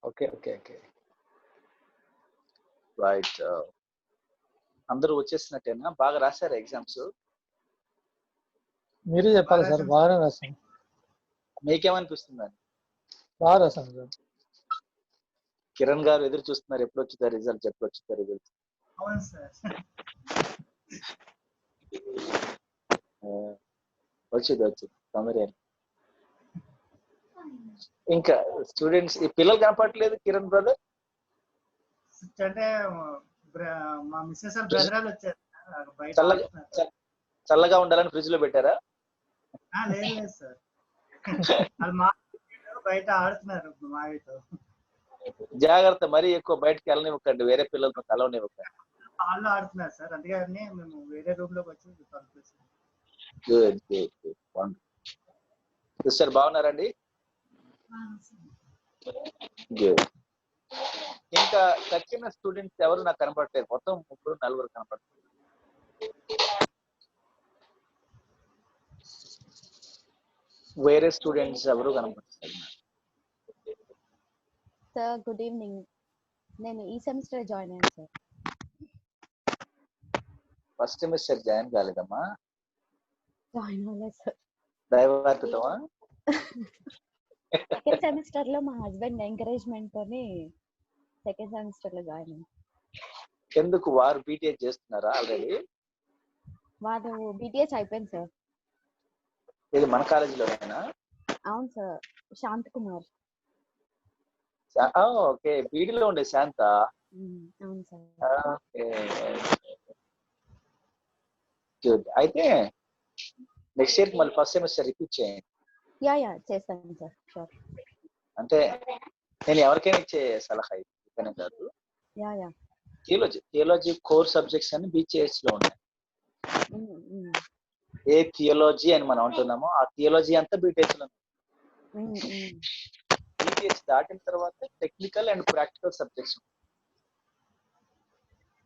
Okay okay okay right. అందరూ వచ్చేసినట్టేనా? బాగా రాశారా ఎగ్జామ్స్? మీరే చెప్పాలి సార్. బాగానే రాశాను. మీకేమనిపిస్తుందండి? బాగా రాశాను సార్. కిరణ్ గారు ఎదురు చూస్తున్నారు, ఎప్పుడు వచ్చిందా రిజల్ట్, ఎప్పుడు వచ్చిందా రిజల్ట్. అవును సార్. వచ్చింది తొందర. ఇంకా స్టూడెంట్స్ ఈ పిల్లలు కనపడట్లేదు కిరణ్ బ్రదర్. అంటే మా మిస్సెస్ బ్రదర్ వచ్చారు బయట. చల్లగా ఉండాలని ఫ్రిడ్జ్ లో పెట్టారా? లేదు సార్, వాళ్ళు మా బయట ఆడుతున్నారు మావితో. జాగ్రత్త, మరీ ఎక్కువ బయటకు వెళ్ళనివ్వకండి, వేరే పిల్లలతో కలవనివ్వకండి. వాళ్ళు ఆడుతున్నారు సార్, అందుకని మేము వేరే రూమ్ లోకి వచ్చి గుడ్ గుడ్ గుడ్. సిస్టర్ బాగున్నారండి? గుడ్. ఇంకా తక్కిన స్టూడెంట్స్ ఎవరు నాకు కనపడలేదు, మొత్తం 3-4 కనపడలేదు. వేరే స్టూడెంట్స్ ఎవరు కనపడలేదు. Sir good evening. నేను ఈ సెమిస్టర్ జాయిన్ అయ్యాను సార్. ఫస్ట్ సెమిస్టర్ జాయిన్ కాలేదమ్మా? జాయిన్ అవ్వలేదు సార్. దైవార్పితమా? సెకండ్ సెమిస్టర్ లో మా హస్బెండ్ ఎంకరేజ్మెంట్ తోని సెకండ్ సెమిస్టర్ లో జాయిన్ అయ్యాను. ఎందుకు వారు బీటీఎస్ చేస్తున్నారా ఆల్రెడీ? వాడు బీటీఎస్ అయిపోయింది సార్. ఇది మన కాలేజీలోనేనా? అవును సార్, శాంత్ కుమార్. ఓకే, బీడీలో ఉండే శాంత. అవును సార్. Okay good. అయితే నెక్స్ట్ ఇయర్ మళ్ళీ ఫస్ట్ సెమిస్టర్ రిపీట్ చేయండి. యా చేస్తాను సార్, షూర్. అంటే నేను ఎవరికైనా ఇచ్చే సలహా ఇక్కడనే కాదు. యా థియాలజీ కోర్ సబ్జెక్ట్స్ అని బీచీఎస్ లో ఉన్నాయి. ఏ థియాలజీ అని మనం అంటున్నామో ఆ థియాలజీ అంతా బీటెక్స్ లో. బీటెక్స్ దాటిన తర్వాత technical and practical subjects.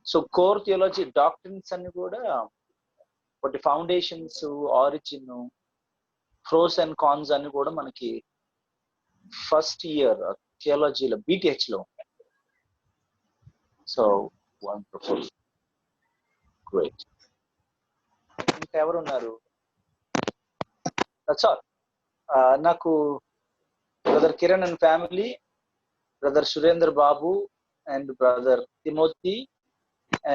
So core theology doctrines అన్ని కూడా ఒకటి foundations, origin, pros and cons అన్ని కూడా మనకి ఫస్ట్ ఇయర్ థియాలజీలో బీటీహెచ్ లో ఉంటాయి. So wonderful, great. ఇంకా ఎవరున్నారు? That's all. నాకు brother Kiran and family, brother Surendra Babu and brother Timothy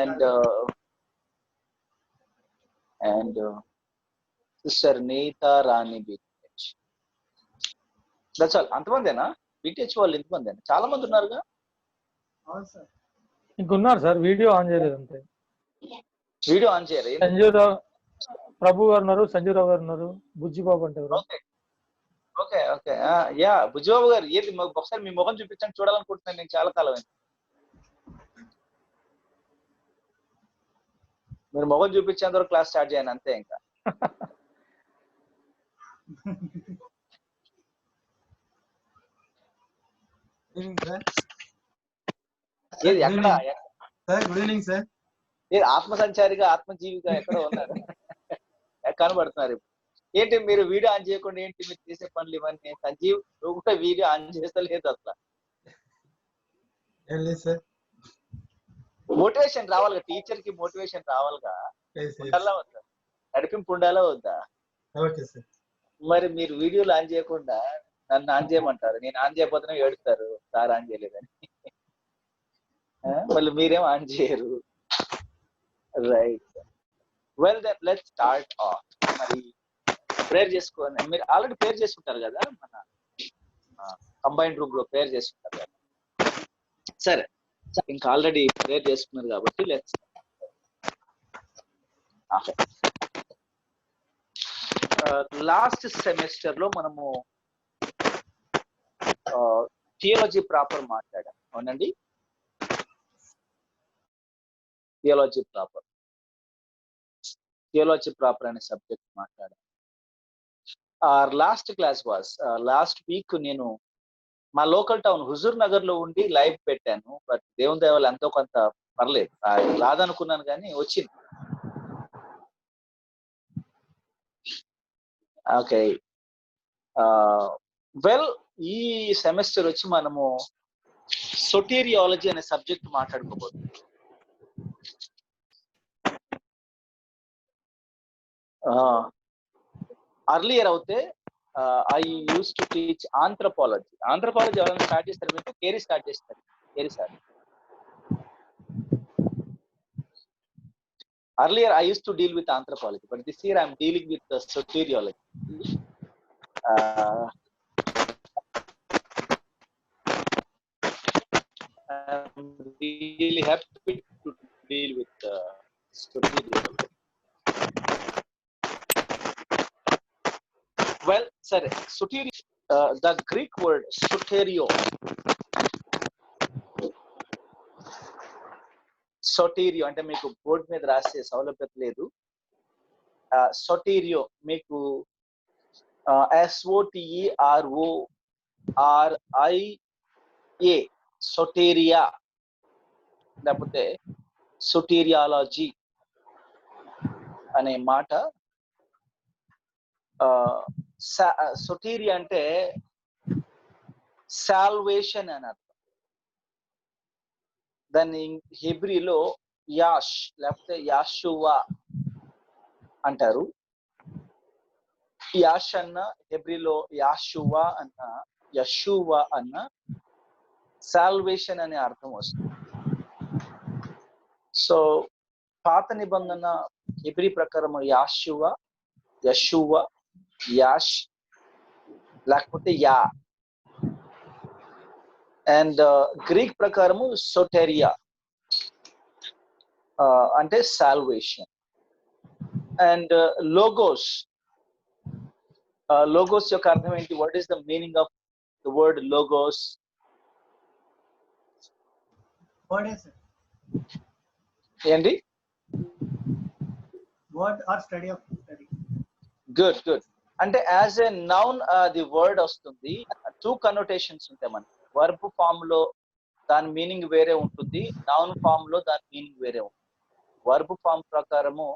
and sister Neeta Rani B T H. That's all. అంతమందేనా బీటీహెచ్ వాళ్ళు? ఇంతమందేనా? చాలా మంది ఉన్నారుగా. అవును సార్. ఇంకున్నారు సార్, వీడియో ఆన్ చేయలేదు అంతే. వీడియో ఆన్ చేయరు? సంజీవరావు ప్రభు గారు ఉన్నారు, సంజీవరావు గారు ఉన్నారు, బుజ్జిబాబు అంటే ఎవరు. ఓకే ఓకే యా బుజ్జిబాబు గారు, ఏది ఒకసారి మీ ముఖం చూపించండి, చూడాలనుకుంటున్నాను నేను చాలా కాలం అయింది. మీరు ముఖం చూపించేంత వరకు క్లాస్ స్టార్ట్ చేయను అంతే. ఇంకా ఏది ఎక్కడ సార్? Good evening sir. ఏది ఆత్మసంచారిగా ఆత్మజీవిగా ఎక్కడో ఉన్నారు, కనబడుతున్నారు. ఏంటి మీరు వీడియో ఆన్ చేయకుండా ఏంటి మీరు చేసే పనులు ఇవన్నీ? సంజీవ్ నువ్వు కూడా వీడియో ఆన్ చేస్తలేదు అసలు. మోటివేషన్ రావాలిగా, టీచర్ కి మోటివేషన్ రావాలిగా. ఉండాలా వద్దా? నడిపింపు ఉండాలా వద్దా? మరి మీరు వీడియోలు ఆన్ చేయకుండా నన్ను ఆన్ చేయమంటారు, నేను ఆన్ చేయకపోతేనే ఏడుస్తారు సార్ ఆన్ చేయలేదని. మళ్ళీ మీరేం ఆన్ చేయరు. Right, well then let's start off. మరి ప్రేయర్ చేసుకోండి. మీరు ఆల్రెడీ ప్రేయర్ చేసుకుంటారు కదా, మన కంబైన్డ్ రూమ్ లో ప్రేయర్ చేసుకుంటారు కదా. సరే, ఇంకా ఆల్రెడీ ప్రేయర్ చేసుకున్నారు కాబట్టి లెట్స్. లాస్ట్ సెమిస్టర్ లో మనము థియాలజీ ప్రాపర్ మాట్లాడాం, అవునండి? థియాలజీ ప్రాపర్ అనే సబ్జెక్ట్ మాట్లాడాం. Last class was last week నేను మా లోకల్ టౌన్ హుజూర్ నగర్ లో ఉండి లైవ్ పెట్టాను. బట్ దేవుని దయ వల్ల ఎంతో కొంత పర్లేదు, రాదనుకున్నాను కానీ వచ్చింది. ఓకే, వెల్ ఈ సెమిస్టర్ వచ్చి మనము సొటీరియాలజీ అనే సబ్జెక్ట్ మాట్లాడుకోబోతుంది. అర్లియర్ అయితే I use to teach anthropology. Anthropology ఎవరైనా స్టార్ట్ చేస్తారు మీకు? కేరీ స్టార్ట్ చేస్తారు. Carey sir. Earlier, I used to deal with anthropology, but this year I'm dealing with the soteriology. I'm really happy to deal with soteriology. Well, sir, the Greek word soterio. సొటీరియో అంటే మీకు board మీద రాసే సౌలభ్యత లేదు. సొటీరియో మీకు SOTERORIA సొటీరియా లేకపోతే సొటీరియాలజీ అనే మాట. సొటీరియా అంటే సాల్వేషన్ అని అర్థం. దాన్ని హెబ్రీలో యాష్ లేకపోతే యాషువా అంటారు. యాష్ అన్న హెబ్రీలో యాషువా అన్న యషువా అన్న సాల్వేషన్ అనే అర్థం వస్తుంది. సో పాత నిబంధన హెబ్రీ ప్రకారం యాషువా, యషువా, యాష్ లేకపోతే యా. అండ్ గ్రీక్ ప్రకారము సొటెరియా అంటే సాల్వేషన్. అండ్ లోగోస్, లోగోస్ యొక్క అర్థం ఏంటి? What is the meaning of the word logos? ఏంటి? Word or study of study. Good good. అంటే as a noun the word వస్తుంది. 2 కనోటేషన్స్ ఉంటాయి మనకి. వర్బ్ ఫామ్ లో దాని మీనింగ్ వేరే ఉంటుంది, నౌన్ ఫామ్ లో దాని మీనింగ్ వేరే ఉంటుంది. వర్బ్ ఫామ్ ప్రకారము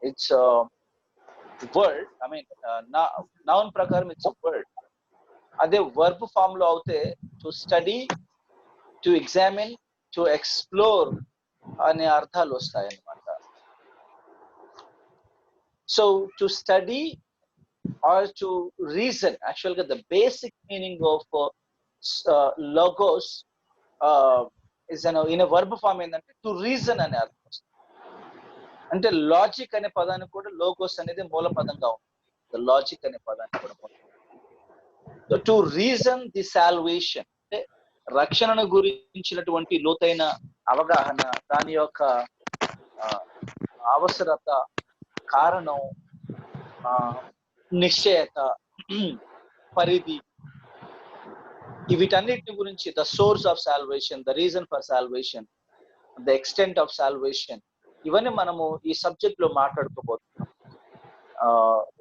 it's word, I mean noun ప్రకారం ఇట్స్ వర్డ్. అదే వర్బ్ ఫామ్ లో అయితే to study, to examine, to explore అనే అర్థాలు వస్తాయి అన్నమాట. So to study or to reason, actually the basic meaning of logos is in a verb form ఏంటంటే to reason అనే అర్థం వస్తుంది. అంటే లాజిక్ అనే పదానికి కూడా లోగోస్ అనేది మూల పదంగా ఉంటుంది. లాజిక్ అనే పదానికి కూడా టు రీజన్ ది సాల్వేషన్ అంటే రక్షణను గురించినటువంటి లోతైన అవగాహన, దాని యొక్క అవసరత, కారణం, నిశ్చయత, పరిధి, వీటన్నిటి గురించి the source of salvation, the reason for salvation, the extent of salvation, ఇవన్నీ మనము ఈ సబ్జెక్ట్ లో మాట్లాడుకోబోతున్నాం.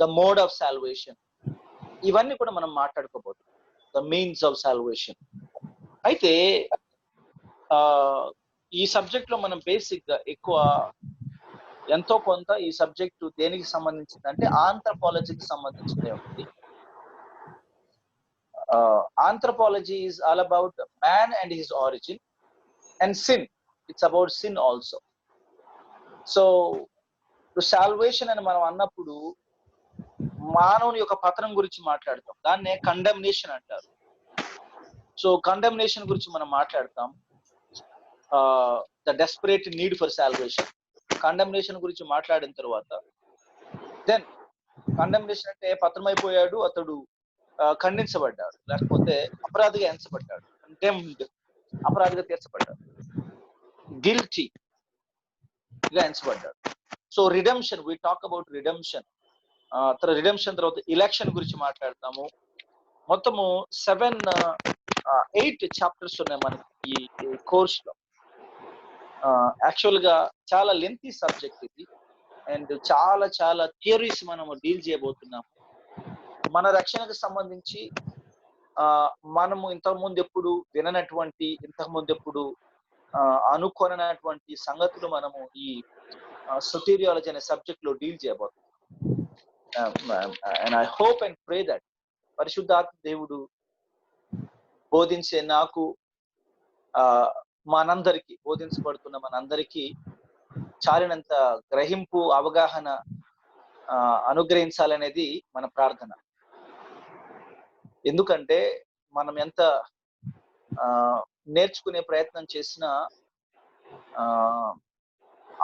ద మోడ్ ఆఫ్ సాల్వేషన్, ఇవన్నీ కూడా మనం మాట్లాడుకోబోతున్నాం. The means of salvation. అయితే ఈ సబ్జెక్ట్ లో మనం బేసిక్ గా ఎక్కువ ఎంతో కొంత ఈ సబ్జెక్టు దేనికి సంబంధించిందంటే ఆంథ్రపాలజీకి సంబంధించిందే ఉంది. Anthropology is all about man and his origin and sin. It's about sin also. So salvation అని మనం అన్నప్పుడు మానవుని యొక్క పతనం గురించి మాట్లాడతాం. దాన్నే కండెమ్నేషన్ అంటారు. సో కండెమ్నేషన్ గురించి మనం మాట్లాడతాం. The desperate need for salvation. Condemnation గురించి మాట్లాడిన తర్వాత దెన్ కండెమ్నేషన్ అంటే పతనమైపోయాడు, అతడు ఖండించబడ్డాడు, లేకపోతే అపరాధిగా ఎంచబడ్డాడు, కండెమ్డ్, అపరాధిగా తీర్చబడ్డాడు, గిల్టీ గా ఎంచబడ్డాడు. So redemption, we talk about redemption. Redemption తర్వాత ఎలక్షన్ గురించి మాట్లాడతాము. మొత్తము 8 చాప్టర్స్ ఉన్నాయి మనకి ఈ కోర్స్ లో. యాక్చువల్ గా చాలా లెంతీ సబ్జెక్ట్ ఇది, అండ్ చాలా చాలా థియరీస్ మనము డీల్ చేయబోతున్నాము. మన రక్షణకు సంబంధించి మనము ఇంతకుముందు ఎప్పుడు విననటువంటి, ఇంతకుముందు ఎప్పుడు అనుకోనటువంటి సంగతులు మనము ఈ సొటీరియాలజీ అనే సబ్జెక్ట్ లో డీల్ చేయబోతున్నాం. And I hope and pray that పరిశుద్ధాత్మ దేవుడు బోధించే నాకు మనందరికీ బోధించబడుతున్న మనందరికీ చాలినంత గ్రహింపు అవగాహన అనుగ్రహించాలనేది మన ప్రార్థన. ఎందుకంటే మనం ఎంత నేర్చుకునే ప్రయత్నం చేసినా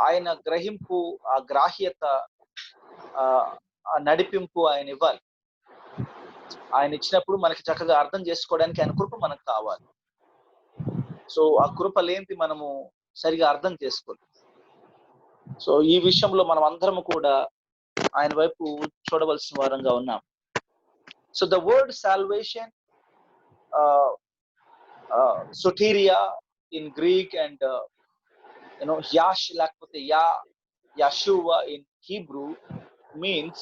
ఆయన గ్రహింపు, ఆ గ్రాహ్యత, ఆ నడిపింపు ఆయన ఇవ్వాలి. ఆయన ఇచ్చినప్పుడు మనకి చక్కగా అర్థం చేసుకోవడానికి ఆయన కృప మనకు కావాలి. సో ఆ కృప లేనిది మనము సరిగా అర్థం చేసుకోలేదు. సో ఈ విషయంలో మనం అందరం కూడా ఆయన వైపు చూడవలసిన వారంగా ఉన్నాం. So the word salvation, soteria in Greek and yash లేకపోతే Yeshua in Hebrew means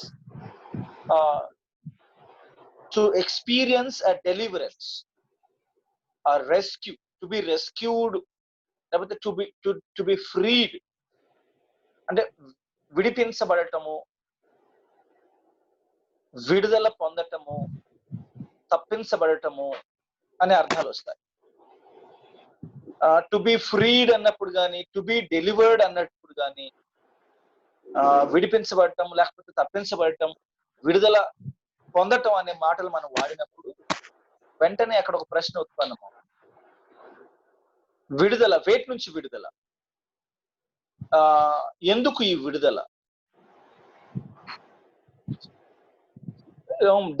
to experience a deliverance, a rescue, to be rescued, లేకపోతే to be freed, అంటే విడిపించబడటము, విడుదల పొందటము, తప్పించబడటము అనే అర్థాలు వస్తాయి. టు బి ఫ్రీడ్ అన్నప్పుడు కానీ, టు బి డెలివర్డ్ అన్నప్పుడు కానీ, విడిపించబడటం లేకపోతే తప్పించబడటం, విడుదల పొందటం అనే మాటలు మనం వాడినప్పుడు వెంటనే అక్కడ ఒక ప్రశ్న ఉత్పన్నము. విడుదల, వేటి నుంచి విడుదల? ఎందుకు ఈ విడుదల?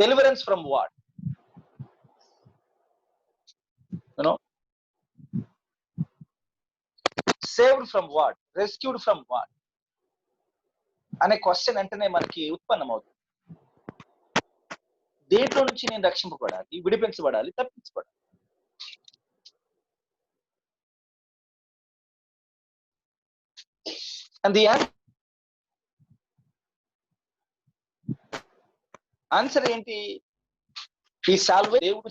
Deliverance from what? Saved from what? Rescued from what అనే క్వశ్చన్ వెంటనే మనకి ఉత్పన్నమవుతుంది. దేంట్లో నుంచి నేను రక్షింపబడాలి, విడిపించబడాలి, తప్పించబడాలి? అండ్ ది ఆన్సర్ ఏంటి? ఈ సాల్వేషన్ దేవుడు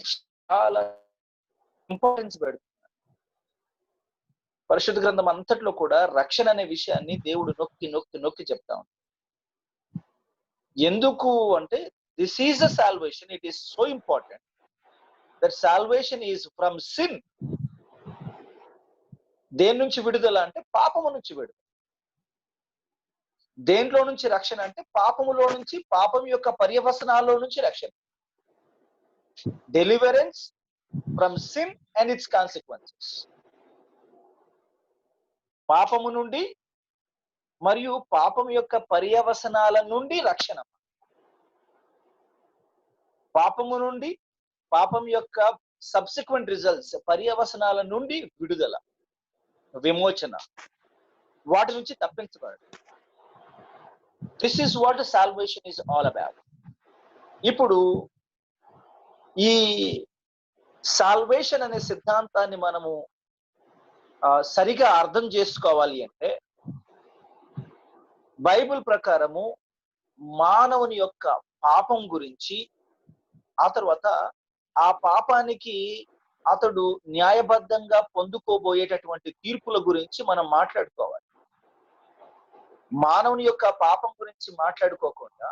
చాలా ఇంపార్టెన్స్ పెడుతున్నాడు. పరిశుద్ధ గ్రంథం అంతట్లో కూడా రక్షణ అనే విషయాన్ని దేవుడు నొక్కి నొక్కి నొక్కి చెప్తా ఉన్నాడు. ఎందుకు అంటే this is the salvation, it is so important that salvation is from sin. దేని నుంచి విడుదల అంటే పాపము నుంచి విడుదల. దేంట్లో నుంచి రక్షణ అంటే పాపములో నుంచి, పాపం యొక్క పర్యవసనాల్లో నుంచి రక్షణ. Deliverance from sin and it's consequences. పాపము నుండి మరియు పాపం యొక్క పర్యవసనాల నుండి రక్షణ. పాపము నుండి, పాపం యొక్క సబ్సిక్వెంట్ రిజల్ట్స్, పర్యవసనాల నుండి విడుదల, విమోచన, వాటి నుంచి తప్పించబడదు. This is what salvation is all about. ఇప్పుడు ఈ సాల్వేషన్ అనే సిద్ధాంతాన్ని మనము సరిగా అర్థం చేసుకోవాలి అంటే బైబిల్ ప్రకారము మానవుని యొక్క పాపం గురించి, ఆ తర్వాత ఆ పాపానికి అతడు న్యాయబద్ధంగా పొందుకోబోయేటటువంటి తీర్పుల గురించి మనం మాట్లాడుకోవాలి. మానవుని యొక్క పాపం గురించి మాట్లాడుకోకుండా,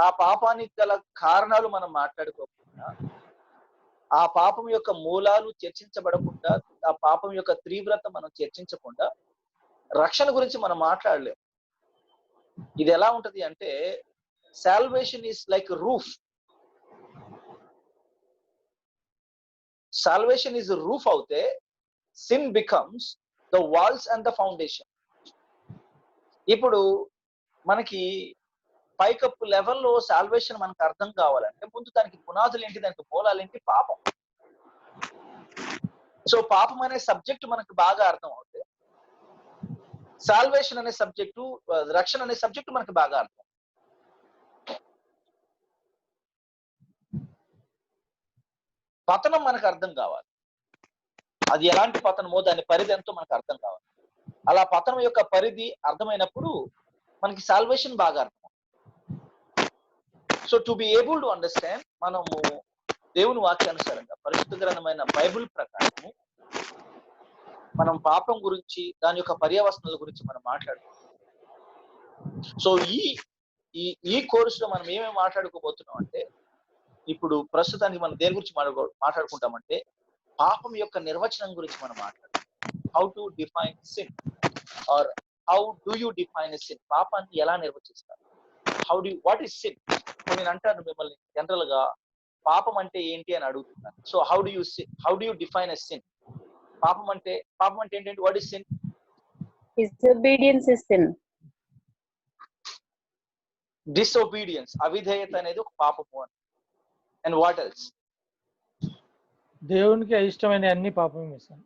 ఆ పాపానికి గల కారణాలు మనం మాట్లాడుకోకుండా, ఆ పాపం యొక్క మూలాలు చర్చించబడకుండా, ఆ పాపం యొక్క తీవ్రత మనం చర్చించకుండా రక్షణ గురించి మనం మాట్లాడలేము. ఇది ఎలా ఉంటది అంటే salvation is like roof. Salvation is roof అవుతే sin becomes the walls and the foundation. ఇప్పుడు మనకి పైకప్పు లెవెల్లో సాల్వేషన్ మనకు అర్థం కావాలంటే ముందు దానికి పునాదులు ఏంటి, దానికి మూలాలు ఏంటి? పాపం. సో పాపం అనే సబ్జెక్ట్ మనకు బాగా అర్థం అవుతే సాల్వేషన్ అనే సబ్జెక్టు, రక్షణ అనే సబ్జెక్టు మనకు బాగా అర్థం. పతనం మనకు అర్థం కావాలి. అది ఎలాంటి పతనమో, దాని పరిధి ఎంతో మనకు అర్థం కావాలి. అలా పతనం యొక్క పరిధి అర్థమైనప్పుడు మనకి సాల్వేషన్ బాగా అర్థం. So to be able to understand, మనము దేవుని వాక్యానుసారంగా పరిశుద్ధ గ్రంథమైన బైబిల్ ప్రకారము మనం పాపం గురించి, దాని యొక్క పర్యవసనాల గురించి మనం మాట్లాడుకుంటాం. సో ఈ కోర్సులో మనం ఏమేమి మాట్లాడుకోబోతున్నాం అంటే, ఇప్పుడు ప్రస్తుతానికి మనం దేని గురించి మాట్లాడుకుంటామంటే పాపం యొక్క నిర్వచనం గురించి మనం మాట్లాడదాం. How to define sin are how do you define sin? పాపాన్ని ఎలా నిర్వచిస్తారు? What is sin? నేను అంటాను మిమ్మల్ని జనరల్ గా పాపం అంటే ఏంటి అని అడుగుతున్నాను. So how do you define a sin? పాపం అంటే ఏంటంటే what is sin? Disobedience is sin. Disobedience, అవిధేయత అనేది ఒక పాపము అని. And what else? దేవునికి అయిష్టమైన అన్ని పాపం చేశాను.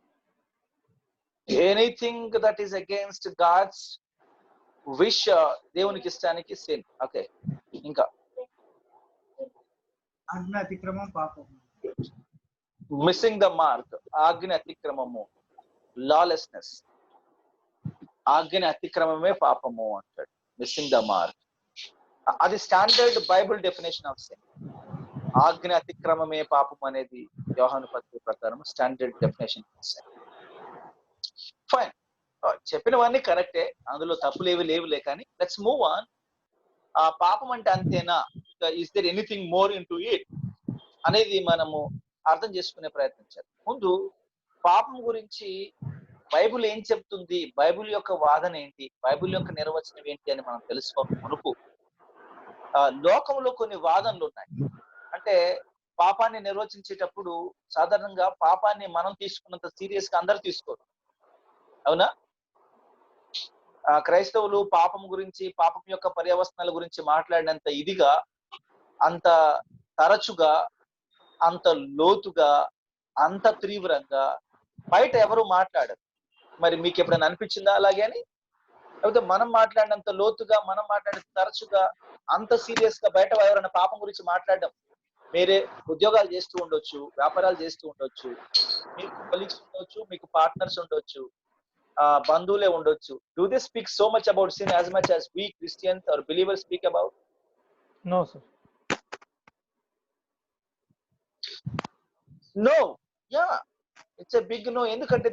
Anything that is against God's wish, దేవునికి ఇష్టానికి సిన్. ఓకే, ఇంకా ఆజ్ఞ అతిక్రమం పాపం. మిస్సింగ్ ద మార్క్, ఆజ్ఞ అతిక్రమము, లాలెస్నెస్, ఆజ్ఞ అతిక్రమమే పాపము అంటాడు. మిస్సింగ్ ద మార్క్, అది standard Bible definition of sin. ఆజ్ఞ అతిక్రమమే పాపం అనేది యోహాను పత్రిక ప్రకారం standard definition of sin. Fine, చెప్పినవన్నీ కరెక్టే, అందులో తప్పులేవి లేవులే. కానీ లెట్స్ మూవ్ ఆన్. ఆ పాపం అంటే అంతేనా? Is there anything more into it అనేది మనము అర్థం చేసుకునే ప్రయత్నించాలి. ముందు పాపం గురించి బైబిల్ ఏం చెప్తుంది, బైబిల్ యొక్క వాదన ఏంటి, బైబిల్ యొక్క నిర్వచనం ఏంటి అని మనం తెలుసుకోక మునుపు లోకంలో కొన్ని వాదనలు ఉన్నాయి. అంటే పాపాన్ని నిర్వచించేటప్పుడు సాధారణంగా పాపాన్ని మనం తీసుకున్నంత సీరియస్ గా అందరు తీసుకోరు, అవునా? క్రైస్తవులు పాపం గురించి, పాపం యొక్క పర్యవసనాల గురించి మాట్లాడినంత ఇదిగా, అంత తరచుగా, అంత లోతుగా, అంత తీవ్రంగా బయట ఎవరు మాట్లాడరు. మరి మీకు ఎప్పుడైనా అనిపించిందా అలాగే అని? లేకపోతే మనం మాట్లాడినంత లోతుగా, మనం మాట్లాడే తరచుగా, అంత సీరియస్ గా బయట ఎవరైనా పాపం గురించి మాట్లాడడం? మీరే ఉద్యోగాలు చేస్తూ ఉండొచ్చు, వ్యాపారాలు చేస్తూ ఉండొచ్చు, మీకు కొలీగ్స్ ఉండొచ్చు, మీకు పార్ట్నర్స్ ఉండొచ్చు, బంధువులే ఉండొచ్చు. Do they speak so much about sin as much as we Christians or believers speak about? No, sir. No. Yeah, it's a big no. ఎందుకంటే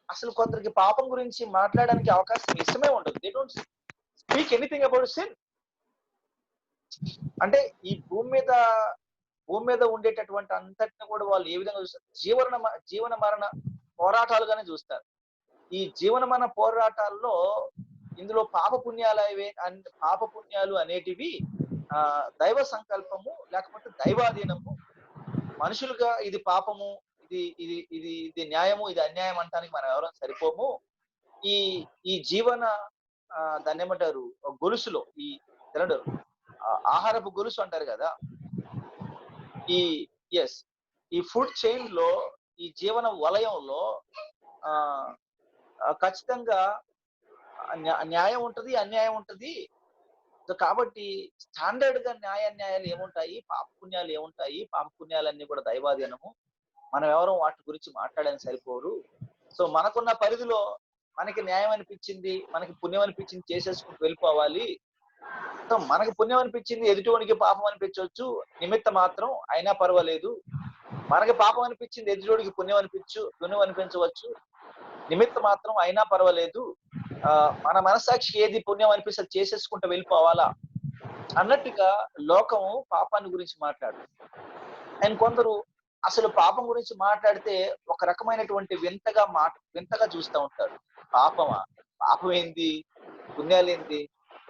అసలు కొందరికి పాపం గురించి మాట్లాడడానికి అవకాశం ఇష్టమే ఉండదు. They don't speak anything about sin. అంటే ఈ భూమి మీద ఉండేటటువంటి అంతటిని కూడా వాళ్ళు ఏ విధంగా చూస్తారు? జీవన మరణ పోరాటాలుగానే చూస్తారు. ఈ జీవన మరణ పోరాటాల్లో ఇందులో పాపపుణ్యాలు అనేటివి దైవ సంకల్పము, లేకపోతే దైవాధీనము. మనుషులుగా ఇది పాపము, ఇది న్యాయము, ఇది అన్యాయం అంటానికి మనం ఎవరైనా సరిపోము. ఈ జీవన దాన్ని ఏమంటారు, గొలుసులో, ఈ తెలంటారు ఆహారపు గొలుసు అంటారు కదా, ఈ ఫుడ్ చైన్ లో, ఈ జీవన వలయంలో ఖచ్చితంగా న్యాయం ఉంటది, అన్యాయం ఉంటది. కాబట్టి స్టాండర్డ్ గా న్యాయాలు ఏముంటాయి, పాపపుణ్యాలు ఏముంటాయి? పాపపుణ్యాలన్నీ కూడా దైవాధీనము. మనం ఎవరో వాటి గురించి మాట్లాడని సరిపోరు. సో మనకున్న పరిధిలో మనకి న్యాయం అనిపించింది, మనకి పుణ్యం అనిపించింది చేసేసుకుంటూ వెళ్ళిపోవాలి. సో మనకి పుణ్యం అనిపించింది, ఎదుటివానికి పాపం అనిపించవచ్చు, నిమిత్త మాత్రం అయినా పర్వాలేదు. మనకి పాపం అనిపించింది, ఎదుటివాడికి పుణ్యం అనిపించవచ్చు, నిమిత్త మాత్రం అయినా పర్వాలేదు. మన మనసాక్షి ఏది పుణ్యం అనిపిస్తే చేసేసుకుంటూ వెళ్ళిపోవాలా అన్నట్టుగా లోకం పాపాన్ని గురించి మాట్లాడు. అండ్ కొందరు అసలు పాపం గురించి మాట్లాడితే ఒక రకమైనటువంటి వింతగా చూస్తూ ఉంటారు. పాపం ఏంది, పుణ్యాలేంది,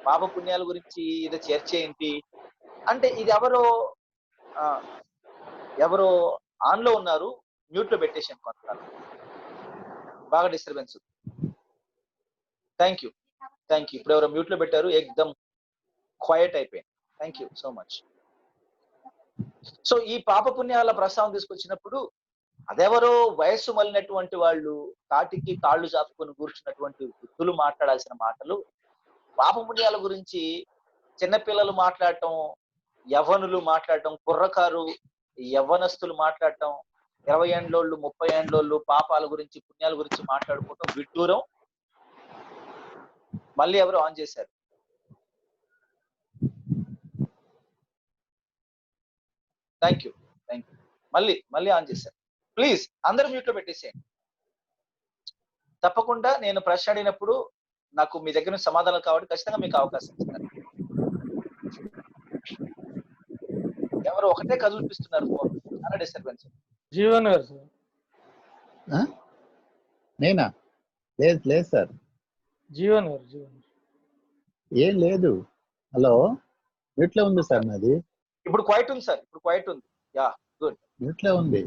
పాప పుణ్యాల గురించి ఇది చర్చ ఏంటి అంటే, ఇది ఎవరో ఆన్ లో ఉన్నారు, మ్యూట్ లో పెట్టేసాను కొంతకాలం, బాగా డిస్టర్బెన్స్. Thank you. ఇప్పుడు ఎవరో మ్యూట్ లో పెట్టారు, ఎక్దమ్ క్వైట్ అయిపోయింది. Thank you so much. So ఈ పాప పుణ్యాల ప్రస్తావన తీసుకొచ్చినప్పుడు అదెవరో వయస్సు మళ్ళినటువంటి వాళ్ళు కాటికి కాళ్ళు చాపుకొని కూర్చున్నటువంటి వృద్ధులు మాట్లాడాల్సిన మాటలు, పాప పుణ్యాల గురించి చిన్నపిల్లలు మాట్లాడటం, యవ్వనులు మాట్లాడటం, కుర్రకారు యవ్వనస్తులు మాట్లాడటం, 20 ఏండ్లోళ్ళు 30 ఏండ్లోళ్ళు పాపాల గురించి పుణ్యాల గురించి మాట్లాడుకోవటం విడ్డూరం. మళ్ళీ ఎవరు ఆన్ చేశారు? Thank you. మళ్ళీ ఆన్ చేశారు. ప్లీజ్ అందరూ మ్యూట్ లో పెట్టేసేయండి. తప్పకుండా నేను ప్రశ్న అడిగినప్పుడు నాకు మీ దగ్గర నుంచి సమాధానం కాబట్టి ఖచ్చితంగా మీకు అవకాశం ఇస్తాను. ఎవరు ఒకటే కదిలిపిస్తున్నారు, ఫోన్ చాలా డిస్టర్బెన్స్. జీవన్ గారు సార్. నేనా? లేదు లేదు సార్, జీవన్ గారు, జీవన్ గారు. ఏం లేదు. హలో, మ్యూట్లో ఉంది సార్ నాది. ఇప్పుడు క్వైట్ ఉంది సార్, ఇప్పుడు క్వైట్ ఉంది. Yeah, good. మ్యూట్లో ఉంది.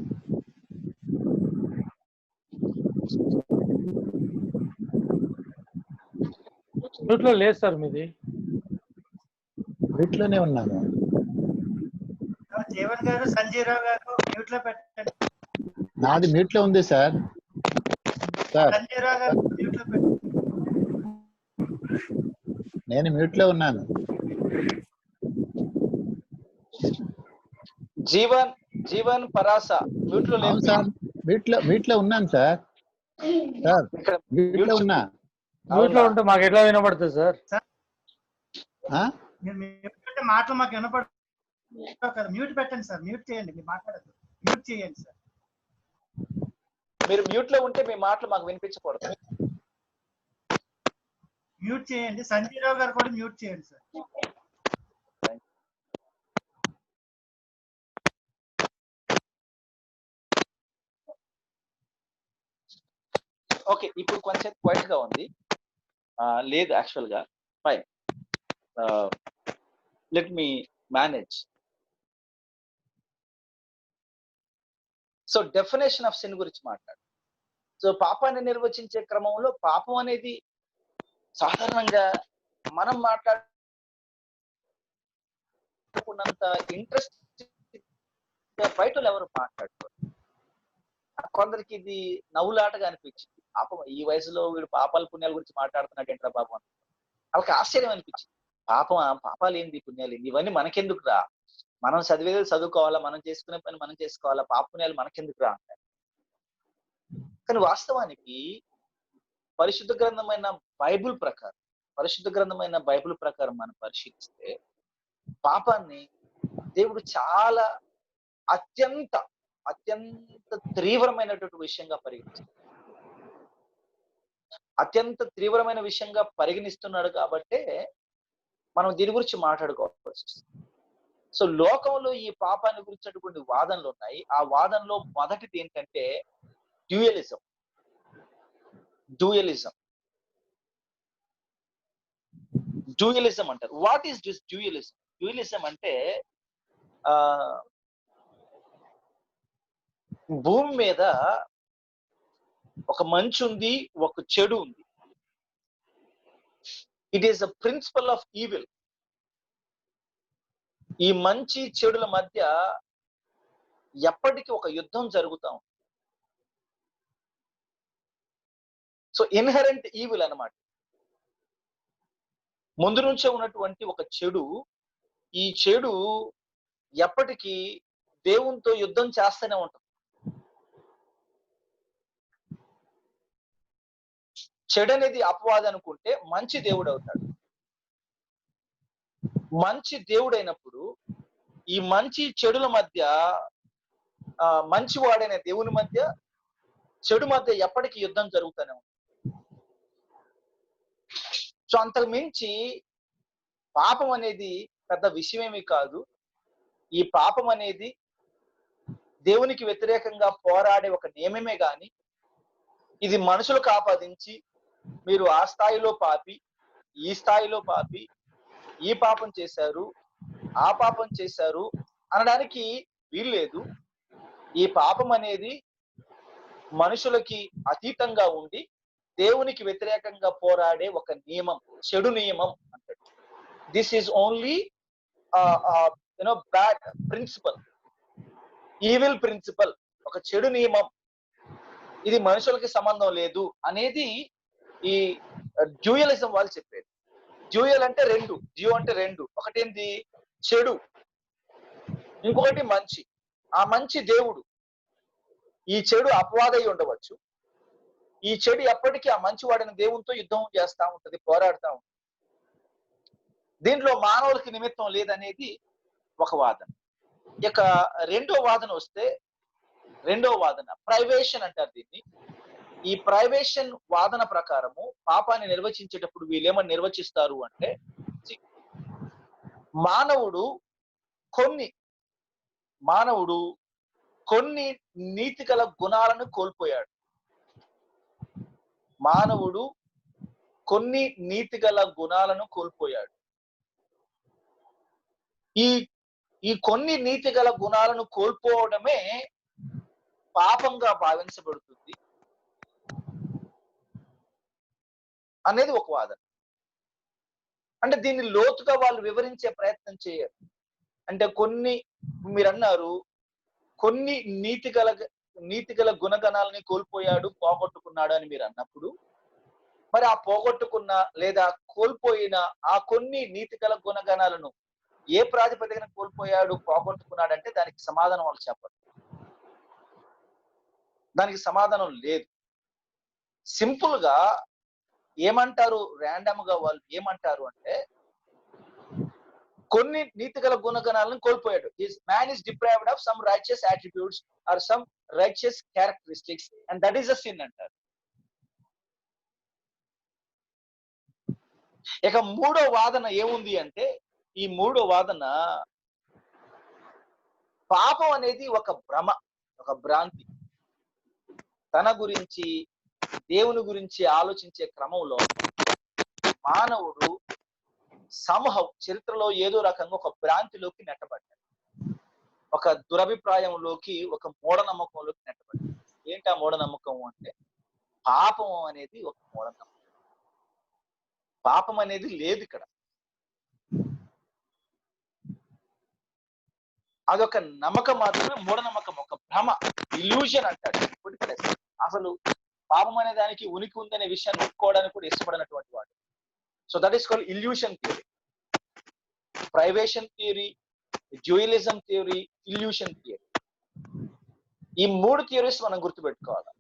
మ్యూట్లో లేదు సార్ మీది. మ్యూట్లోనే ఉన్నాను. జీవన్ గారు, సంజయ్ రావు గారు మ్యూట్ లో పెట్టండి. నాది మ్యూట్లో ఉంది సార్. సార్ సంజయ్ రావు గారు మ్యూట్ లో పెట్టండి. నేను మ్యూట్లో ఉన్నాను. జీవన్, జీవన్ పరాస మ్యూట్ లో అవును లేదు. సార్, మ్యూట్లో ఉన్నాను సార్. సార్ ఇక్కడ మ్యూట్లో ఉన్నా. మ్యూట్లో ఉంటే మాకు ఎట్లా వినపడుతుంది సార్? ఆ? మీరు మ్యూట్ పెట్టే మాటలు మాకు వినపడదు కదా. మ్యూట్ పెట్టండి సార్, మ్యూట్ చేయండి, మీరు మాట్లాడదు. మ్యూట్ చేయండి సార్. మీరు మ్యూట్ లో ఉంటే మీ మాటలు మాకు వినిపించకూడదు. మ్యూట్ చేయండి. సంజయ్ రావు గారు కూడా మ్యూట్ చేయండి సార్. ఓకే, ఇప్పుడు కొంచెం క్వైట్ గా ఉంది. లేదు యాక్చువల్ గా. Fine, let me manage. So definition of sin గురించి మాట్లాడు. సో పాపాన్ని నిర్వచించే క్రమంలో పాపం అనేది సాధారణంగా మనం మాట్లాడుకున్నంత ఇంట్రెస్ట్ బయట ఎవరు మాట్లాడుకోరు. కొందరికి ఇది నవ్వులాటగా అనిపించింది. పాపం ఈ వయసులో వీడు పాపాల పుణ్యాల గురించి మాట్లాడుతున్నాడు ఏంట్రా పాపం. వాళ్ళకి ఆశ్చర్యం అనిపించింది. పాపాలు ఏంది, పుణ్యాలు ఏంది, ఇవన్నీ మనకెందుకు రా, మనం చదివేది చదువుకోవాలా, మనం చేసుకునే పని మనం చేసుకోవాలా, పాప పుణ్యాలు మనకెందుకు రా అంటారు. కానీ వాస్తవానికి పరిశుద్ధ గ్రంథమైన బైబిల్ ప్రకారం మనం పరిశీలిస్తే పాపాన్ని దేవుడు చాలా అత్యంత తీవ్రమైనటువంటి విషయంగా పరిగణిస్తున్నాడు కాబట్టే మనం దీని గురించి మాట్లాడుకోవాల్సి వస్తుంది. సో లోకంలో ఈ పాపాన్ని గురించినటువంటి వాదనలు ఉన్నాయి. ఆ వాదనలో మొదటిది ఏంటంటే డ్యూయలిజం అంటారు. What is this dualism? Dualism అంటే భూమి మీద ఒక మంచి ఉంది, ఒక చెడు ఉంది. It is a principle of evil. ఈ మంచి చెడుల మధ్య ఎప్పటికీ ఒక యుద్ధం జరుగుతా ఉంది. సో ఇన్హెరెంట్ ఈవిల్ అన్నమాట. ముందు నుంచే ఉన్నటువంటి ఒక చెడు, ఈ చెడు ఎప్పటికీ దేవునితో యుద్ధం చేస్తూనే ఉంటుంది. చెడు అనేది అపవాది అనుకుంటే మంచి దేవుడు అవుతాడు. మంచి దేవుడు అయినప్పుడు ఈ మంచి చెడుల మధ్య, మంచి వాడైన దేవుని మధ్య చెడు మధ్య ఎప్పటికీ యుద్ధం జరుగుతూనే ఉంటుంది. సో అంతకు మించి పాపం అనేది పెద్ద విషయమేమీ కాదు. ఈ పాపం అనేది దేవునికి వ్యతిరేకంగా పోరాడే ఒక నియమమే గాని, ఇది మనుషులకు ఆపాదించి మీరు ఆ స్థాయిలో పాపి, ఈ స్థాయిలో పాపి, ఈ పాపం చేశారు, ఆ పాపం చేశారు అనడానికి వీల్లేదు. ఈ పాపం అనేది మనుషులకి అతీతంగా ఉండి దేవునికి వ్యతిరేకంగా పోరాడే ఒక నియమం, చెడు నియమం అంటాడు. This is only bad principle, evil principle, ఒక చెడు నియమం. ఇది మనుషులకి సంబంధం లేదు అనేది ఈ డ్యూయలిజం వాళ్ళు చెప్పేది. డ్యూయల్ అంటే రెండు, డ్యూ అంటే రెండు. ఒకటేంది చెడు, ఇంకొకటి మంచి. ఆ మంచి దేవుడు, ఈ చెడు అపవాదై ఉండవచ్చు. ఈ చెడు ఎప్పటికీ ఆ మంచి వాడిన దేవునితో యుద్ధం చేస్తా ఉంటది, పోరాడుతూ ఉంటుంది. దీంట్లో మానవులకి నిమిత్తం లేదనేది ఒక వాదన. ఇక రెండో వాదన ప్రైవేషన్ అంటారు దీన్ని. ఈ ప్రైవేషన్ వాదన ప్రకారము పాపాన్ని నిర్వచించేటప్పుడు వీళ్ళేమని నిర్వచిస్తారు అంటే, మానవుడు కొన్ని నీతి గల గుణాలను కోల్పోయాడు. మానవుడు కొన్ని నీతిగల గుణాలను కోల్పోయాడు. ఈ ఈ కొన్ని నీతిగల గుణాలను కోల్పోవడమే పాపంగా భావించబడుతుంది అనేది ఒక వాదన. అంటే దీన్ని లోతుగా వాళ్ళు వివరించే ప్రయత్నం చేయరు. అంటే మీరు అన్నారు కొన్ని నీతిగల గుణగణాలని కోల్పోయాడు, పోగొట్టుకున్నాడు అని మీరు అన్నప్పుడు, మరి ఆ పోగొట్టుకున్న లేదా కోల్పోయిన ఆ కొన్ని నీతిగల గుణగణాలను ఏ ప్రాతిపదికన కోల్పోయాడు, పోగొట్టుకున్నాడంటే దానికి సమాధానం వాళ్ళు చెప్పరు. దానికి సమాధానం లేదు. సింపుల్ గా ఏమంటారు, ర్యాండమ్ గా వాళ్ళు ఏమంటారు అంటే కొన్ని నీతిగల గుణగణాలను కోల్పోయాడు. Man is deprived of some righteous attributes or some righteous characteristics and that is a sin అంటారు. ఇక మూడో వాదన ఏముంది అంటే, ఈ మూడో వాదన పాపం అనేది ఒక భ్రమ, ఒక భ్రాంతి. తన గురించి దేవుని గురించి ఆలోచించే క్రమంలో మానవుడు సంహవ్ చరిత్రలో ఏదో రకంగా ఒక భ్రాంతిలోకి నెట్టబడ్డాడు, ఒక దురభిప్రాయంలోకి, ఒక మూఢనమ్మకంలోకి నెట్టబడ్డాడు. ఏంటి ఆ మూఢనమ్మకం అంటే, పాపం అనేది ఒక మూఢనమ్మకం. పాపం అనేది లేదు ఇక్కడ. అదొక నమ్మకం మాత్రమే, మూఢనమ్మకం, ఒక భ్రమ, ఇల్యూషన్ అంటాడు. అసలు పాపం అనే దానికి ఉనికి ఉందనే విషయాన్ని ఒప్పుకోవడానికి కూడా ఇష్టపడినటువంటి వాడు. So that is called illusion theory, privation theory, dualism theory, illusion theory. ఈ మూడు థియరీస్ మనం గుర్తుపెట్టుకోవాలి.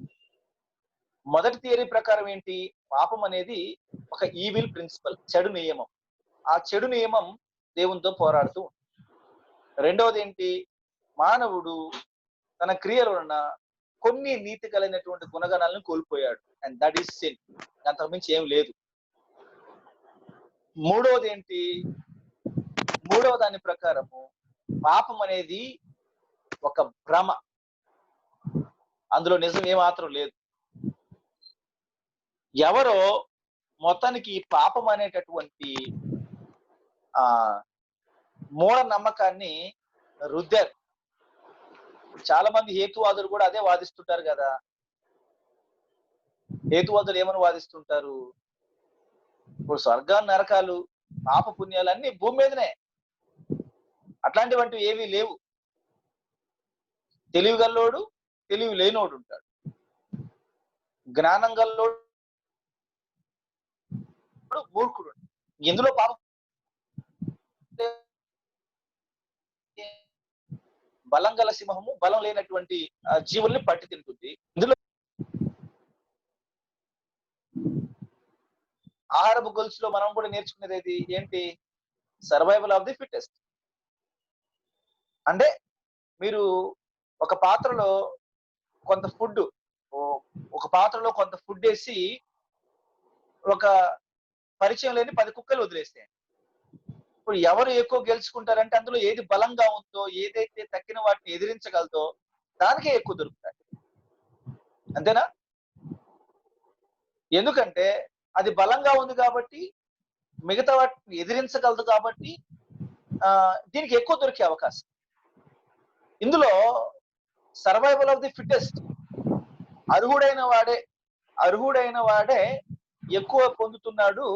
మొదటి థియరీ ప్రకారం ఏంటి, పాపం అనేది ఒక ఈవిల్ ప్రిన్సిపల్, చెడు నియమం. ఆ చెడు నియమం దేవునితో పోరాడుతూ ఉంది. రెండవది ఏంటి, మానవుడు తన క్రియల వలన కొన్ని నీతి కలిగినటువంటి గుణగణాలను కోల్పోయాడు, అండ్ దట్ ఈస్ సిన్. అంతకుమించి ఏం లేదు. మూడవది ఏంటి, మూడవ దాని ప్రకారము పాపం అనేది ఒక భ్రమ, అందులో నిజం ఏమాత్రం లేదు. ఎవరో మొత్తానికి ఈ పాపం అనేటటువంటి మూఢ నమ్మకాన్ని రుద్దారు. చాలా మంది హేతువాదులు కూడా అదే వాదిస్తుంటారు కదా. హేతువాదులు ఏమని వాదిస్తుంటారు, ఇప్పుడు స్వర్గాన్ని నరకాలు పాప పుణ్యాలు అన్ని భూమి మీదనే, అట్లాంటివంటివి ఏవీ లేవు. తెలివి గల్లోడు, తెలివి లేనోడు ఉంటాడు. జ్ఞానం గల్లోడు, మూర్ఖుడు. ఎందులో పాపం, బలం గల సింహము బలం లేనటువంటి జీవుల్ని పట్టి తింటుంది. ఇందులో ఆహారపు గొలుసులో మనం కూడా నేర్చుకునేది ఏంటి, సర్వైవల్ ఆఫ్ ది ఫిట్టెస్ట్. అంటే మీరు ఒక పాత్రలో కొంత ఫుడ్ వేసి ఒక పరిచయం లేని 10 కుక్కలు వదిలేస్తాయి. ఇప్పుడు ఎవరు ఎక్కువ గెలుచుకుంటారంటే అందులో ఏది బలంగా ఉందో, ఏదైతే తక్కిన వాటిని ఎదిరించగలదో దానికే ఎక్కువ దొరుకుతాయి. అంతేనా? ఎందుకంటే అది బలంగా ఉంది కాబట్టి, మిగతా వాటిని ఎదిరించగలదు కాబట్టి దీనికి ఎక్కువ దొరికే అవకాశం. ఇందులో సర్వైవల్ ఆఫ్ ది ఫిట్టెస్ట్, అర్హుడైన వాడే ఎక్కువ పొందుతున్నాడు,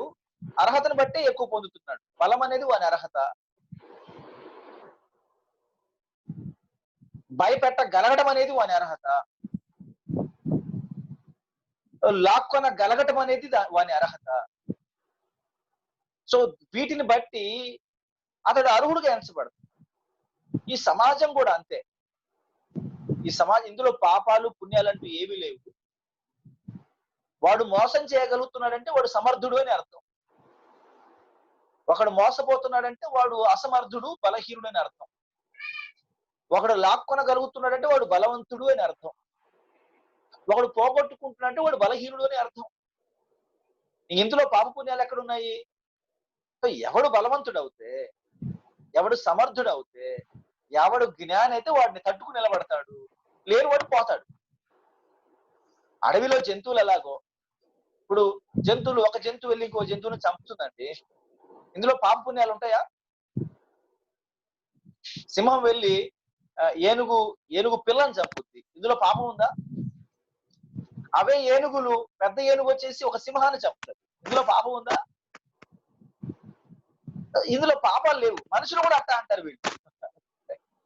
అర్హతను బట్టే ఎక్కువ పొందుతున్నాడు. బలం అనేది వాని అర్హత. భయపెట్టగలగడం అనేది వాని అర్హత. లాక్కొనగలగటం అనేది వాని అర్హత. సో వీటిని బట్టి అతడు అర్హుడుగా ఎంచబడతాడు. ఈ సమాజం కూడా అంతే. ఇందులో పాపాలు పుణ్యాలు అంటూ ఏమీ లేవు. వాడు మోసం చేయగలుగుతున్నాడంటే వాడు సమర్థుడు అని అర్థం. ఒకడు మోసపోతున్నాడంటే వాడు అసమర్థుడు, బలహీనుడు అని అర్థం. ఒకడు లాక్కొనగలుగుతున్నాడంటే వాడు బలవంతుడు అని అర్థం. ఒకడు పోగొట్టుకుంటున్నాడంటే వాడు బలహీనుడు అని అర్థం. ఇందులో పాప పుణ్యాలు ఎక్కడున్నాయి? ఎవడు బలవంతుడు అవుతే, ఎవడు సమర్థుడు అవుతే, ఎవడు జ్ఞాని అయితే వాడిని తట్టుకు నిలబడతాడు, లేని వాడు పోతాడు. అడవిలో జంతువులు ఎలాగో ఇప్పుడు జంతువులు, ఒక జంతువు వెళ్ళి ఇంకో జంతువుని చంపుతుందండి, ఇందులో పాప పుణ్యాలు ఉంటాయా? సింహం వెళ్ళి ఏనుగు పిల్లని చంపుద్ది, ఇందులో పాపం ఉందా? అవే ఏనుగులు, పెద్ద ఏనుగు వచ్చేసి ఒక సింహాన్ని చంపుతుంది, ఇందులో పాపం ఉందా? ఇందులో పాపాలు లేవు. మనుషులు కూడా అట్లా అంటారు వీళ్ళు.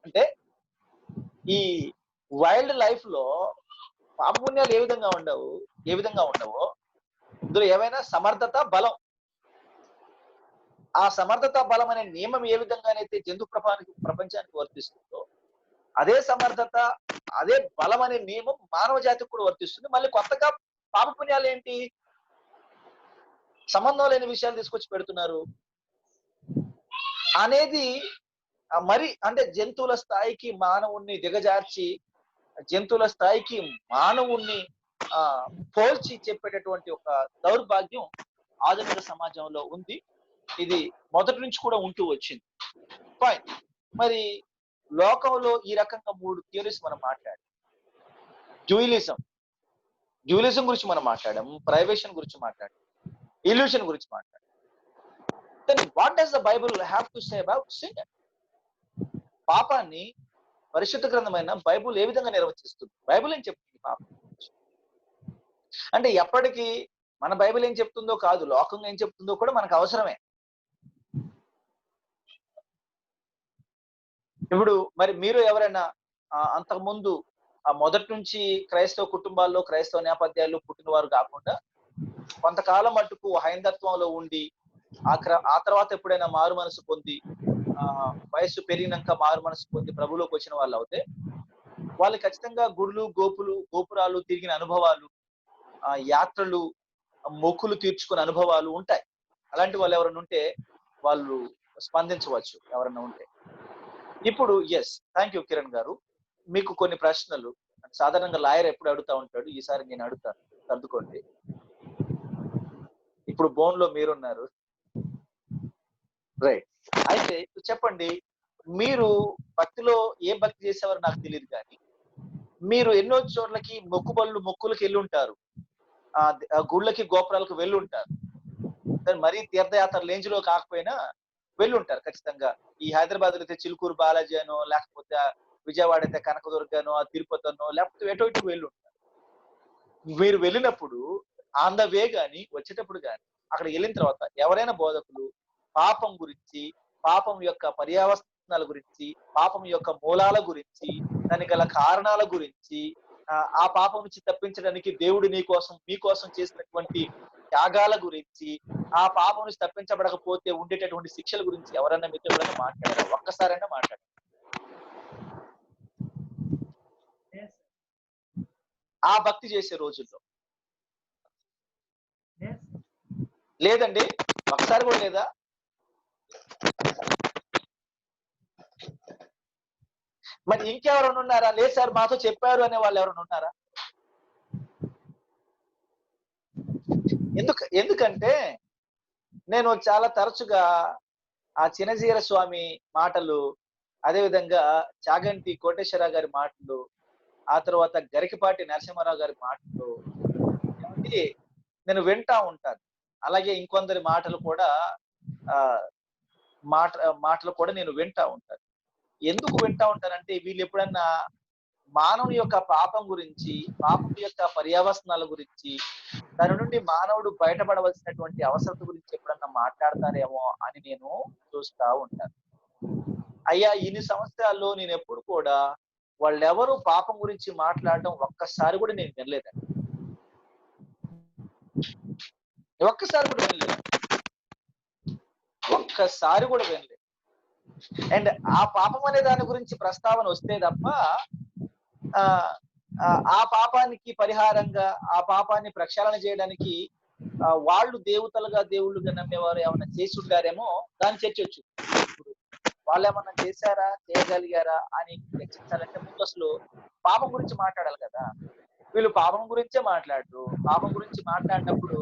అంటే ఈ వైల్డ్ లైఫ్ లో పాప పుణ్యాలు ఏ విధంగా ఉండవో ఇందులో ఏమైనా సమర్థత, బలం, ఆ సమర్థత బలం అనే నియమం ఏ విధంగానైతే జంతు ప్రపంచానికి వర్తిస్తుందో, అదే సమర్థత, అదే బలం అనే నియమం మానవ జాతికి కూడా వర్తిస్తుంది. మళ్ళీ కొత్తగా పాప పుణ్యాలు ఏంటి? సంబంధం లేని విషయాలు తీసుకొచ్చి పెడుతున్నారు అనేది మరి అంటే జంతువుల స్థాయికి మానవుణ్ణి దిగజార్చి, జంతువుల స్థాయికి మానవుణ్ణి పోల్చి చెప్పేటటువంటి ఒక దౌర్భాగ్యం ఆధునిక సమాజంలో ఉంది. ఇది మొదటి నుంచి కూడా ఉంటూ వచ్చింది. ఫైన్. మరి లోకంలో ఈ రకంగా 3 థియరీస్ మనం మాట్లాడాం. డ్యూయలిజం గురించి మనం మాట్లాడాం, ప్రైవేషన్ గురించి మాట్లాడాం, ఇల్యూషన్ గురించి మాట్లాడాం. Then what does the Bible have to say about sin? పాపాన్ని పరిశుద్ధ గ్రంథమైన బైబుల్ ఏ విధంగా నిర్వచిస్తుంది? బైబుల్ ఏం చెప్తుంది పాపం? అంటే ఎప్పటికీ మన బైబిల్ ఏం చెప్తుందో కాదు, లోకం ఏం చెప్తుందో కూడా మనకు అవసరమే. ఇప్పుడు మరి మీరు ఎవరైనా అంతకుముందు మొదటి నుంచి క్రైస్తవ కుటుంబాల్లో, క్రైస్తవ నేపథ్యాల్లో పుట్టినవారు కాకుండా కొంతకాలం మట్టుకు హైందత్వంలో ఉండి ఆ తర్వాత ఎప్పుడైనా మారు మనసు పొంది వయస్సు పెరిగినాక మారు మనసు పొంది ప్రభులోకి వచ్చిన వాళ్ళు అవుతే వాళ్ళు ఖచ్చితంగా గుడులు, గోపురాలు తిరిగిన అనుభవాలు, యాత్రలు, మొక్కులు తీర్చుకునే అనుభవాలు ఉంటాయి. అలాంటి వాళ్ళు ఎవరైనా ఉంటే వాళ్ళు స్పందించవచ్చు, ఎవరైనా ఉంటే. ఇప్పుడు థ్యాంక్ యూ కిరణ్ గారు. మీకు కొన్ని ప్రశ్నలు సాధారణంగా లాయర్ ఎప్పుడు అడుగుతా ఉంటాడు, ఈసారి నేను అడుగుతాను, సర్దుకోండి. ఇప్పుడు బోన్ లో మీరున్నారు, రైట్? అయితే చెప్పండి, మీరు భక్తిలో ఏ భక్తి చేసేవారు నాకు తెలియదు, కానీ మీరు ఎన్నో చోట్లకి మొక్కులకి వెళ్ళి ఉంటారు, గుళ్ళకి, గోపురాలకు వెళ్ళి ఉంటారు. మరీ తీర్థయాత్ర రేంజ్ లో కాకపోయినా వెళ్ళి ఉంటారు ఖచ్చితంగా. ఈ హైదరాబాద్ లో అయితే చిలుకూరు బాలాజీ అనో, లేకపోతే విజయవాడ అయితే కనకదుర్గనో, తిరుపతినో, లేకపోతే ఎటో ఇటు వెళ్ళి ఉంటారు. మీరు వెళ్ళినప్పుడు ఆన్ ద వే గాని వచ్చేటప్పుడు గాని అక్కడ వెళ్ళిన తర్వాత ఎవరైనా బోధకులు పాపం గురించి, పాపం యొక్క పర్యావసనాల గురించి, పాపం యొక్క మూలాల గురించి, దానికి గల కారణాల గురించి, ఆ పాపం నుంచి తప్పించడానికి దేవుడు మీకోసం చేసినటువంటి త్యాగాల గురించి, ఆ పాపం నుంచి తప్పించబడకపోతే ఉండేటటువంటి శిక్షల గురించి ఎవరైనా మీతో ఎవరైనా మాట్లాడారా? ఒక్కసారైనా మాట్లాడారు? ఆ భక్తి చేసే రోజుల్లో లేదండి, ఒకసారి కూడా లేదా? మరి ఇంకెవరైనా ఉన్నారా? లేదు సార్ మాతో చెప్పారు అనే వాళ్ళు ఎవరైనా ఉన్నారా? ఎందుకంటే నేను చాలా తరచుగా ఆ చినజీర స్వామి మాటలు, అదేవిధంగా చాగంటి కోటేశ్వరరావు గారి మాటలు, ఆ తర్వాత గరికపాటి నరసింహారావు గారి మాటలు నేను వింటా ఉంటాను. అలాగే ఇంకొందరి మాటలు కూడా నేను వింటా ఉంటాను. ఎందుకు వింటా ఉంటానంటే వీళ్ళు ఎప్పుడన్నా మానవుని యొక్క పాపం గురించి, పాపం యొక్క పర్యావసనాల గురించి, దాని నుండి మానవుడు బయటపడవలసినటువంటి అవసరత గురించి ఎప్పుడన్నా మాట్లాడతారేమో అని నేను చూస్తా ఉంటాను. అయ్యా, ఇన్ని సంవత్సరాల్లో నేను ఎప్పుడు కూడా వాళ్ళెవరు పాపం గురించి మాట్లాడడం ఒక్కసారి కూడా నేను వినలేదండి. ఒక్కసారి కూడా వినలేదు. అండ్ ఆ పాపం అనే దాని గురించి ప్రస్తావన వస్తే తప్ప ఆ పాపానికి పరిహారంగా, ఆ పాపాన్ని ప్రక్షాళన చేయడానికి వాళ్ళు దేవుళ్ళుగా నమ్మేవారు ఏమన్నా చేసి ఉంటారేమో దాన్ని చర్చొచ్చు. వాళ్ళు ఏమన్నా చేశారా, చేయగలిగారా అని చర్చించాలంటే ముందు అసలు పాపం గురించి మాట్లాడాలి కదా. వీళ్ళు పాపం గురించే మాట్లాడరు. పాపం గురించి మాట్లాడినప్పుడు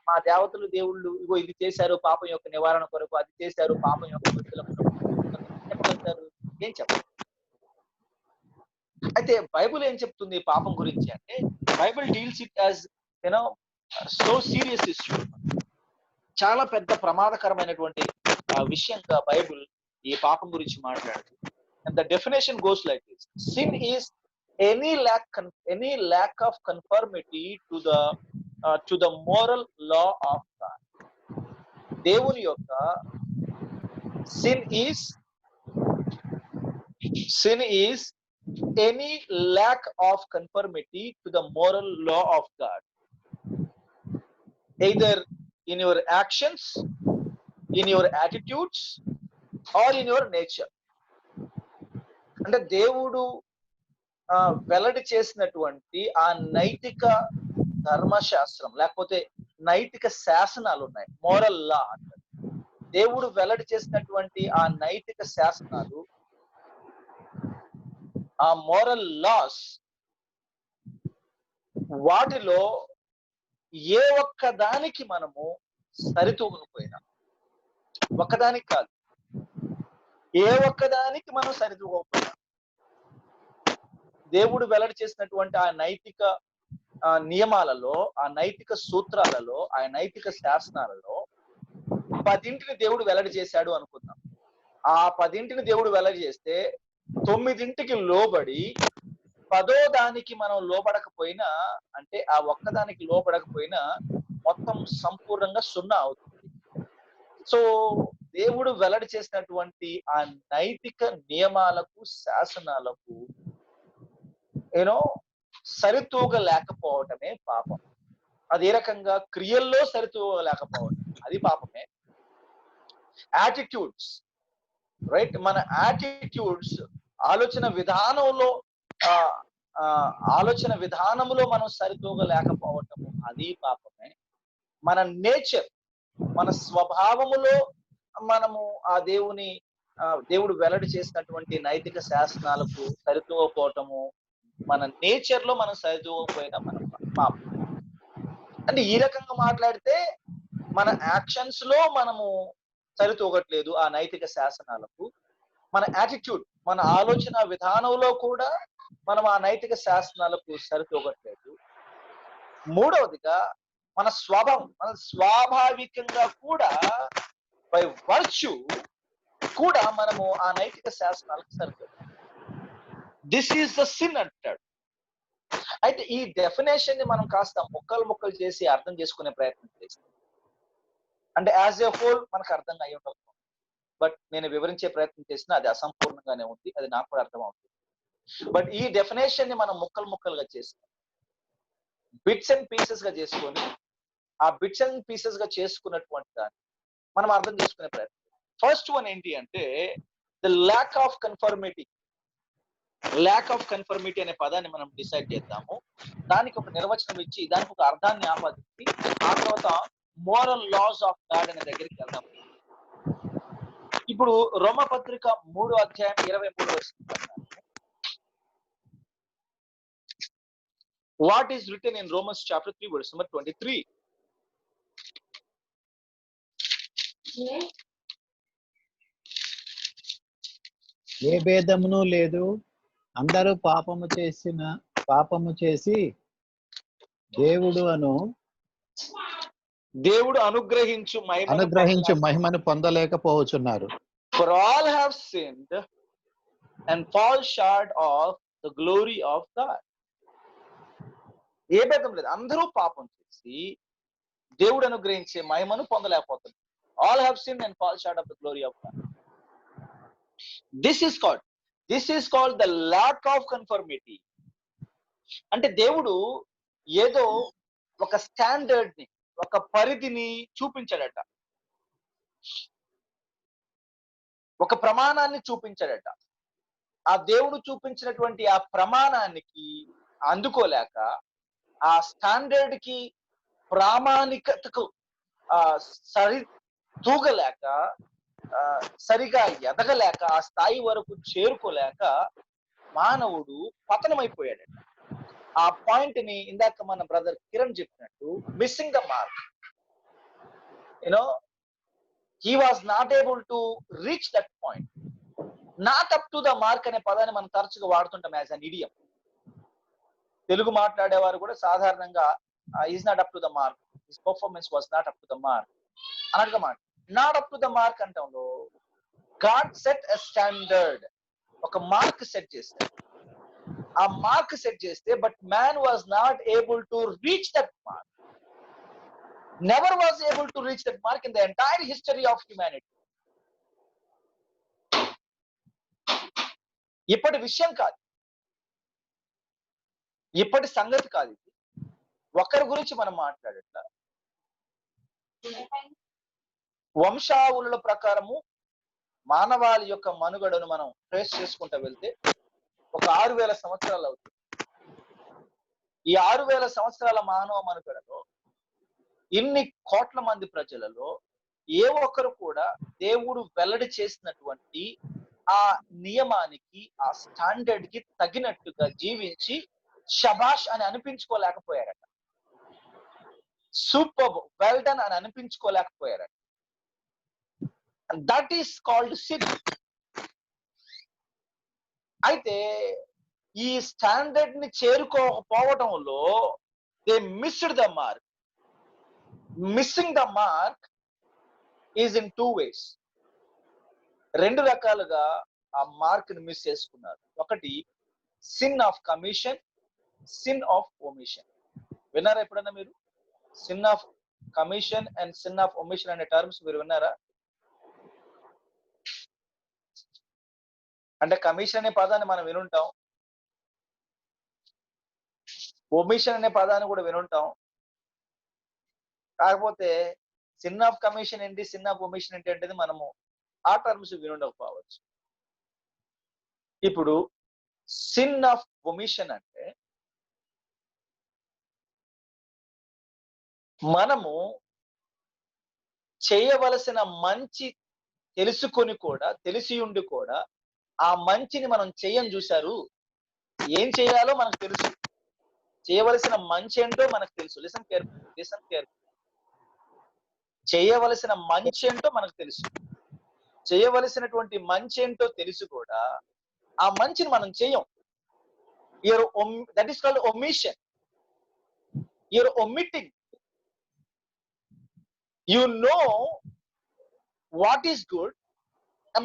మా దేవతలు, దేవుళ్ళు ఇగో ఇది చేశారు పాపం యొక్క నివారణ కొరకు, అది చేశారు పాపం యొక్క విడుదల కొరకు చెప్పగలుగుతారు? ఏం చెప్పారు? అయితే బైబుల్ ఏం చెప్తుంది పాపం గురించి అంటే, Bible deals it as so serious issue, చాలా పెద్ద ప్రమాదకరమైనటువంటి విషయంగా బైబుల్ ఈ పాపం గురించి మాట్లాడుతుంది. And the definition goes like this: sin is any lack of conformity to the moral law of God. దేవుని యొక్క sin is any lack of conformity to the moral law of God, either in your actions, in your attitudes, or in your nature. అంటే దేవుడు వెల్లడి చేసినటువంటి ఆ నైతిక ధర్మశాస్త్రం లేకపోతే నైతిక శాసనాలు ఉన్నాయి, మోరల్ లా అంటారు. దేవుడు వెల్లడి చేసినటువంటి ఆ నైతిక శాసనాలు, ఆ మోరల్ లాస్, వాటిలో ఏ ఒక్క దానికి మనము సరితూగకపోయినా, ఒక్కదానికి కాదు, ఏ ఒక్కదానికి మనం సరితూగకపోయినా, దేవుడు వెల్లడి చేసినటువంటి ఆ నైతిక నియమాలలో, ఆ నైతిక సూత్రాలలో, ఆ నైతిక శాసనాలలో 10 దేవుడు వెల్లడి చేశాడు అనుకుందాం. ఆ 10 దేవుడు వెల్లడి చేస్తే 9 లోబడి 10వ దానికి మనం లోబడకపోయినా, అంటే ఆ ఒక్కదానికి లోబడకపోయినా మొత్తం సంపూర్ణంగా 0 అవుతుంది. సో దేవుడు వెల్లడి చేసినటువంటి ఆ నైతిక నియమాలకు, శాసనాలకు సరితూగలేకపోవటమే పాపం. అది ఏ రకంగా? క్రియల్లో సరితూగలేకపోవటం, అది పాపమే. యాటిట్యూడ్స్, రైట్, మన యాటిట్యూడ్స్, ఆలోచన విధానంలో మనం సరితూగలేకపోవటము, అది పాపమే. మన నేచర్, మన స్వభావములో మనము ఆ దేవుడు వెల్లడి చేసినటువంటి నైతిక శాసనాలకు సరితూగకపోవటము, మన నేచర్ లో మనం సరితూగకపోయినా మన పాపం. అంటే ఈ రకంగా మాట్లాడితే మన యాక్షన్స్ లో మనము సరితూగట్లేదు ఆ నైతిక శాసనాలకు. మన యాటిట్యూడ్, మన ఆలోచన విధానంలో కూడా మనం ఆ నైతిక శాసనాలకు సరితూగట్లేదు. మూడవదిగా మన స్వాభావికంగా కూడా బై వర్చ్యూ కూడా మనము ఆ నైతిక శాసనాలకు సరితూగ. దిస్ ఈస్ ద సిన్ అంటాడు. అయితే ఈ డెఫినేషన్ ని మనం కాస్త ముక్కలు చేసి అర్థం చేసుకునే ప్రయత్నం చేస్తాం. అంటే యాజ్ ఎ హోల్ మనకు అర్థంగా అయ్యి ఉండదు, బట్ నేను వివరించే ప్రయత్నం చేసినా అది అసంపూర్ణంగానే ఉంది, అది నాకు కూడా అర్థం అవుతుంది. బట్ ఈ డెఫినేషన్ ని మనం ముక్కలుగా చేస్తాం, బిట్స్ అండ్ పీసెస్ గా చేసుకొని, ఆ బిట్స్ అండ్ పీసెస్ గా చేసుకున్నటువంటి దాన్ని మనం అర్థం చేసుకునే ప్రయత్నం. ఫస్ట్ వన్ ఏంటి అంటే the lack of conformity. Lack of conformity అనే పదాన్ని మనం డిసైడ్ చేద్దాము, దానికి ఒక నిర్వచనం ఇచ్చి, దానికి ఒక అర్థాన్ని ఆపాదించి, ఆ తర్వాత మోరల్ లాస్ ఆఫ్ గాడ్ అనే దగ్గరికి వెళ్దాం. ఇప్పుడు రోమపత్రిక 3వ అధ్యాయం 23వ వచనం. What is return in Romans chapter 3 verse number 23? ఏ భేదమును లేదు, అందరూ పాపము చేసి దేవుడు అనుగ్రహించు మహిమను పొందలేకపోవచ్చున్నారు. For all have sinned and fall short of the glory of God. ఏ భేదం లేదు, అందరూ పాపం చేసి దేవుడు అనుగ్రహించే మహిమను పొందలేకపోతున్నారు. All have sinned and fall short of the glory of God. This is called the lack of conformity. అంటే దేవుడు ఏదో ఒక స్టాండర్డ్ ని, ఒక పరిధిని చూపించాడట, ఒక ప్రమాణాన్ని చూపించాడట. ఆ దేవుడు చూపించినటువంటి ఆ ప్రమాణానికి అందుకోలేక, ఆ స్టాండర్డ్ కి, ప్రామాణికతకు సరి తూగలేక, సరిగా ఎదగలేక, ఆ స్థాయి వరకు చేరుకోలేక మానవుడు పతనమైపోయాడట. ఆ పాయింట్ ని ఇందాక మన బ్రదర్ కిరణ్ చెప్పినట్టు, missing the mark. He was not able to reach that point. Not up to the mark అనే పదాన్ని మనం తరచుగా వాడుతుంటాం యాజ్ అన్ ఇడియం. తెలుగు మాట్లాడేవారు కూడా సాధారణంగా is not up to the mark, his performance was not up to the mark అన్నట్టుగా మాట. Not up to the mark అంటంలో గాడ్ సెట్ ఎ స్టాండర్డ్, ఒక మార్క్ సెట్ చేశారు. ఆ మార్క్ సెట్ చేస్తే but man was not able to reach that mark, never was able to reach that mark in the entire history of humanity. ఇప్పటి విషయం కాదు, ఇప్పటి సంగతి కాదు. ఇది ఒకరి గురించి మనం మాట్లాడట్లా. వంశావళుల ప్రకారము మానవాళి యొక్క మనుగడను మనం ట్రేస్ చేసుకుంటూ వెళ్తే ఒక 6000 సంవత్సరాలు అవుతుంది. ఈ 6000 సంవత్సరాల మానవ మనుగడలో ఇన్ని కోట్ల మంది ప్రజలలో ఏ ఒక్కరు కూడా దేవుడు వెల్లడి చేసినటువంటి ఆ నియమానికి, ఆ స్టాండర్డ్ కి తగినట్టుగా జీవించి షబాష్ అని అనిపించుకోలేకపోయారట, సూపర్ వెల్ డన్ అని అనిపించుకోలేకపోయారట. That is called sin. అయితే ఈ స్టాండర్డ్ ని చేరుకోకపోవడంలో they missed the mark. Missing the mark is in 2 ways. 2 రకాలుగా ఆ మార్క్ ని మిస్ చేసుకున్నారు. ఒకటి sin of commission, sin of omission. విన్నారా ఎప్పుడన్నా మీరు? Sin of commission and sin of omission అనే టర్మ్స్ మీరు విన్నారా? అంటే కమిషన్ అనే పదాన్ని మనం వినుంటాం, ఒమిషన్ అనే పదాన్ని కూడా వినుంటాం. కాకపోతే సిన్ ఆఫ్ కమిషన్ ఏంటి, సిన్ ఆఫ్ ఒమిషన్ ఏంటి అంటే మనము ఆ టర్మ్స్ వినుండకపోవచ్చు. ఇప్పుడు సిన్ ఆఫ్ ఒమిషన్ అంటే మనము చేయవలసిన మంచి తెలుసుకొని కూడా, తెలిసి ఉండి కూడా ఆ మంచిని మనం చెయ్యం. చూశారు, ఏం చేయాలో మనకు తెలుసు, చేయవలసిన మంచి ఏంటో మనకు తెలుసు. Listen careful. చేయవలసిన మంచి ఏంటో మనకు తెలుసు, చేయవలసినటువంటి మంచి ఏంటో తెలుసు కూడా ఆ మంచిని మనం చెయ్యం. That is called omission. You are omitting. You know what is good,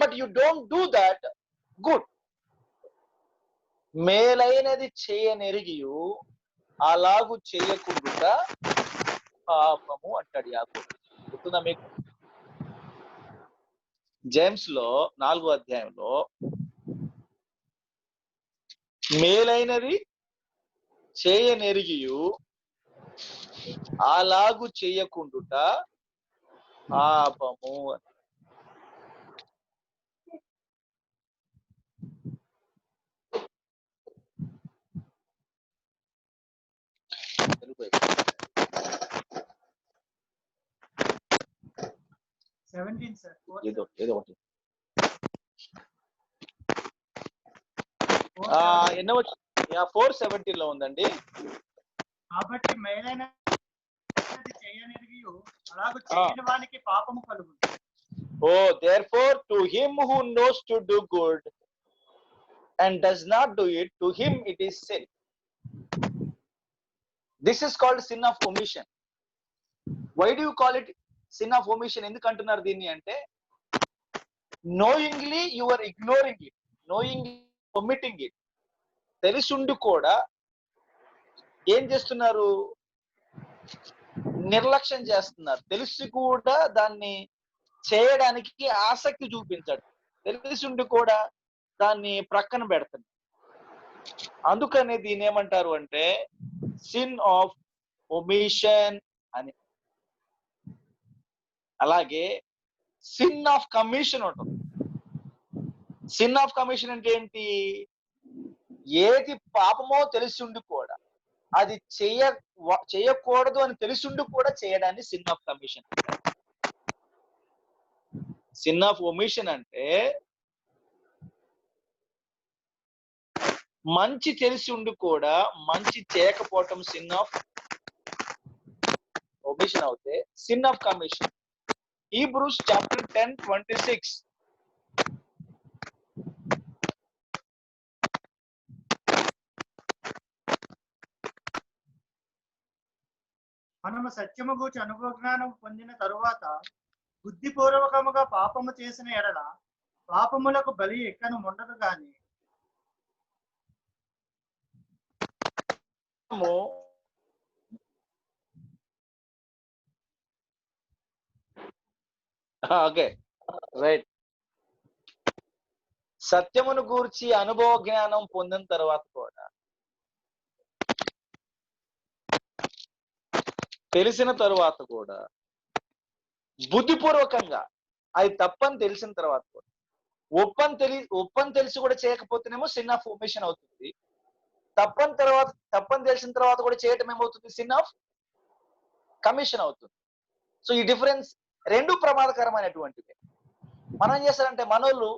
but you don't do that good. మేలైనది చేయనెరిగియు అలాగు చేయకుండా పాపము అంటాడు యాకోబు. గుర్తుందా మీకు? జేమ్స్ లో 4వ అధ్యాయంలో మేలైనది చేయనెరిగియు అలాగు చేయకుండా పాపము. ఏదో ఒకటి ఎన్నో 4:17 లో ఉందండి. కాబట్టి మేలైన చేయనిదియు అలాగు చేయని వానికి పాపము కలుగును. Oh, therefore to him who knows to do good and does not do it, to him it is sin. This is called sin of omission. Why do you call it sin of omission? ఎందుకు అంటున్నారు దీన్ని అంటే, knowingly you are ignoring it, knowingly omitting it. తెలిసుండి కూడా ఏం చేస్తున్నారు? నిర్లక్ష్యం చేస్తున్నారు. తెలిసి కూడా దాన్ని చేయడానికి ఆసక్తి చూపించడు, తెలిసి కూడా దాన్ని ప్రక్కన పెడతాడు. అందుకని దీన్ని ఏమంటారు అంటే సిన్ ఆఫ్ ఒమిషన్ అని. అలాగే సిన్ ఆఫ్ కమిషన్ ఉంటుంది. సిన్ ఆఫ్ కమిషన్ అంటే ఏంటి? ఏది పాపమో తెలిసిండి కూడా అది చేయకూడదు అని తెలిసిండి కూడా చేయడాన్ని sin of commission. Sin of omission అంటే మంచి తెలిసి ఉండి కూడా మంచి చేయకపోవటం సిన్ ఆఫ్ ఒమిషన్ అవుతే sin of commission. Hebrews chapter 10:26. మనము సత్యము గూర్చి అనుభవ జ్ఞానం పొందిన తరువాత బుద్ధిపూర్వకముగా పాపము చేసిన ఎడల పాపములకు బలి ఎక్కను ఉండదు గాని ఓకే, రైట్. సత్యమును గూర్చి అనుభవ జ్ఞానం పొందిన తర్వాత కూడా, తెలిసిన తరువాత కూడా, బుద్ధిపూర్వకంగా అది తప్పని తెలిసిన తర్వాత కూడా, ఒప్పని తెలిసి కూడా చేయకపోతేనేమో సిన్ ఆఫ్ ఒమిషన్ అవుతుంది. తప్పని తెలిసిన తర్వాత కూడా చేయటం ఏమవుతుంది? సిన్ ఆఫ్ కమిషన్ అవుతుంది. సో ఈ డిఫరెన్స్ రెండు ప్రమాదకరమైనటువంటివి. మనం ఏం చేస్తారంటే, మనోళ్ళు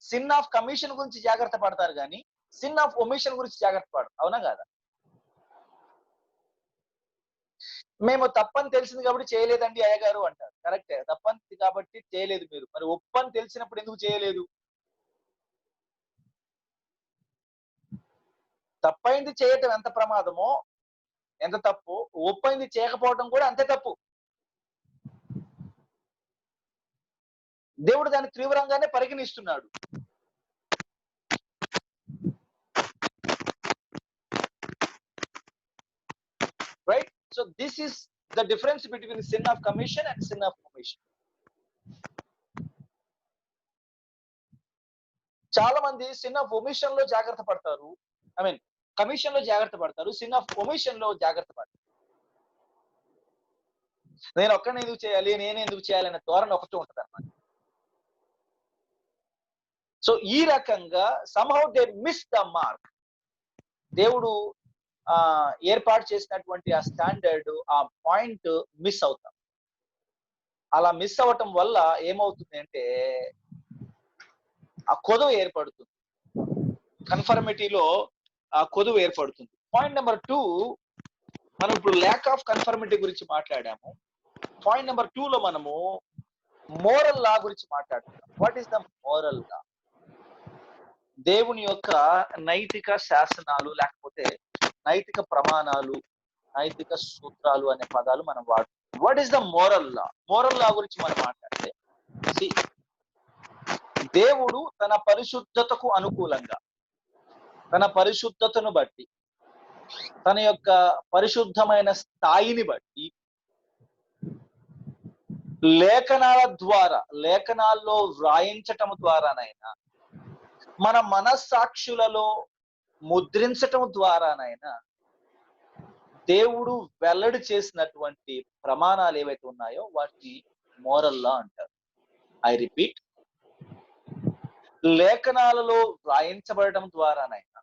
సిన్ ఆఫ్ కమిషన్ గురించి జాగ్రత్త పడతారు కానీ సిన్ ఆఫ్ ఒమిషన్ గురించి జాగ్రత్త పడరు. అవునా కాదా? మేము తప్పని తెలిసింది కాబట్టి చేయలేదండి అయ్యగారు అంటారు. కరెక్టే, తప్పని కాబట్టి చేయలేదు మీరు. మరి ఒప్పని తెలిసినప్పుడు ఎందుకు చేయలేదు? తప్పైంది చేయటం ఎంత ప్రమాదమో, ఎంత తప్పు, ఒప్పైంది చేయకపోవడం కూడా అంతే తప్పు. దేవుడు దాన్ని తీవ్రంగానే పరిగణిస్తున్నాడు. Right? So this is the difference between sin of commission and sin of omission. చాలా మంది సిన్ ఆఫ్ ఒమిషన్ లో జాగ్రత్త పడతారు, ఐ మీన్ కమిషన్ లో జాగ్రత్త పడతారు, సిన్ ఆఫ్ ఒమిషన్ లో జాగ్రత్త పడతారు. నేను ఒక్కడిని ఎందుకు చేయాలి, నేనే ఎందుకు చేయాలి అనే ధోరణి ఒకటి ఉంటుంది అన్నమాట. సో ఈ రకంగా somehow they miss the mark. దేవుడు ఏర్పాటు చేసినటువంటి ఆ స్టాండర్డ్, ఆ పాయింట్ మిస్ అవుతాం. అలా మిస్ అవ్వటం వల్ల ఏమవుతుంది అంటే ఆ కొదువు ఏర్పడుతుంది, కన్ఫర్మిటీలో ఆ కొదువు ఏర్పడుతుంది. పాయింట్ నెంబర్ 2, మనం ఇప్పుడు ల్యాక్ ఆఫ్ కన్ఫర్మిటీ గురించి మాట్లాడాము. పాయింట్ నెంబర్ 2 లో మనము మోరల్ లా గురించి మాట్లాడుతున్నాం. వాట్ ఈస్ ద మోరల్ లా? దేవుని యొక్క నైతిక శాసనాలు, లేకపోతే నైతిక ప్రమాణాలు, నైతిక సూత్రాలు అనే పదాలు మనం వాడుతున్నాం. What is the moral law? Moral law గురించి మనం మాట్లాడితే, దేవుడు తన పరిశుద్ధతకు అనుకూలంగా, తన పరిశుద్ధతను బట్టి, తన యొక్క పరిశుద్ధమైన స్థాయిని బట్టి లేఖనాల ద్వారా, లేఖనాల్లో వ్రాయించటం ద్వారానైనా, మన మనస్సాక్షులలో ముద్రించటం ద్వారానైనా దేవుడు వెల్లడి చేసినటువంటి ప్రమాణాలు ఏవైతే ఉన్నాయో వాటిని మోరల్ లా అంటారు. ఐ రిపీట్, లేఖనాలలో వ్రాయించబడటం ద్వారానైనా,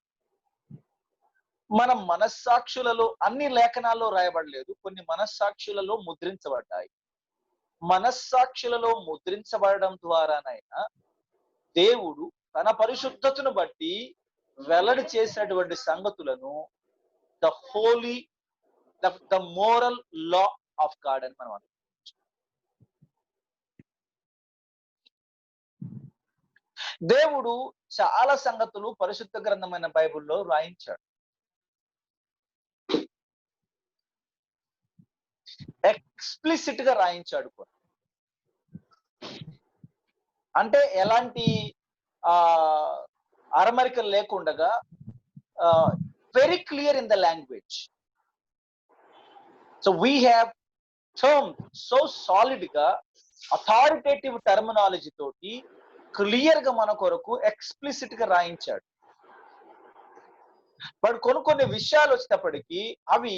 మన మనస్సాక్షులలో, అన్ని లేఖనాల్లో రాయబడలేదు, కొన్ని మనస్సాక్షులలో ముద్రించబడ్డాయి. మనస్సాక్షులలో ముద్రించబడడం ద్వారానైనా దేవుడు తన పరిశుద్ధతను బట్టి వెల్లడి చేసినటువంటి సంగతులను the holy, the moral law of God అని మనం అనుకుంటాం. దేవుడు చాలా సంగతులు పరిశుద్ధ గ్రంథమైన బైబిల్లో రాయించాడు. ఎక్స్ప్లిసిట్ గా రాయించాడు. అంటే ఎలాంటి అరమరికలు లేకుండగా very clear in the language. So we have term so solid గా, అథారిటేటివ్ టర్మినాలజీ తోటి క్లియర్ గా మన కొరకు ఎక్స్ప్లిసిట్ గా రాయించాడు. బట్ కొన్ని విషయాలు వచ్చేటప్పటికి అవి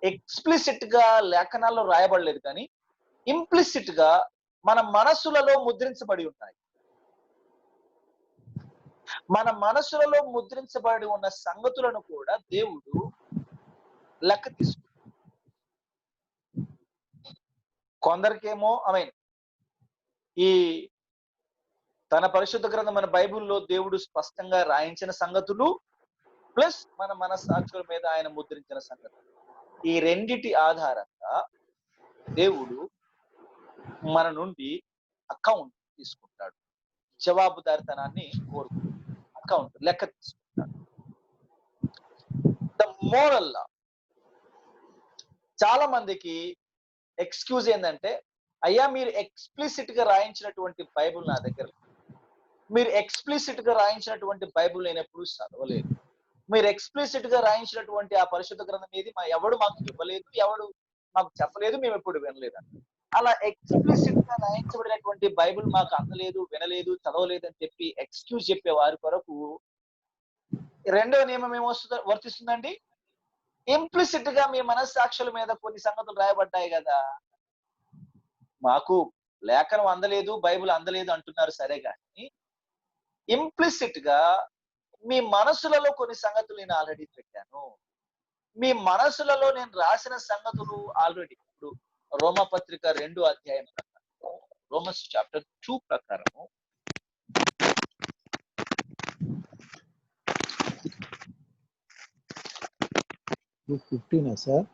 ఎక్స్ప్లిసిట్ గా లేఖనాల్లో రాయబడలేదు, కానీ ఇంప్లిసిట్ గా మన మనస్సులలో ముద్రించబడి ఉన్నాయి. మన మనస్సులలో ముద్రించబడి ఉన్న సంగతులను కూడా దేవుడు లెక్క తీసుకుంటాడు. కొందరికేమో ఈ తన పరిశుద్ధ గ్రంథమైన బైబిల్లో దేవుడు స్పష్టంగా రాయించిన సంగతులు ప్లస్ మన మనస్సాక్షుల మీద ఆయన ముద్రించిన సంగతులు, ఈ రెండిటి ఆధారంగా దేవుడు మన నుండి అకౌంట్ తీసుకుంటాడు, జవాబుదారితనాన్ని కోరుకుంటాడు, అకౌంట్ లెక్క తీసుకుంటాడు. ద మోరల్ లా, చాలా మందికి ఎక్స్క్యూజ్ ఏంటంటే, అయ్యా మీరు ఎక్స్ప్లిసిట్ గా రాయించినటువంటి బైబుల్ నా దగ్గర లేదు. మీరు ఎక్స్ప్లిసిట్ గా రాయించినటువంటి బైబుల్ నేను ఎప్పుడు చదవలేదు. మీరు ఎక్స్ప్లిసిట్ గా రాయించినటువంటి ఆ పరిశుద్ధ గ్రంథం ఏది ఎవడు మాకు ఇవ్వలేదు, ఎవడు మాకు చెప్పలేదు, మేము ఎప్పుడు వినలేదు. అలా ఎక్స్ప్లిసిట్ గా రాయించబడినటువంటి బైబుల్ మాకు అందలేదు, వినలేదు, చదవలేదు అని చెప్పి ఎక్స్క్యూజ్ చెప్పే వారి కొరకు రెండవ నియమం ఏమొస్తుంది వర్తిస్తుందండి? ఇంప్లిసిట్ గా మీ మనస్సాక్షుల మీద కొన్ని సంగతులు రాయబడ్డాయి కదా, మాకు లేఖనం అందలేదు, బైబిల్ అందలేదు అంటున్నారు సరే, కానీ ఇంప్లిసిట్ గా మీ మనసులలో కొన్ని సంగతులు నేను ఆల్రెడీ పెట్టాను. మీ మనసులలో నేను రాసిన సంగతులు ఆల్రెడీ. ఇప్పుడు రోమపత్రిక 2వ అధ్యాయం ప్రకారం, రోమన్స్ చాప్టర్ 2 ప్రకారము sir.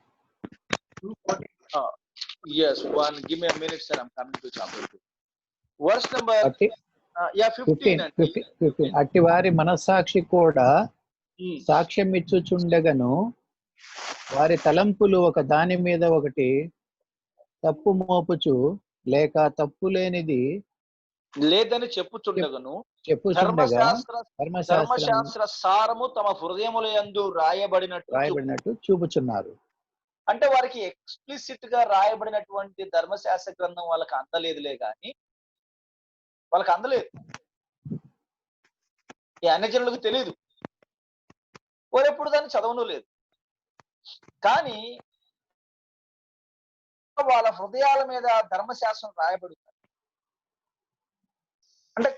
yes, give me a minute sir, I'm coming to chapter 2 verse number 15 అండి. 15. అట్టి వారి మనస్సాక్షి కూడా సాక్ష్యం ఇచ్చుచుండగను వారి తలంపులు ఒక దాని మీద ఒకటి తప్పు మోపుచు లేక తప్పు లేనిది లేదని చెప్పుచుండగను చెప్పుచుండగా ధర్మశాస్త్ర సారము తమ హృదయముల యందు రాయబడినట్టు చూపుచున్నారు. అంటే వారికి ఎక్స్ప్లిసిట్ గా రాయబడినటువంటి ధర్మశాస్త్ర గ్రంథం వాళ్ళకి అందలేదులే గాని, వాళ్ళకి అందలేదు, ఈ అన్యజనులకు తెలియదు, వారు ఎప్పుడు దాన్ని చదవను లేదు. కానీ వాళ్ళ హృదయాల మీద ధర్మశాస్త్రం రాయబడుతుంది. అంటే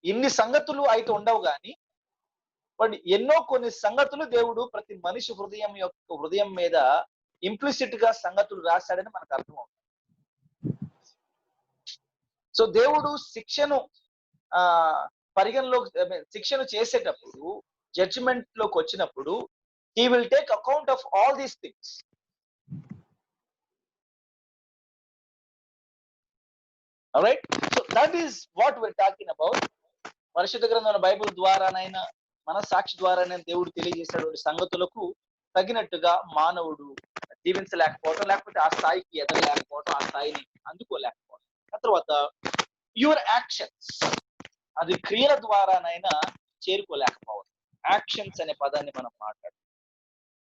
ఇన్ని సంగతులు అయితే ఉండవు కానీ బట్ ఎన్నో కొన్ని సంగతులు దేవుడు ప్రతి మనిషి హృదయం మీద ఇంప్లిసిట్ గా సంగతులు రాశాడని మనకు అర్థమవుతుంది. సో దేవుడు శిక్షను శిక్షను చేసేటప్పుడు, జడ్జిమెంట్ లోకి వచ్చినప్పుడు he will take account of all these things. All right, so that is what we're talking about. పరిశుద్ధ గ్రంథం బైబిల్ ద్వారానైనా మనస్సాక్షి ద్వారానైనా దేవుడు తెలియజేసినటువంటి సంగతులకు తగినట్టుగా మానవుడు జీవించలేకపోవటం, లేకపోతే ఆ స్థాయికి ఎదగలేకపోవటం, ఆ స్థాయిని అందుకోలేకపోవటం. ఆ తర్వాత యువర్ యాక్షన్స్, అది క్రియల ద్వారానైనా చేరుకోలేకపోవడం. యాక్షన్స్ అనే పదాన్ని మనం మాట్లాడుతాం.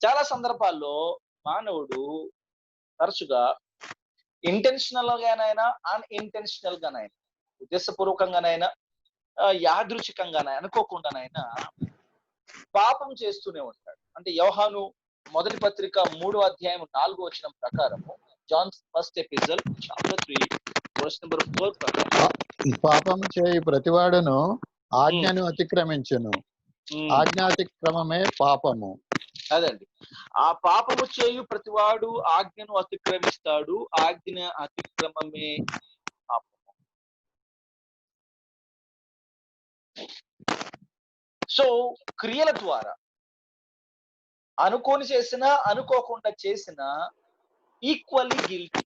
చాలా సందర్భాల్లో మానవుడు తరచుగా ఇంటెన్షనల్ గానైనా అన్ఇంటెన్షనల్ గానైనా, ఉద్దేశపూర్వకంగానైనా యాదృచ్ఛికంగానైనా అనుకోకుండానైనా పాపం చేస్తూనే ఉంటాడు. అంటే యోహాను మొదటి పత్రిక 3వ అధ్యాయం 4వ వచనం ప్రకారము, John's first episode chapter 3 verse number 4 ప్రకారం, పాపం చేయి ప్రతివాడును ఆజ్ఞను అతిక్రమించును, ఆజ్ఞాతిక్రమమే పాపము. అదండి, ఆ పాపము చేయు ప్రతివాడు ఆజ్ఞను అతిక్రమిస్తాడు, ఆజ్ఞ అతిక్రమమే పాపము. సో క్రియల ద్వారా అనుకోని చేసినా అనుకోకుండా చేసినా ఈక్వల్లీ గిల్టీ.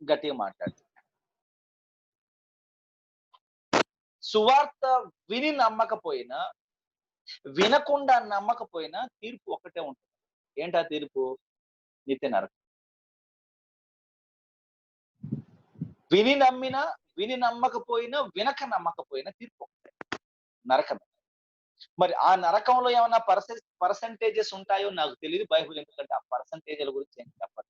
గట్టిగా మాట్లాడు. సువార్త విని నమ్మకపోయినా, వినకుండా నమ్మకపోయినా తీర్పు ఒకటే ఉంటుంది. ఏంటా తీర్పు? నిత్య నరకం. విని నమ్మినా, విని నమ్మకపోయినా, వినక నమ్మకపోయినా తీర్పు ఒకటే, నరకమే. మరి ఆ నరకంలో ఏమైనా పర్సంటేజెస్ ఉంటాయో నాకు తెలియదు, బైబిల్ ఎందుకంటే ఆ పర్సంటేజ్ల గురించి ఏం చెప్పదు.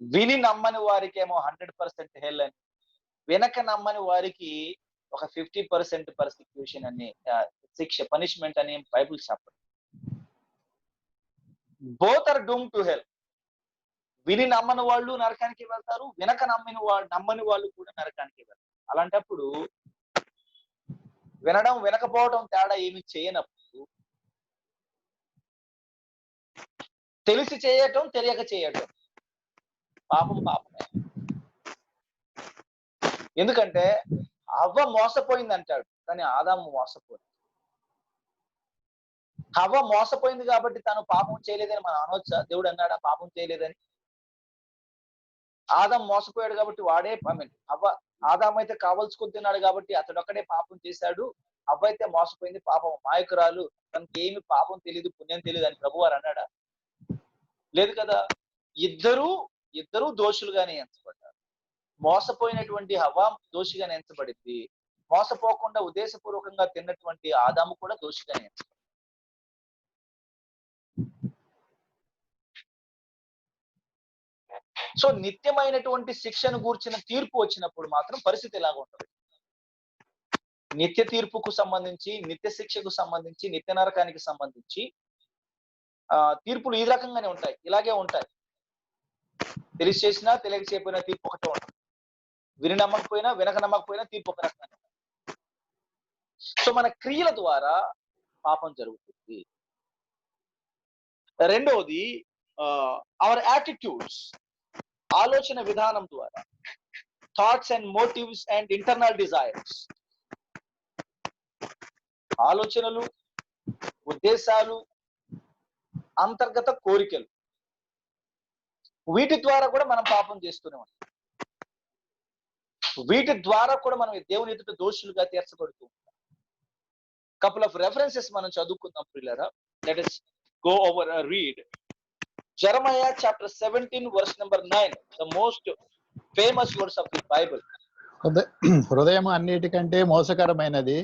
విని నమ్మని వారికి ఏమో 100% హెల్ అని, వెనక నమ్మని వారికి ఒక 50% పర్సిక్యూషన్ అని, శిక్ష, పనిష్మెంట్ అని బైబిల్ చెప్పదు. Both are doom to hell. విని నమ్మని వాళ్ళు నరకానికి వెళ్తారు, వెనక నమ్మని వాళ్ళు కూడా నరకానికి వెళ్తారు. అలాంటప్పుడు వినడం వినకపోవడం తేడా ఏమి చేయనప్పుడు, తెలిసి చేయటం తెలియక చేయటం పాపం పాపమే. ఎందుకంటే అవ్వ మోసపోయింది అంటాడు, కానీ ఆదాము మోసపోయింది. అవ్వ మోసపోయింది కాబట్టి తను పాపం చేయలేదని మనం అనవచ్చా? దేవుడు అన్నాడా పాపం చేయలేదని? ఆదాం మోసపోయాడు కాబట్టి వాడే, ఆదాం అయితే కావలసుకొని తిన్నాడు కాబట్టి అతడు ఒక్కడే పాపం చేశాడు, అవ్వ అయితే మోసపోయింది, పాపం మాయకురాలు, తనకి ఏమి పాపం తెలియదు పుణ్యం తెలియదు అని ప్రభువారు అన్నాడా? లేదు కదా. ఇద్దరు దోషులుగానే ఎంచబడ్డారు. మోసపోయినటువంటి హవ్వ దోషిగానే ఎంచబడింది. మోసపోకుండా ఉద్దేశపూర్వకంగా తిన్నటువంటి ఆదాము కూడా దోషిగానే ఎంచబడింది. సో నిత్యమైనటువంటి శిక్షను గూర్చిన తీర్పు వచ్చినప్పుడు మాత్రం పరిస్థితి ఎలాగ ఉంటుంది? నిత్య తీర్పుకు సంబంధించి, నిత్య శిక్షకు సంబంధించి, నిత్య నరకానికి సంబంధించి తీర్పులు ఈ రకంగానే ఉంటాయి, ఇలాగే ఉంటాయి. తెలిసి చేసినా తెలియక చేయకపోయినా తీర్పు ఒకటే ఉంటుంది. విని నమ్మకపోయినా వినక నమ్మకపోయినా తీర్పు ఒక రకంగా ఉంటుంది. సో మన క్రియల ద్వారా పాపం జరుగుతుంది. రెండవది అవర్ యాటిట్యూడ్స్, ఆలోచన విధానం ద్వారా, thoughts and motives and internal desires, ఆలోచనలు, ఉద్దేశాలు, అంతర్గత కోరికలు, వీటి ద్వారా కూడా మనం పాపం చేస్తూనే ఉంటాం. వీటి ద్వారా కూడా మనం దేవుని ఎదుట దోషులుగా తీర్చబడుతూ ఉంటాం. కపుల్ ఆఫ్ రెఫరెన్సెస్ మనం చదువుకుందాం ప్రియులారా. Let us go over a read. Jeremiah chapter 17 verse number 9, the most famous verse of the Bible. హృదయం అన్నిటికంటే మోసకరమైనది,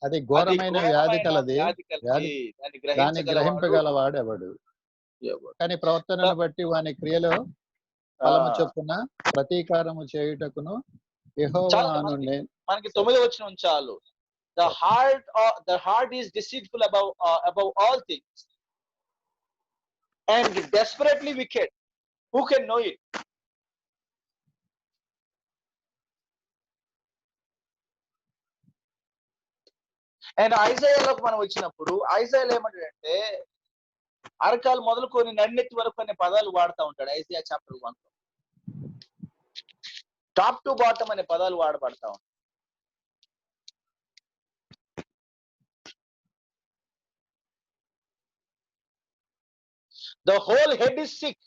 అది ఘోరమైన వ్యాధి కలది, దాన్ని గ్రహింపగలవాడు ఎవడు? కానీ ప్రవర్తనను బట్టి వాని క్రియలో ఫలము చొప్పున ప్రతీకారము చేయుటకును యెహోవాను నేను. మనకి 9వ వచనం చాలు. The heart is deceitful above all things and desperately wicked. Who can know it? And ఐజాయాలోకి మనం వచ్చినప్పుడు ఐజాయాలో ఏమంటాడంటే అరకాలు మొదలుకొని నన్నెత్తి వరకు అనే పదాలు వాడుతూ ఉంటాడు. Isaiah chapter 1 top to bottom అనే పదాలు వాడబడతా ఉంటాయి. The whole head is sick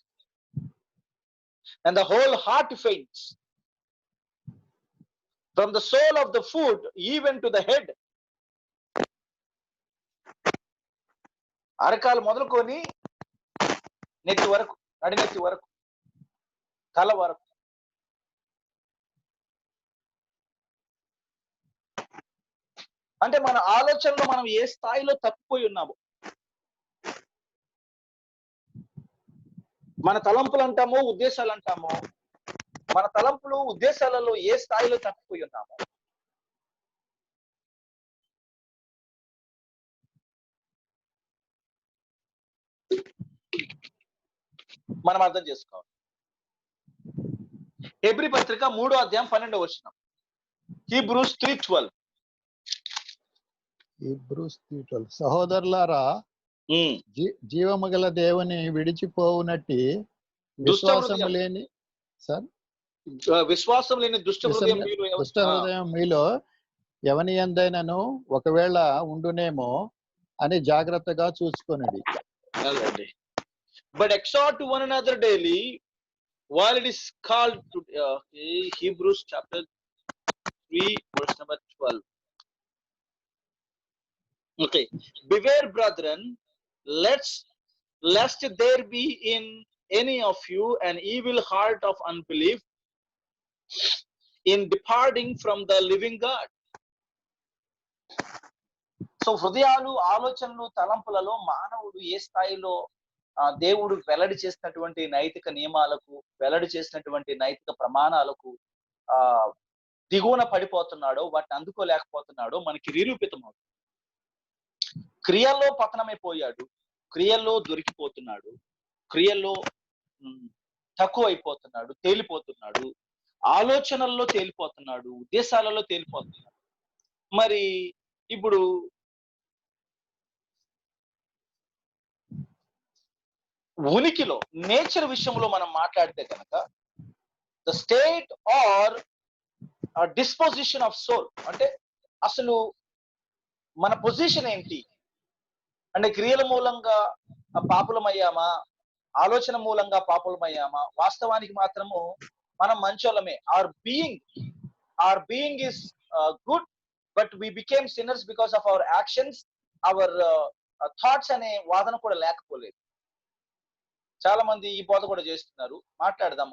and the whole heart faints. From the sole of the foot even to the head. అరకాలు మొదలుకొని నెత్తి వరకు, నడినెత్తి వరకు, తల వరకు. అంటే మన ఆలోచనలో మనం ఏ స్థాయిలో తప్పిపోయి ఉన్నాము, మన తలంపులు అంటామో ఉద్దేశాలు అంటామో, మన తలంపులు ఉద్దేశాలలో ఏ స్థాయిలో తప్పిపోయి ఉన్నామో మనం అర్థం చేసుకోవాలి. హెబ్రీ పత్రిక 3వ అధ్యాయం 12వ వచనం. హీబ్రూస్ 3:12. సహోదరులారా, జీవము గల దేవుని విడిచిపోవునట్టి విశ్వాసము లేని దుష్ట హృదయం మీలో ఎవని యందైనను ఒకవేళ ఉండునేమో అని జాగ్రత్తగా చూసుకొనుడి. But exhort to one another daily while it is called to Hebrews chapter 3 verse number 12. Okay, beware brethren, lest there be in any of you an evil heart of unbelief in departing from the living God. So హృదయాలు, ఆలోచనలు, తలంపులలో మానవుడు ఏ స్థాయిలో దేవుడు వెల్లడి చేసినటువంటి నైతిక నియమాలకు, వెల్లడి చేసినటువంటి నైతిక ప్రమాణాలకు దిగువన పడిపోతున్నాడో, వాటిని అందుకోలేకపోతున్నాడో మనకి నిరూపితం అవుతుంది. క్రియల్లో పతనమైపోయాడు, క్రియల్లో దొరికిపోతున్నాడు, క్రియల్లో తక్కువ అయిపోతున్నాడు, తేలిపోతున్నాడు, ఆలోచనల్లో తేలిపోతున్నాడు, ఉద్దేశాలలో తేలిపోతున్నాడు. మరి ఇప్పుడు ఉనికిలో, నేచర్ విషయంలో మనం మాట్లాడితే కనుక the state or disposition of soul, అంటే అసలు మన పొజిషన్ ఏంటి అంటే, క్రియల మూలంగా పాపులమయ్యామా, ఆలోచన మూలంగా పాపులమయ్యామా? వాస్తవానికి మాత్రము మనం మంచోళ్ళమే. our being is good, but we became sinners because of our actions, our thoughts అనే వాదన కూడా లేకపోలేదు. చాలా మంది ఈ బోధ కూడా చేస్తున్నారు. మాట్లాడదాం.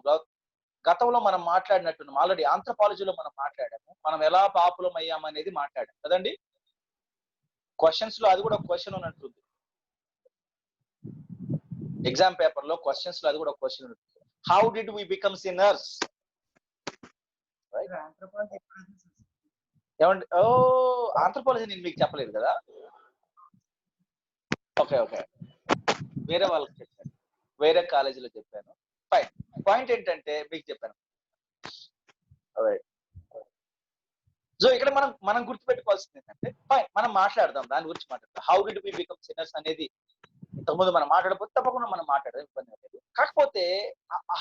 గతంలో మనం మాట్లాడినట్టు ఆల్రెడీ ఆంథ్రపాలజీలో మనం మాట్లాడాము. మనం ఎలా పాపులం అయ్యామనేది మాట్లాడాం కదండి. క్వశ్చన్స్ లో అది కూడా క్వశ్చన్ ఉన్నట్టుంది. ఎగ్జామ్ పేపర్ లో క్వశ్చన్స్ లో అది కూడా క్వశ్చన్ ఉంటుంది. How did we become sinners? ఏమండి? ఓ ఆంథ్రపాలజీ నేను మీకు చెప్పలేదు కదా. ఓకే ఓకే, వేరే వాళ్ళకి చెప్పాను, వేరే కాలేజీలో చెప్పాను. ఫైన్. పాయింట్ ఏంటంటే మీకు చెప్పాను. సో ఇక్కడ మనం గుర్తుపెట్టుకోవాల్సింది ఏంటంటే, ఫైన్, మనం మాట్లాడదాం, దాని గురించి మాట్లాడదాం. How did we become sinners అనేది ఇంతకుముందు మనం మాట్లాడకపోతే తప్పకుండా మనం మాట్లాడదాం, ఇబ్బంది లేదు. కాకపోతే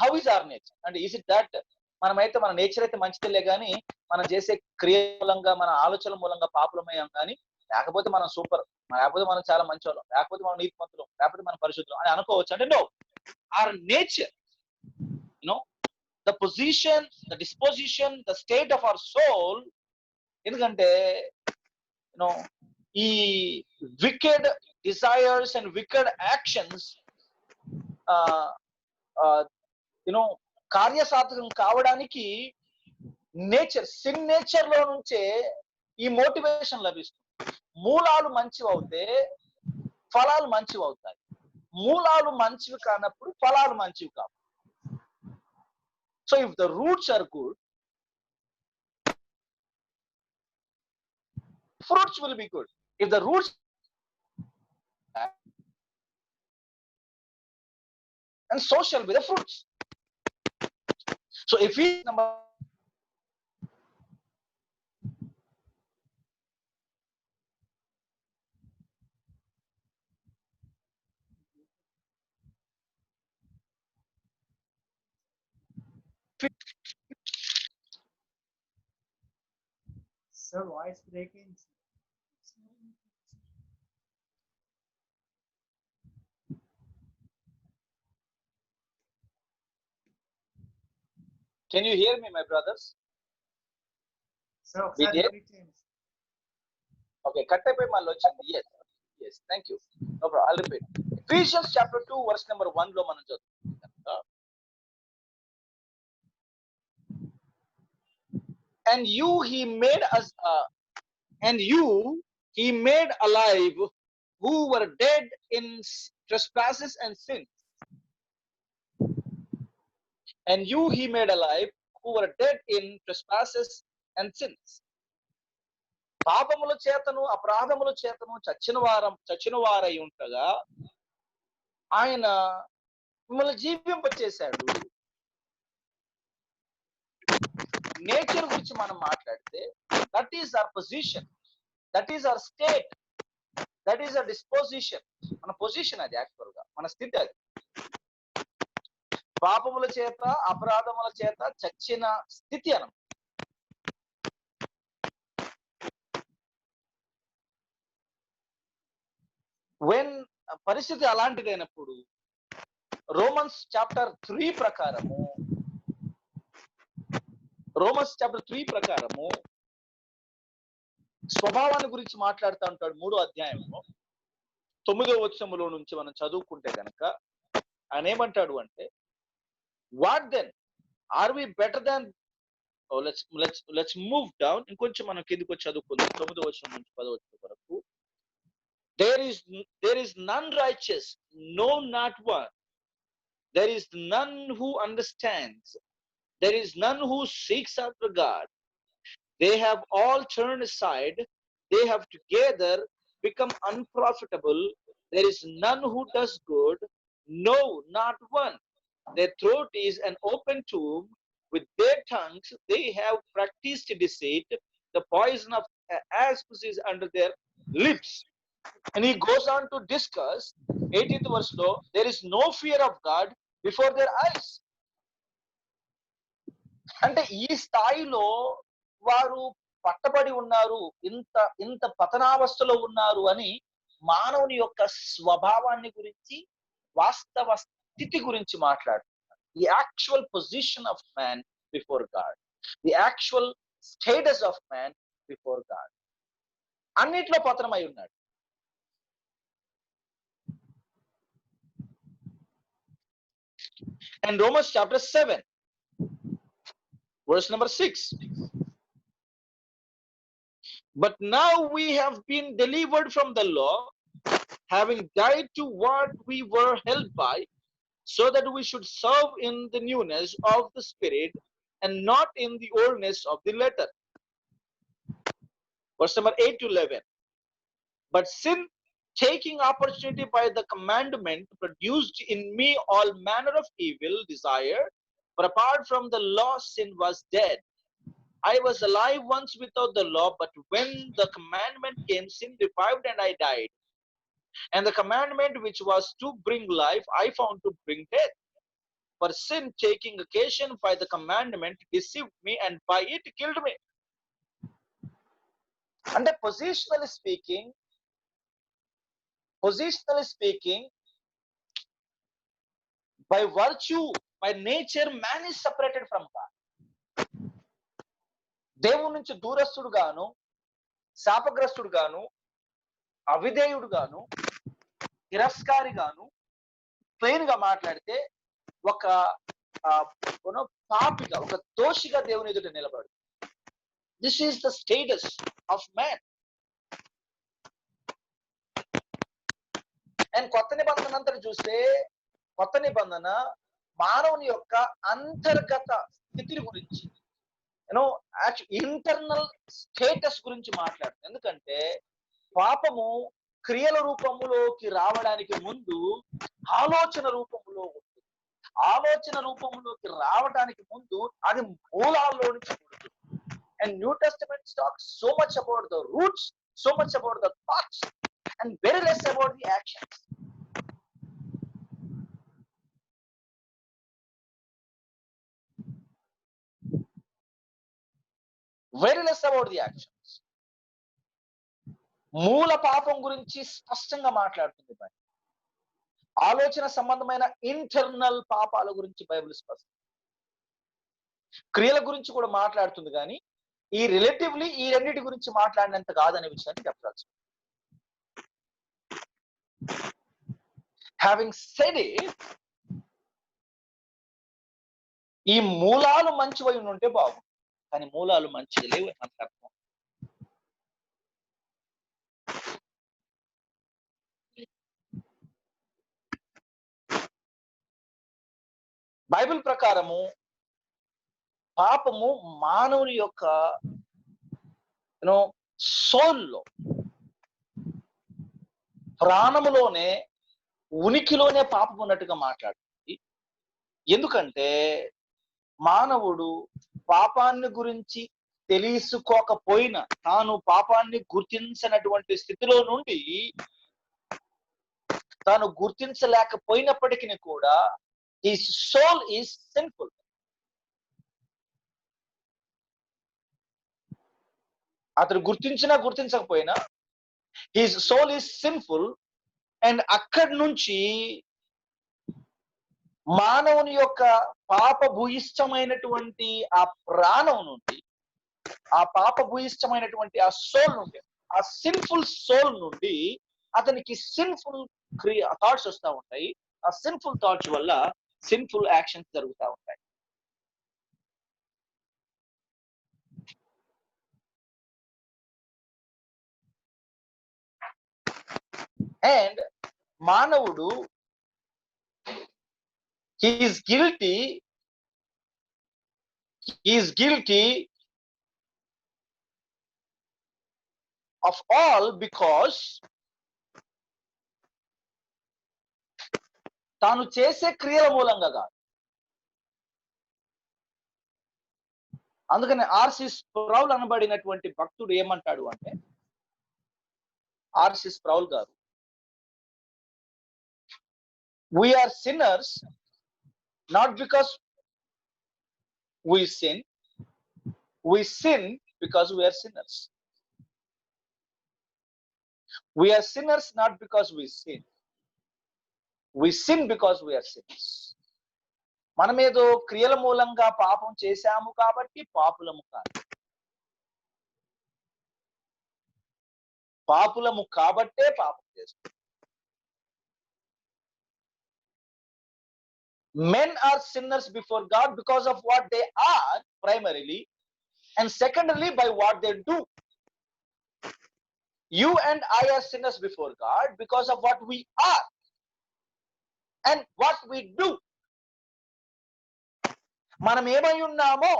హౌ ఇస్ అవర్ నేచర్ అంటే, ఈజ్ ఇట్ దట్ మనమైతే మన నేచర్ అయితే మంచిదిలే కానీ మనం చేసే క్రియ మూలంగా, మన ఆలోచనల మూలంగా పాపులమయ్యాం కానీ, లేకపోతే మనం సూపర్, లేకపోతే మనం చాలా మంచోళ్ళం, లేకపోతే మనం నీతిమంతులం, లేకపోతే మనం పరిశుద్ధులం అని అనుకోవచ్చు అంటే, no, our nature, the position, the disposition, the state of our soul. ఎందుకంటే ఈ wicked desires and wicked actions కార్యసాధకం కావడానికి సిన్ నేచర్ లో నుంచే ఈ మోటివేషన్ లభిస్తుంది. మూలాలు మంచివి అవుతే ఫలాలు మంచివి అవుతాయి. మూలాలు మంచివి కానప్పుడు ఫలాలు మంచివి కావు. So if the roots are good, fruits will be good. If the roots and so shall be the fruits. So if we number Sir, voice breaking. can you hear me, my brothers? Sir, We did? repeat. Okay, cut అయిపోయి మళ్ళీ వచ్చింది. Yes, thank you. No problem, I'll repeat. Ephesians chapter 2 verse number 1 లో మనం చదువుతాం. And you he made alive who were dead in trespasses and sins. And you he made alive who were dead in trespasses and sins. పాపముల చేతను అపరాధముల చేతను చచ్చిన వారై ఉంటగా ఆయన మిమ్మల్ని జీవింపచేశాడు. నేచర్ గురించి మనం మాట్లాడితే, that is our position, that is our state, that is our disposition. మన పొజిషన్ అది, యాక్చువల్ గా మన స్థితి అది. పాపముల చేత అపరాధముల చేత చచ్చిన స్థితి అనం. వెన్ పరిస్థితి అలాంటిదైనప్పుడు రోమన్స్ చాప్టర్ 3 ప్రకారము స్వభావాన్ని గురించి మాట్లాడుతూ ఉంటాడు 3వ అధ్యాయంలో 9వ వచనములో నుంచి మనం చదువుకుంటే కనుక ఆయన ఏమంటాడు అంటే, what then are we better than, let's move down, ఇంకొంచెం మనం కిందికి వచ్చి చదువుకుందాం 9వ వచనం నుంచి 10వ వచనం వరకు. there is none righteous, no, not one. There is none who understands. There is none who seeks after God. They have all turned aside. They have together become unprofitable. There is none who does good, no, not one. Their throat is an open tomb. With their tongues they have practiced deceit. The poison of asps is under their lips. And he goes on to discuss 18th verse లో, there is no fear of God before their eyes. అంటే ఈ స్థాయిలో వారు పట్టబడి ఉన్నారు, ఇంత పతనావస్థలో ఉన్నారు అని మానవుని యొక్క స్వభావాన్ని గురించి, వాస్తవ స్థితి గురించి మాట్లాడుతున్నారు. The actual position of man before God, the actual status of man before God. అన్నిట్లో పతనమై ఉన్నాడు. And Romans chapter 7, verse number 6. But now we have been delivered from the law, having died to what we were held by, so that we should serve in the newness of the Spirit and not in the oldness of the letter. Verse number 8 to 11. But sin, taking opportunity by the commandment, produced in me all manner of evil desire. For apart from the law, sin was dead. I was alive once without the law, but when the commandment came, sin revived and I died. And the commandment which was to bring life, I found to bring death. For sin, taking occasion by the commandment, deceived me, and by it killed me. And positionally speaking, by virtue, by nature, man is separated from God. దేవుని నుంచి దూరస్తుడు గాను, శాపగ్రస్తుడు గాను, అవిధేయుడు గాను, తిరస్కారి గాను, plain గా మాట్లాడితే ఒక పాపిగా, ఒక దోషిగా దేవుని ఎదుట నిలబడు. This is the status of man. And కొత్త నిబంధన అంతా చూస్తే, కొత్త నిబంధన మానవుని యొక్క అంతర్గత స్థితి గురించి, ఇంటర్నల్ స్టేటస్ గురించి మాట్లాడుతుంది. ఎందుకంటే పాపము క్రియల రూపములోకి రావడానికి ముందు ఆలోచన రూపంలో ఉంటుంది. ఆలోచన రూపంలోకి రావడానికి ముందు అది మూలాల్లో నుంచి పుడుతుంది. And new testament talks so much about the roots, so much about the thoughts, and very less about the actions. Very less about the actions. మూల పాపం గురించి స్పష్టంగా మాట్లాడుతుంది బైబిల్. ఆలోచన సంబంధమైన ఇంటర్నల్ పాపాల గురించి బైబిల్ స్పష్టం. క్రియల గురించి కూడా మాట్లాడుతుంది, కానీ ఈ రిలేటివ్లీ ఈ రెండింటి గురించి మాట్లాడినంత కాదనే విషయాన్ని చెప్పాల్సి. Having said it, ఈ మూలాలు మంచివై ఉంటే బాగుంది, కానీ మూలాలు మంచిగా లేవు అని అర్థం. బైబిల్ ప్రకారము పాపము మానవుని యొక్క సోల్లో, ప్రాణములోనే, ఉనికిలోనే పాపం ఉన్నట్టుగా మాట్లాడుతుంది. ఎందుకంటే మానవుడు పాపాన్ని గురించి తెలుసుకోకపోయినా, తాను పాపాన్ని గుర్తించినటువంటి స్థితిలో నుండి తాను గుర్తించలేకపోయినప్పటికీ కూడా his soul is sinful. అతను గుర్తించినా గుర్తించకపోయినా his soul is sinful. And అక్కడి నుంచి మానవుని యొక్క పాప భూయిష్టమైనటువంటి ఆ ప్రాణం నుండి, ఆ పాప భూయిష్టమైనటువంటి ఆ సోల్ నుండి, ఆ సిన్ఫుల్ సోల్ నుండి అతనికి సిన్ఫుల్ థాట్స్ వస్తూ ఉంటాయి. ఆ సిన్ఫుల్ థాట్స్ వల్ల సిన్ఫుల్ యాక్షన్స్ జరుగుతూ ఉంటాయి. అండ్ మానవుడు he is guilty of all because తాను చేసే క్రియల మూలంగా కాదు. అందుకని ఆర్సి స్ప్రౌల్ అనబడినటువంటి భక్తుడు ఏమంటాడు అంటే, ఆర్సి స్ప్రౌల్ గారు, we are sinners not because we sin because we are sinners. We are sinners not because we sin because we are sinners. మనమేదో క్రియల మూలంగా పాపం చేశాము కాబట్టి పాపులము కాదు, పాపులము కాబట్టే పాపం చేస్తాం. Men are sinners before God because of what they are primarily, and secondarily by what they do. You and I are sinners before God because of what we are and what we do. మనం ఏమై ఉన్నామో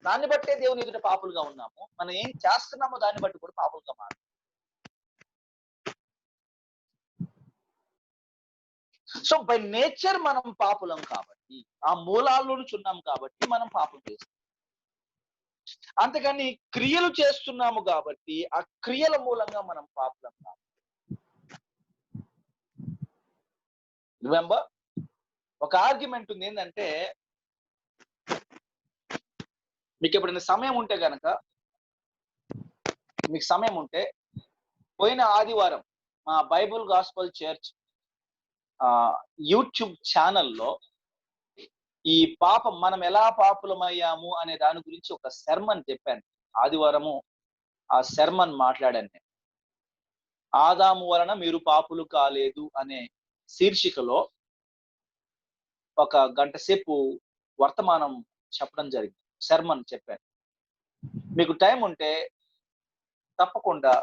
దాన్ని బట్టే దేవుని ఎదుట పాపులుగా ఉన్నాము. మనం ఏం చేస్తున్నామో దాన్ని బట్టి కూడా పాపులుగా మారు. సో బై నేచర్ మనం పాపులం కాబట్టి, ఆ మూలాల్లోని చున్నాం కాబట్టి మనం పాపం చేస్తాం. అంతేకాని క్రియలు చేస్తున్నాము కాబట్టి ఆ క్రియల మూలంగా మనం పాపులం కాదు. రిమెంబర్, ఒక ఆర్గ్యుమెంట్ ఉంది ఏంటంటే, మీకు ఎప్పుడైనా సమయం ఉంటే గనక, మీకు సమయం ఉంటే పోయిన ఆదివారం మా బైబుల్ గాస్పల్ చర్చ్ యూట్యూబ్ ఛానల్లో ఈ పాపం, మనం ఎలా పాపులమయ్యాము అనే దాని గురించి ఒక సెర్మన్ చెప్పాను. ఆదివారము ఆ సెర్మన్ మాట్లాడాను నేను. ఆదాము వలన మీరు పాపులు కాలేదు అనే శీర్షికలో ఒక గంట సేపు వర్తమానం చెప్పడం జరిగింది, సెర్మన్ చెప్పాను. మీకు టైం ఉంటే తప్పకుండా,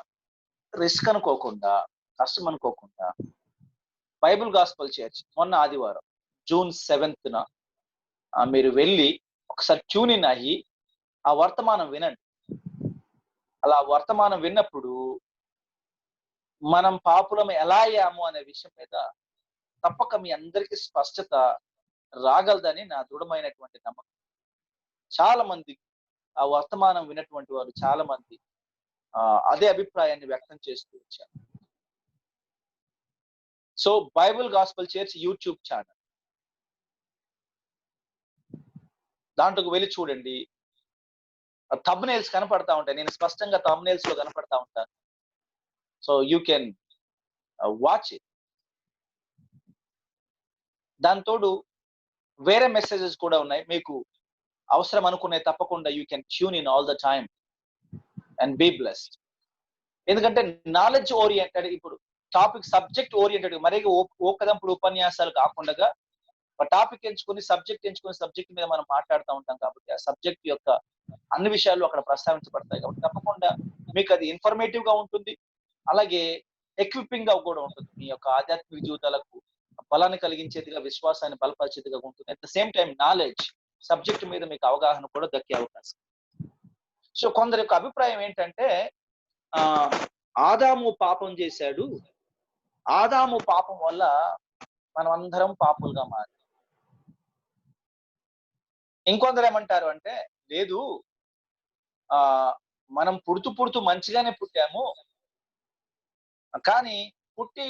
రిస్క్ అనుకోకుండా, కష్టం అనుకోకుండా బైబుల్ గాస్పల్ చర్చ్ మొన్న ఆదివారం జూన్ 7th మీరు వెళ్ళి ఒకసారి ట్యూన్ ఇన్ అయ్యి ఆ వర్తమానం వినండి. అలా వర్తమానం విన్నప్పుడు మనం పాపులం ఎలా అయ్యాము అనే విషయం మీద తప్పక మీ అందరికీ స్పష్టత రాగలదని నా దృఢమైనటువంటి నమ్మకం. చాలా మంది ఆ వర్తమానం విన్నటువంటి వారు చాలా మంది అదే అభిప్రాయాన్ని వ్యక్తం చేస్తూ వచ్చారు. So Bible gospel church YouTube channel, దాంట్లోకి వెళ్ళి చూడండి. థంబ్నెయిల్స్ కనపడతా ఉంటాయి, నేను స్పష్టంగా థంబ్నెయిల్స్ లో కనపడతా ఉంటాను. So you can watch it. దాంతోడు వేరే మెసేజెస్ కూడా ఉన్నాయి, మీకు అవసరం అనుకునే తప్పకుండా you can tune in all the time and be blessed. ఎందుకంటే నాలెడ్జ్ ఓరియంటెడ్, ఇప్పుడు టాపిక్ సబ్జెక్ట్ ఓరియంటెడ్, మరీ ఓకదంపుడు ఉపన్యాసాలు కాకుండా ఒక టాపిక్ ఎంచుకొని సబ్జెక్ట్ మీద మనం మాట్లాడుతూ ఉంటాం కాబట్టి ఆ సబ్జెక్ట్ యొక్క అన్ని విషయాలు అక్కడ ప్రస్తావించబడతాయి. కాబట్టి తప్పకుండా మీకు అది ఇన్ఫర్మేటివ్ గా ఉంటుంది, అలాగే ఎక్విపింగ్ గా కూడా ఉంటుంది. మీ యొక్క ఆధ్యాత్మిక జీవితాలకు బలాన్ని కలిగించేదిగా, విశ్వాసాన్ని బలపరిచేదిగా ఉంటుంది. At the same time knowledge subject మీద మీకు అవగాహన కూడా దక్కే అవకాశం. సో కొందరి యొక్క అభిప్రాయం ఏంటంటే, ఆదాము పాపం చేశాడు, ఆదాము పాపం వల్ల మనం అందరం పాపులుగా మారి. ఇంకొందరు ఏమంటారు అంటే, లేదు, మనం పుడుతూ మంచిగానే పుట్టాము, కానీ పుట్టి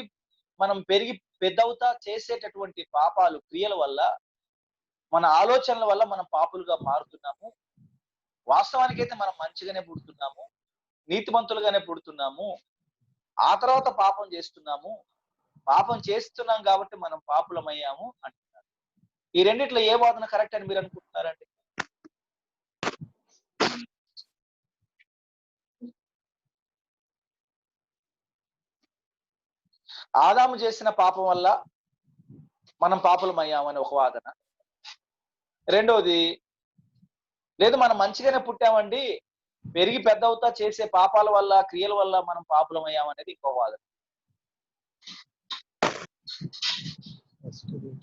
మనం పెరిగి పెద్దవుతా చేసేటటువంటి పాపాలు, క్రియల వల్ల, మన ఆలోచనల వల్ల మనం పాపులుగా మారుతున్నాము. వాస్తవానికి అయితే మనం మంచిగానే పుడుతున్నాము, నీతిమంతులుగానే పుడుతున్నాము, ఆ తర్వాత పాపం చేస్తున్నాము, పాపం చేస్తున్నాం కాబట్టి మనం పాపులమయ్యాము అంటున్నారు. ఈ రెండిట్లో ఏ వాదన కరెక్ట్ అని మీరు అనుకుంటున్నారండి? ఆదాము చేసిన పాపం వల్ల మనం పాపులమయ్యామని ఒక వాదన. రెండవది, లేదు మనం మంచిగానే పుట్టామండి, పెరిగి పెద్దవుతా చేసే పాపాల వల్ల, క్రియల వల్ల మనం పాపులమయ్యామనేది ఇంకో వాదన.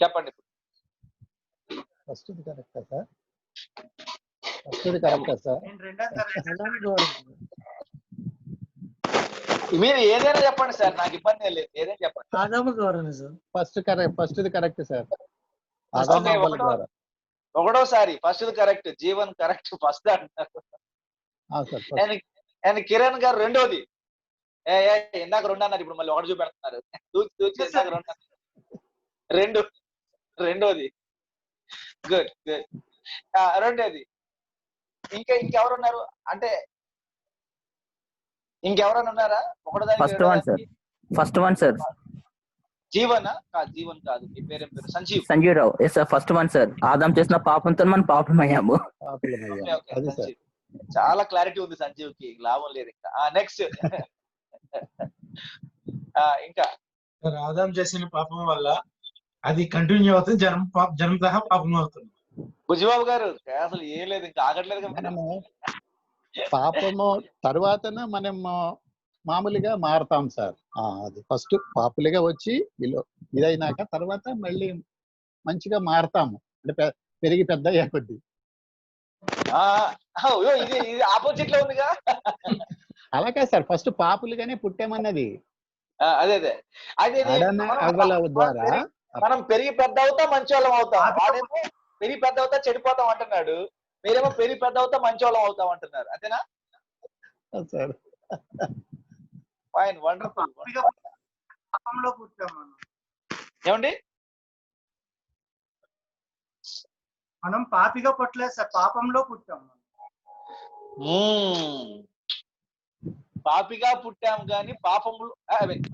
చెప్పండి. ఫస్ట్ది కరెక్టా సార్? ఫస్ట్ది కరెక్టా సార్? నేను రెండో తరగతి మీరు ఏదైనా చెప్పండి సార్, నాకు ఇబ్బంది లేదు, ఏదైనా చెప్పండి. ఆదాము ద్వారానే సార్. ఫస్ట్ది కరెక్ట్ సార్. ఒకటోసారి first correct, Jeevan correct, first అంటారు. అండ్ కిరణ్ గారు రెండోది. ఇందాక రెండు అన్నారు, ఇప్పుడు మళ్ళీ ఒకటి చూపెడుతున్నారు. రెండోది గుడ్. రెండోది ఇంకెవరున్నారు అంటే, ఇంకెవరైనా ఉన్నారా? First one sir. జీవన్ కాదు, మీ పేరేం పేరు? Sanjeev Rao. Yes sir, first one sir. Adam చేసిన పాపంతో మనం పాపమయ్యాము. చాలా క్లారిటీ ఉంది సంజీవ్ కి, లాభం లేదు ఇంకా. నెక్స్ట్ ఇంకా ఆదాం చేసిన పాపం వల్ల అది కంటిన్యూ అవుతుంది, జన్మతః పాపం అవుతుంది. బుజ్జిబాబు గారు అసలు ఏం లేదు, ఇంకా ఆగట్లేదు కదా. మనము పాపము తర్వాతన మనం మామూలుగా మారుతాం సార్. అది ఫస్ట్ పాపులుగా వచ్చి ఇదైనాక తర్వాత మళ్ళీ మంచిగా మారుతాము, అంటే పెరిగి పెద్ద అయ్యే కొద్ది. ఇది ఇది ఆపోజిట్ లో ఉందిగా. అలాగే సార్, ఫస్ట్ పాపులుగానే పుట్టామన్నది. అదే అదే అదే అవ్వల ద్వారా మనం పెరిగి పెద్ద అవుతా మంచి వాళ్ళం అవుతాం. వాడేమో పెరిగి పెద్ద అవుతా చెడిపోతాం అంటున్నాడు, మీరేమో పెరిగి పెద్ద అవుతా మంచి వాళ్ళం అవుతాం అంటున్నారు. అంతేనా సార్? Fine, wonderful. పాపంలో పుట్టాం మనం. ఏమండి? మనం పాపిగా పుట్టలేదు సార్, పాపంలో పుట్టాం. పాపిగా పుట్టాము కానీ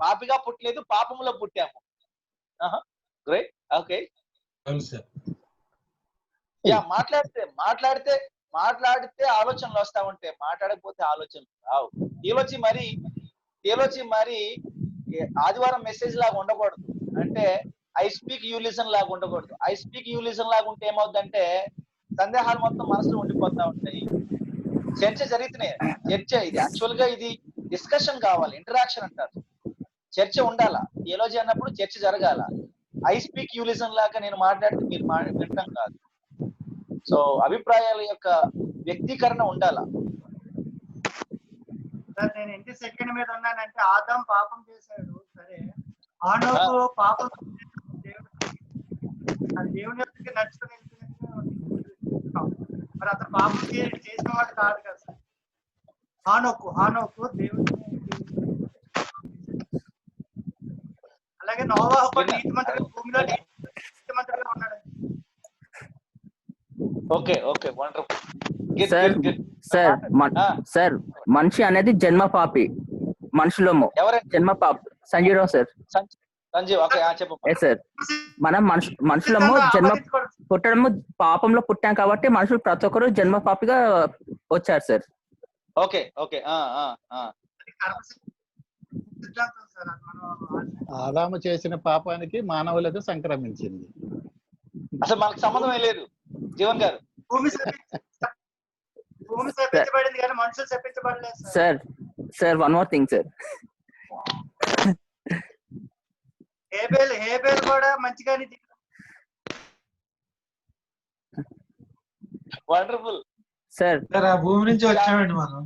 పాపిగా పుట్టలేదు, పాపంలో పుట్టాము. గ్రేట్. ఓకే. యా, మాట్లాడితే ఆలోచనలు వస్తా ఉంటాయి, మాట్లాడకపోతే ఆలోచనలు రావు. థియాలజీ మరి ఆదివారం మెసేజ్ లాగా ఉండకూడదు, అంటే ఐ స్పీక్ యూ లిసన్ లాగా ఉండకూడదు. ఐ స్పీక్ యూ లిసన్ లాగా ఉంటే ఏమవుతుందంటే సందేహాలు మొత్తం మనసులో ఉండిపోతా ఉంటాయి. చర్చ జరుగుతున్నాయి, చర్చ ఇది యాక్చువల్ గా ఇది డిస్కషన్ కావాలి, ఇంటరాక్షన్ అంటారు. చర్చ ఉండాలా, థియాలజీ అన్నప్పుడు చర్చ జరగాల. ఐ స్పీక్ యూ లిసన్ లాగా నేను మాట్లాడితే మీరు వింటాం కాదు. సో అభిప్రాయాల యొక్క వ్యక్తీకరణ ఉండాలా. సార్ నేను ఇంటి సెకండ్ మీద ఉన్నానంటే ఆదాం పాపం చేశాడు, సరే ఆనోకు పాపం దేవుని యొక్క నడుచుకుని మరి అతను పాపం చేసిన వాడు కాదు కదా సార్. హానోకు దేవుని, అలాగే నోవాహు కూడా నీతిమంతుడు, భూమిలో నీతిమంతుడుగా ఉన్నాడు. Okay okay, wonderful. సార్ మనిషి అనేది జన్మ పాపి, మనుషులము జన్మ పాపి. సంజీవ్ సార్. సంజీవ్, ఓకే చెప్పు. సార్ మనం మనుషులము జన్మ పుట్టడము పాపంలో పుట్టాం కాబట్టి మనుషులు ప్రతి ఒక్కరు జన్మ పాపిగా వచ్చారు సార్. Okay okay. ఆదాము చేసిన పాపానికి మానవులకు సంక్రమించింది. అసలు మనకు సంబంధమే లేదు జీవన్ గారు. భూమి శపించబడింది కానీ మనుషులు శపించబడలేదు sir. One more thing sir, హేబేల్ కూడా మంచిగానే. Wonderful sir. ఆ భూమి నుంచి వచ్చామండి మనం.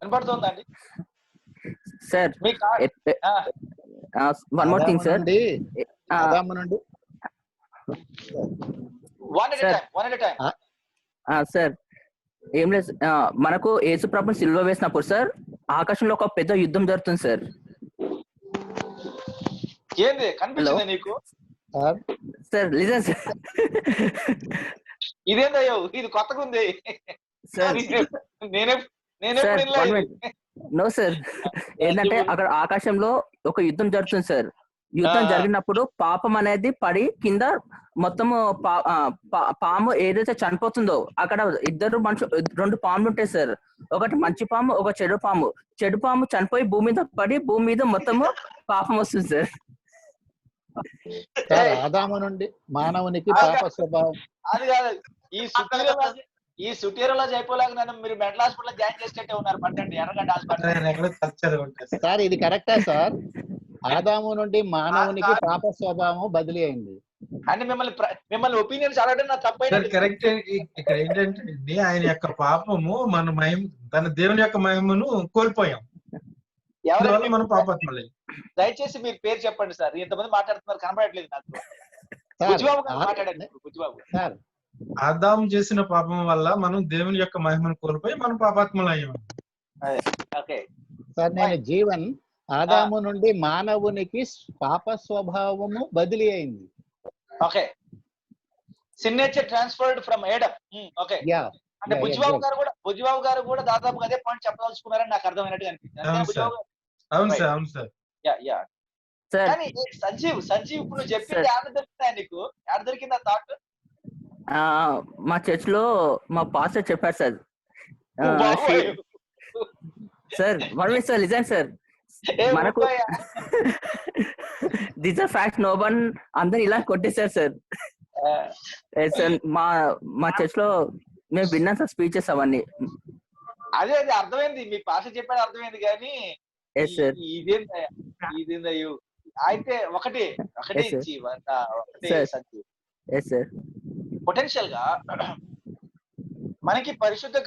కనపడుతుందండి sir? One more thing sir, sir ఏం లేదు, మనకు యేసు ప్రభుని సిలువ వేసినప్పుడు సార్ ఆకాశంలో ఒక పెద్ద యుద్ధం జరుగుతుంది సార్. ఏంది కనిపించింది నీకు? సార్ లిజన్ సార్, ఇదేందయ్యో ఇది కొత్తగా ఉంది సార్. నో సార్, ఏంటంటే అక్కడ ఆకాశంలో ఒక యుద్ధం జరుగుతుంది సార్. యుద్ధం జరిగినప్పుడు పాపం అనేది పడి కింద మొత్తము పాము ఏదైతే చనిపోతుందో అక్కడ రెండు పాములు ఉంటాయి సార్. ఒకటి మంచి పాము, ఒక చెడు పాము. చెడు పాము చనిపోయి భూమి మీద పడి భూమి మీద మొత్తము పాపం వస్తుంది సార్. ఆదాము నుండి మానవునికి పాప స్వభావం. అది కాదు, ఈ సుటీరియాలజీ అయిపోలేక నన్ను మీరు మెంటల్ హాస్పిటల్ జాయిన్ చేసేట్టే ఉన్నారు. పట్టండి ఎర్రగడ్డ హాస్పిటల్. సార్ ఇది కరెక్టా సార్? ఆదాము నుండి మానవునికి పాప స్వభావం బదిలీ అయింది అంటే మిమ్మల్ని ఒపీనియన్స్ అడగడం నా తప్పైన కరెక్ట్. ఇక్కడ ఏంటంటే ఆయన యొక్క పాపము మన మహిమ, తన దేవుని యొక్క మహిమను కోల్పోయాం. ఎవరైనా మనం పాపాత్మలే. దయచేసి మీరు పేరు చెప్పండి సార్, ఇంతమంది మాట్లాడుతున్నారు కనబడట్లేదు నాకు. బుజ్జిబాబు గారు మాట్లాడండి. బుజ్జిబాబు సార్, ఆదాము చేసిన పాపం వల్ల మనం దేవుని యొక్క మహిమను కోల్పోయి మనం పాపాత్మలు అయ్యాము. ఓకే సార్, నేను జీవన్ ఆదాము నుండి మానవునికి పాప స్వభావము బదిలీ అయింది. Okay, sin nature transferred from Adam. Okay, అంటే బుజ్జిబాబు గారు కూడా దాదాపు అదే పాయింట్ చెప్పదలుచుకున్నారని నాకు అర్థమైనట్టు అనిపించింది. అవును సార్, అవును సార్. కానీ సంజీవ్ ఇప్పుడు నువ్వు చెప్పింది ఆడ దొరికిందా నీకు? ఆడ దొరికిందా థాట్? మా చర్చ్ లో మా పాస్టర్ చెప్పారు సార్. Sir one minute sir, listen sir. మనకు this are fact, no one అందరు ఇలా కొట్టేశారు సార్. సార్ మా చర్చ్ లో మేము విన్నాం సార్ స్పీచెస్ అవన్నీ. అదే అది అర్థమైంది, మీ పాస్ చెప్పాడు అర్థమైంది, కానీ ఇదేందయ్యో అయితే ఒకటి ఇచ్చి పొటెన్షియల్ గా మనకి పరిశుద్ధ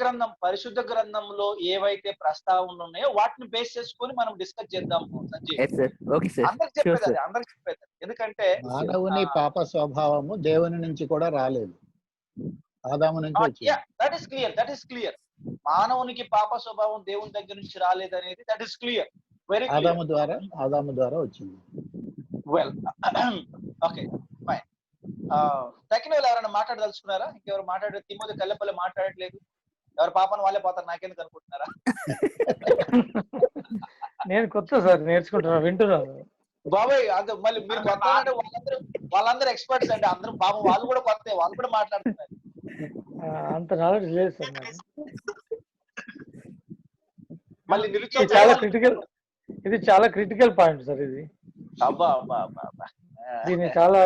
గ్రంథంలో ఏవైతే ప్రస్తావనలు ఉన్నాయో వాటిని బేస్ చేసుకొని మనం డిస్కస్ చేద్దాము సంజయ్. అందరికి చెప్పేది ఎందుకంటే మానవుని పాప స్వభావము దేవుని నుంచి కూడా రాలేదు, ఆదాము నుంచి వచ్చింది. That is clear. మానవునికి పాప స్వభావం దేవుని దగ్గర నుంచి రాలేదనేది దట్ ఈస్ క్లియర్, వెరీ ఆదాము ద్వారా వచ్చింది. Well okay fine. తక్కిన వాళ్ళు ఎవరైనా మాట్లాడదలుచుకున్నారా? ఇంకెవరు మాట్లాడారు? తిమోతి కల్లెపల్లి మాట్లాడట్లేదు. ఎవరు పాపను వాళ్ళే పోతారు నాకెందుకు అనుకుంటున్నారా? నేను కొత్త సార్, నేర్చుకుంటున్నా, వింటున్నాను బాబాయ్. అది మళ్ళీ మీరు కొత్త అంటే వాళ్ళందరూ ఎక్స్పర్ట్స్ అండి, అందరూ పాపం వాళ్ళు కూడా కొత్త, వాళ్ళు కూడా మాట్లాడుతున్నారు. అంత నాలెడ్జ్ లేదు సార్ నాకు. మళ్ళీ ఇది చాలా క్రిటికల్ పాయింట్ సార్. ఇది అబ్బా అబ్బా అబ్బా అబ్బా, దీన్ని చాలా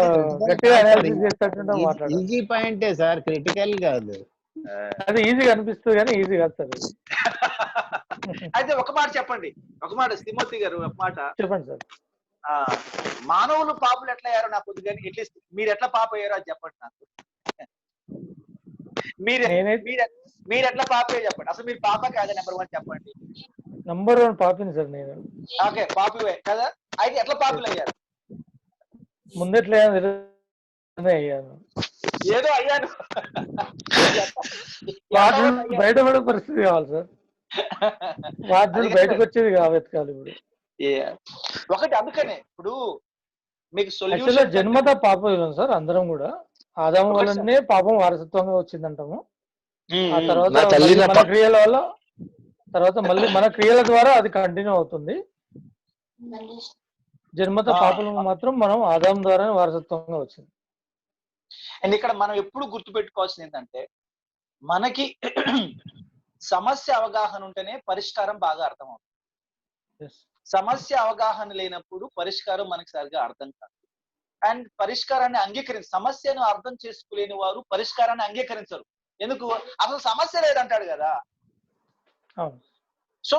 గట్టిగా అనాలిసిస్ చేసేటట్టు మాట్లాడాలి. ఈజీ పాయింటే సార్, క్రిటికల్ కాదు. అది ఈజీగా అనిపిస్తుంది కానీ ఈజీ కాదు సార్. అయితే ఒక మాట చెప్పండి, ఒక మాట తిమోతి గారు, ఒక మాట చెప్పండి సార్. మానవులు పాపులు ఎట్లా అయ్యారో నాకు వద్దు, కానీ అట్లీస్ట్ మీరు ఎట్లా పాప అయ్యారో అది చెప్పండి నాకు. మీరు ఎట్లా పాప అయ్యారో చెప్పండి. అసలు మీరు పాప కాదా? నెంబర్ 1 చెప్పండి. నంబర్ 1 పాపిని సార్ నేను. ఓకే, పాపివే కదా. అయితే ఎట్లా పాపులు అయ్యారు? ముందెట్లా అయ్యాను, ఏదో అయ్యాను. బయటపడే పరిస్థితి కావాలి సార్. వాటి బయటకు వచ్చేది వెతకాలి ఇప్పుడు. ఒకటి అందుకనే ఇప్పుడు మీకు సొల్యూషన్ జన్మత పాపం సార్. అందరం కూడా ఆదాము వల్లనే పాపం వారసత్వంగా వచ్చిందంటాము. ఆ తర్వాత మన క్రియల వల్ల, తర్వాత మళ్ళీ మన క్రియల ద్వారా అది కంటిన్యూ అవుతుంది. జన్మత పాపము మాత్రం మనం ఆదాము ద్వారా వారసత్వంగా వచ్చింది. అండ్ ఇక్కడ మనం ఎప్పుడు గుర్తుపెట్టుకోవాల్సింది ఏంటంటే, మనకి సమస్య అవగాహన ఉంటేనే పరిష్కారం బాగా అర్థమవుతుంది. సమస్య అవగాహన లేనప్పుడు పరిష్కారం మనకి సరిగా అర్థం కాదు. అండ్ పరిష్కారాన్ని సమస్యను అర్థం చేసుకోలేని వారు పరిష్కారాన్ని అంగీకరించరు. ఎందుకు? అసలు సమస్య లేదంటాడు కదా. సో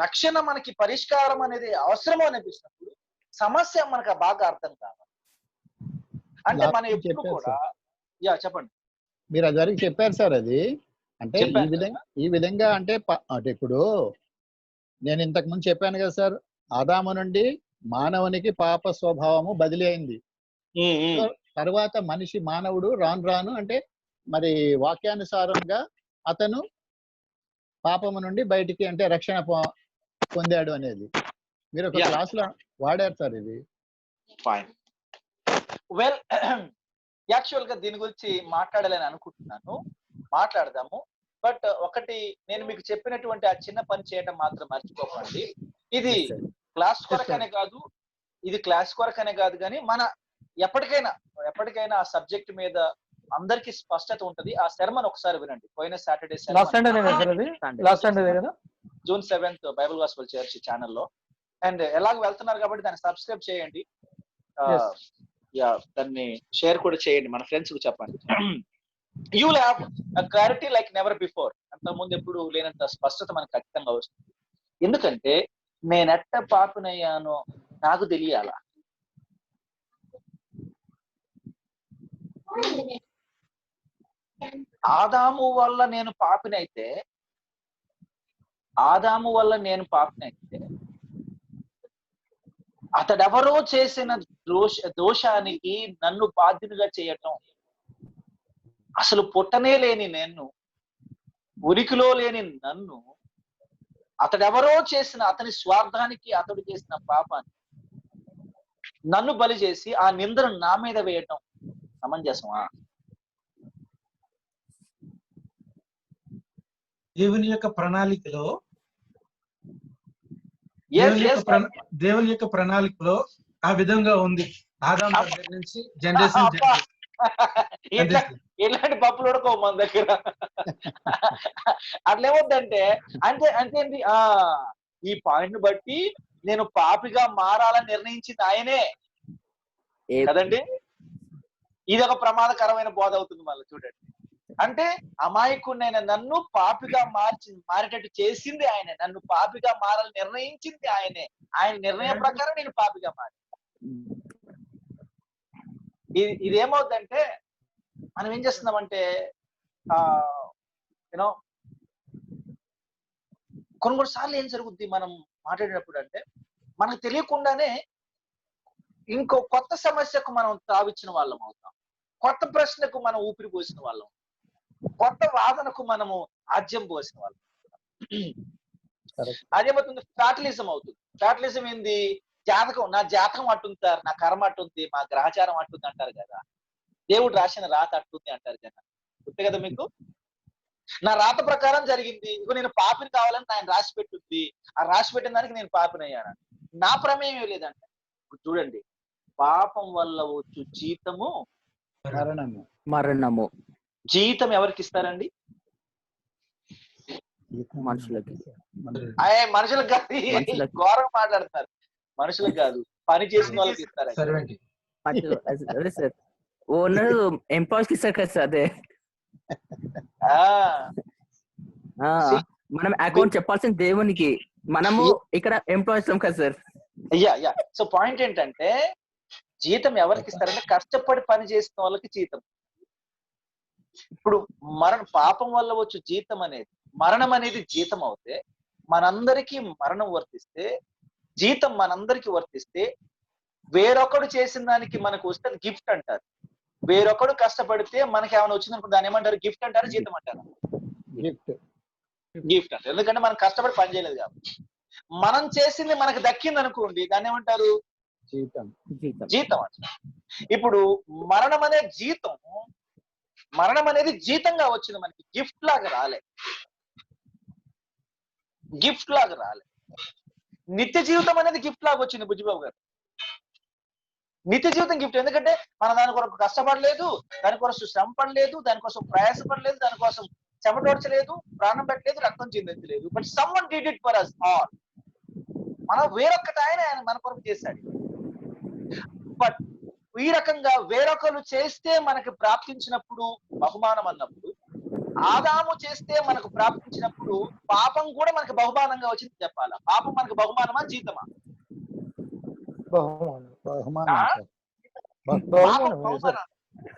రక్షణ మనకి పరిష్కారం అనేది అవసరం అనిపిస్తున్నప్పుడు సమస్య మనకు బాగా అర్థం కావాలి. అంటే మనం ఎప్పుడు కూడా చెప్పండి. మీరు అది వరకు చెప్పారు సార్. అది అంటే ఈ విధంగా అంటే ఇప్పుడు నేను ఇంతకు ముందు చెప్పాను కదా సార్, ఆదాము నుండి మానవునికి పాప స్వభావము బదిలీ అయింది. తర్వాత మానవుడు రాను అంటే మరి వాక్యానుసారంగా అతను పాపము నుండి బయటికి అంటే రక్షణ పొందాడు అనేది మీరు ఒక క్లాస్ లో వాడారు సార్. ఇది ఫైన్. వెల్, యాక్చువల్ గా దీని గురించి మాట్లాడాలని అనుకుంటున్నాను, మాట్లాడదాము. బట్ ఒకటి, నేను మీకు చెప్పినటువంటి ఆ చిన్న పని చేయడం మాత్రం మర్చిపోకండి. ఇది క్లాస్ కొరకనే కాదు, కానీ మన ఎప్పటికైనా ఆ సబ్జెక్ట్ మీద అందరికి స్పష్టత ఉంటది. ఆ శర్మన్ ఒకసారి వినండి. పోయిన Saturday June 7th Bible gospel church ఛానల్లో. అండ్ ఎలాగ వెళ్తున్నారు కాబట్టి దాన్ని సబ్స్క్రైబ్ చేయండి, దాన్ని షేర్ కూడా చేయండి, మన ఫ్రెండ్స్ కు చెప్పండి. You will have clarity like never before. అంతకుముందు ఎప్పుడు లేనంత స్పష్టత మనకు ఖచ్చితంగా వస్తుంది. ఎందుకంటే నేనెట్ట పాపినయ్యానో నాకు తెలియాల. ఆదాము వల్ల నేను పాపినైతే అతడెవరో చేసిన దోషానికి నన్ను బాధ్యునిగా చేయటం, అసలు పుట్టనే లేని నేను, ఉనికిలో లేని నన్ను అతడెవరో చేసిన అతని స్వార్థానికి అతడు చేసిన పాపాన్ని నన్ను బలి చేసి ఆ నిందను నా మీద వేయటం సమంజసమా? దేవుని యొక్క ప్రణాళికలో ఆ విధంగా ఉంది. ఆదాం దగ్గర నుంచి జనరేషన్ ఇలాంటి పప్పులు ఉడకో మన దగ్గర. అట్లేమొద్దంటే అంతేంటి ఈ పాయింట్ ని బట్టి నేను పాపిగా మారాలని నిర్ణయించింది ఆయనే కదండి. ఇది ఒక ప్రమాదకరమైన బోధ అవుతుంది మళ్ళీ చూడండి. అంటే అమాయకుడినైన నన్ను పాపిగా మారేటట్టు చేసింది ఆయనే, నన్ను పాపిగా మారాలని నిర్ణయించింది ఆయనే, ఆయన నిర్ణయం ప్రకారం నేను పాపిగా మారి. ఇదేమవుతుందంటే మనం ఏం చేస్తున్నామంటే యూనో కొన్నిసార్లు ఏం జరుగుద్ది మనం మాట్లాడినప్పుడు అంటే మనకు తెలియకుండానే ఇంకో కొత్త సమస్యకు మనం తావిచ్చిన వాళ్ళం అవుతాం, కొత్త ప్రశ్నకు మనం ఊపిరి పోసిన వాళ్ళం, కొత్త వాదనకు మనము ఆజ్యం పోసిన వాళ్ళం. అదేమవుతుంది? ఫ్యాటలిజం అవుతుంది. ఫ్యాటలిజం ఏంది? జాతకం, నా జాతకం అట్టుంది సార్, నా కర్మ అట్టుంది, మా గ్రహచారం అట్టుంది అంటారు కదా, దేవుడు రాసిన రాత అట్టుంది అంటారు కదా, గుర్తు కదా మీకు? నా రాత ప్రకారం జరిగింది, ఇగో నేను పాపిని కావాలని ఆయన రాసి పెట్టుద్ది, ఆ రాసి పెట్టిన దానికి నేను పాపినయ్యాను, నా ప్రమేయం లేదంట. చూడండి, పాపం వల్ల వచ్చు జీతము మరణము. జీతం ఎవరికి ఇస్తారండి? మనుషులకి. మనుషులకు కాదు, ఘోరంగా మాట్లాడతారు. మనుషులకు కాదు, పని చేసిన వాళ్ళకి ఇస్తారు. అదే సార్, ఓనర్ ఎంప్లాయీస్ కి ఇస్తారు కదా సార్. అదే మనం అకౌంట్ చెప్పాల్సిన దేవునికి, మనము ఇక్కడ ఎంప్లాయీస్ కదా సార్. యా. సో పాయింట్ ఏంటంటే జీతం ఎవరికి ఇస్తారంటే కష్టపడి పని చేసిన వాళ్ళకి జీతం. ఇప్పుడు పాపం వల్ల వచ్చు జీతం అనేది, మరణం అనేది జీతం అవుతే, మనందరికీ మరణం వర్తిస్తే, జీతం మనందరికి వర్తిస్తే, వేరొకడు చేసిన దానికి మనకు వస్తే గిఫ్ట్ అంటారు. వేరొకడు కష్టపడితే మనకి ఏమైనా వచ్చిందనుకో దాన్ని ఏమంటారు? గిఫ్ట్ అంటారు, జీతం అంటారు? గిఫ్ట్ అంటారు. ఎందుకంటే మనం కష్టపడి పని చేయలేదు కాబట్టి. మనం చేసింది మనకు దక్కింది అనుకోండి, దాన్ని ఏమంటారు? జీతం అంటారు. ఇప్పుడు మరణం అనేది జీతంగా వచ్చింది, మనకి గిఫ్ట్ లాగా రాలే. నిత్య జీవితం అనేది గిఫ్ట్ లాగా వచ్చింది బుజ్జిబాబు గారు. నిత్య జీవితం గిఫ్ట్. ఎందుకంటే మనం దాని కొరకు కష్టపడలేదు, దానికోసం శ్రమ పడలేదు, దానికోసం ప్రయాసపడలేదు, దానికోసం చెమటోడ్చలేదు, ప్రాణం పెట్టలేదు, రక్తం చిందించలేదు. But someone did it for us all. మనం వేరొక్కటి ఆయన మన కొరకు చేశాడు. బట్ ఈ రకంగా వేరొకరు చేస్తే మనకి ప్రాప్తించినప్పుడు బహుమానం అన్నప్పుడు, ఆదాము చేస్తే మనకు ప్రాప్తించినప్పుడు పాపం కూడా మనకి బహుమానంగా వచ్చింది చెప్పాలా? పాపం మనకి బహుమానమా, జీతమా?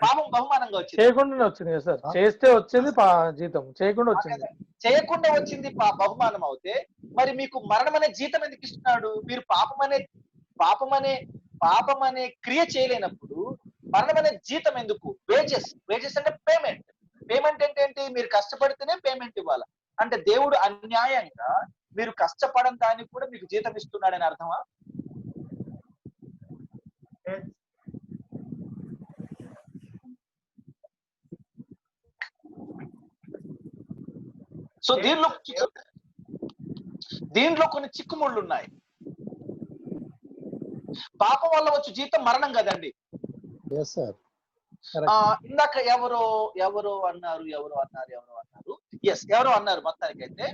పాపం బహుమానంగా వచ్చింది. చేయకుండా వచ్చింది కదా సార్, చేస్తే వచ్చింది జీతం, చేయకుండా వచ్చింది బహుమానం అవుతే, మరి మీకు మరణం అనే జీతం ఎందుకు ఇస్తున్నాడు? మీరు పాపం అనే క్రియ చేయలేనప్పుడు మరణం అనే జీతం ఎందుకు? వేజెస్ అంటే పేమెంట్ ఏంటి? మీరు కష్టపడితేనే పేమెంట్ ఇవ్వాలి. అంటే దేవుడు అన్యాయంగా మీరు కష్టపడని దానికి కూడా మీకు జీతం ఇస్తున్నాడని అర్థమా? సో దీంట్లో కొన్ని చిక్కుముళ్ళు ఉన్నాయి. పాపం వల్ల వచ్చి జీతం మరణం కదండి. ఇందాక ఎవరో అన్నారు మొత్తానికైతే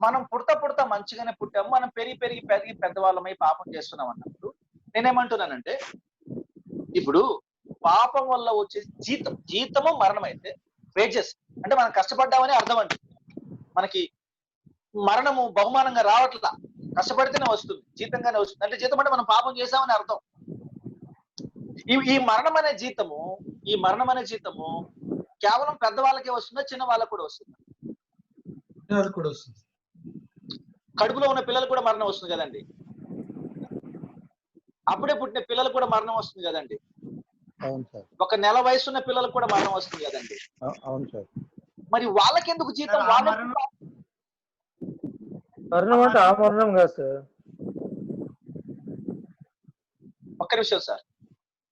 మనం పుడతా మంచిగానే పుట్టాము, మనం పెరిగి పెద్దవాళ్ళమై పాపం చేస్తున్నాం అన్నప్పుడు నేనేమంటున్నానంటే, ఇప్పుడు పాపం వల్ల వచ్చే జీతము మరణం అయితే, వేజెస్ అంటే మనం కష్టపడ్డామని అర్థం అండి. మనకి మరణము బహుమానంగా రావట్లా, కష్టపడితేనే వస్తుంది, జీతంగానే వస్తుంది. అంటే జీతం అంటే మనం పాపం చేసామని అర్థం. ఈ మరణం అనే జీతము కేవలం పెద్దవాళ్ళకే వస్తుందా, చిన్న వాళ్ళకు కూడా వస్తుందా? కడుపులో ఉన్న పిల్లలకు కూడా మరణం వస్తుంది కదండి. అప్పుడే పుట్టిన పిల్లలకు కూడా మరణం వస్తుంది కదండి. ఒక నెల వయసున్న పిల్లలకు కూడా మరణం వస్తుంది కదండి. మరి వాళ్ళకెందుకు జీతం? మరణం అంటే ఆ మరణం కాదు సార్. ఒక్క నిమిషం సార్.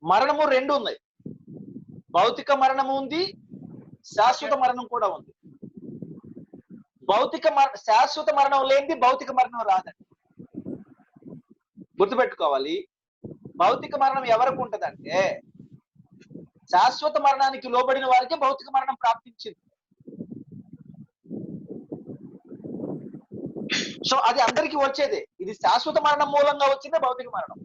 మరణము రెండు ఉన్నాయి. భౌతిక మరణము ఉంది, శాశ్వత మరణం కూడా ఉంది. శాశ్వత మరణం లేనిది భౌతిక మరణం రాదండి, గుర్తుపెట్టుకోవాలి. భౌతిక మరణం ఎవరికి ఉంటదంటే, శాశ్వత మరణానికి లోబడిన వారికి భౌతిక మరణం ప్రాప్తించింది. సో అది అందరికీ వచ్చేదే. ఇది శాశ్వత మరణం మూలంగా వచ్చిందే భౌతిక మరణం.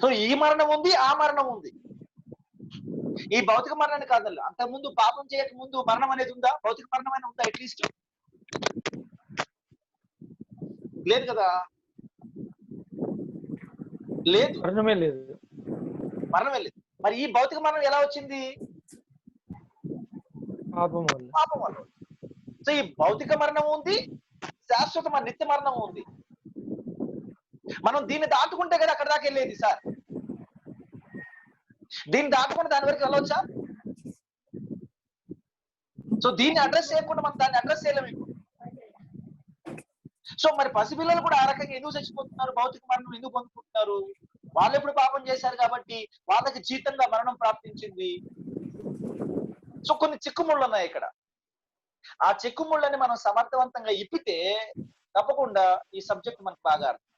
సో ఈ మరణం ఉంది, ఆ మరణం ఉంది. ఈ భౌతిక మరణాన్ని కాదల్లా, అంతకుముందు పాపం చేయక ముందు మరణం అనేది ఉందా? భౌతిక మరణం అయినా ఉందా? అట్లీస్ట్ లేదు కదా, లేదు, మరణమే లేదు. మరణమే లేదు. మరి ఈ భౌతిక మరణం ఎలా వచ్చింది? పాపం వల్ల. పాపం వల్ల. సో ఈ భౌతిక మరణం ఉంది, శాశ్వత నిత్య మరణం ఉంది. మనం దీన్ని దాటుకుంటే కదా అక్కడ దాకా వెళ్ళేది సార్. దీన్ని దాటుకుంటే దాని వరకు వెళ్ళవచ్చా? సో దీన్ని అడ్రస్ చేయకుండా మనం దాన్ని అడ్రస్ చేయలేము ఇప్పుడు. సో మరి పసిపిల్లలు కూడా ఆ రకంగా ఎందుకు చచ్చిపోతున్నారు? భౌతిక మరణం ఎందుకు పొందుకుంటున్నారు? వాళ్ళు ఎప్పుడు పాపం చేశారు కాబట్టి వాళ్ళకి జీతంగా మరణం ప్రాప్తించింది. సో కొన్ని చిక్కుముళ్ళు ఉన్నాయి ఇక్కడ. ఆ చిక్కుముళ్ళని మనం సమర్థవంతంగా ఇప్పితే తప్పకుండా ఈ సబ్జెక్ట్ మనకు బాగా అర్థం.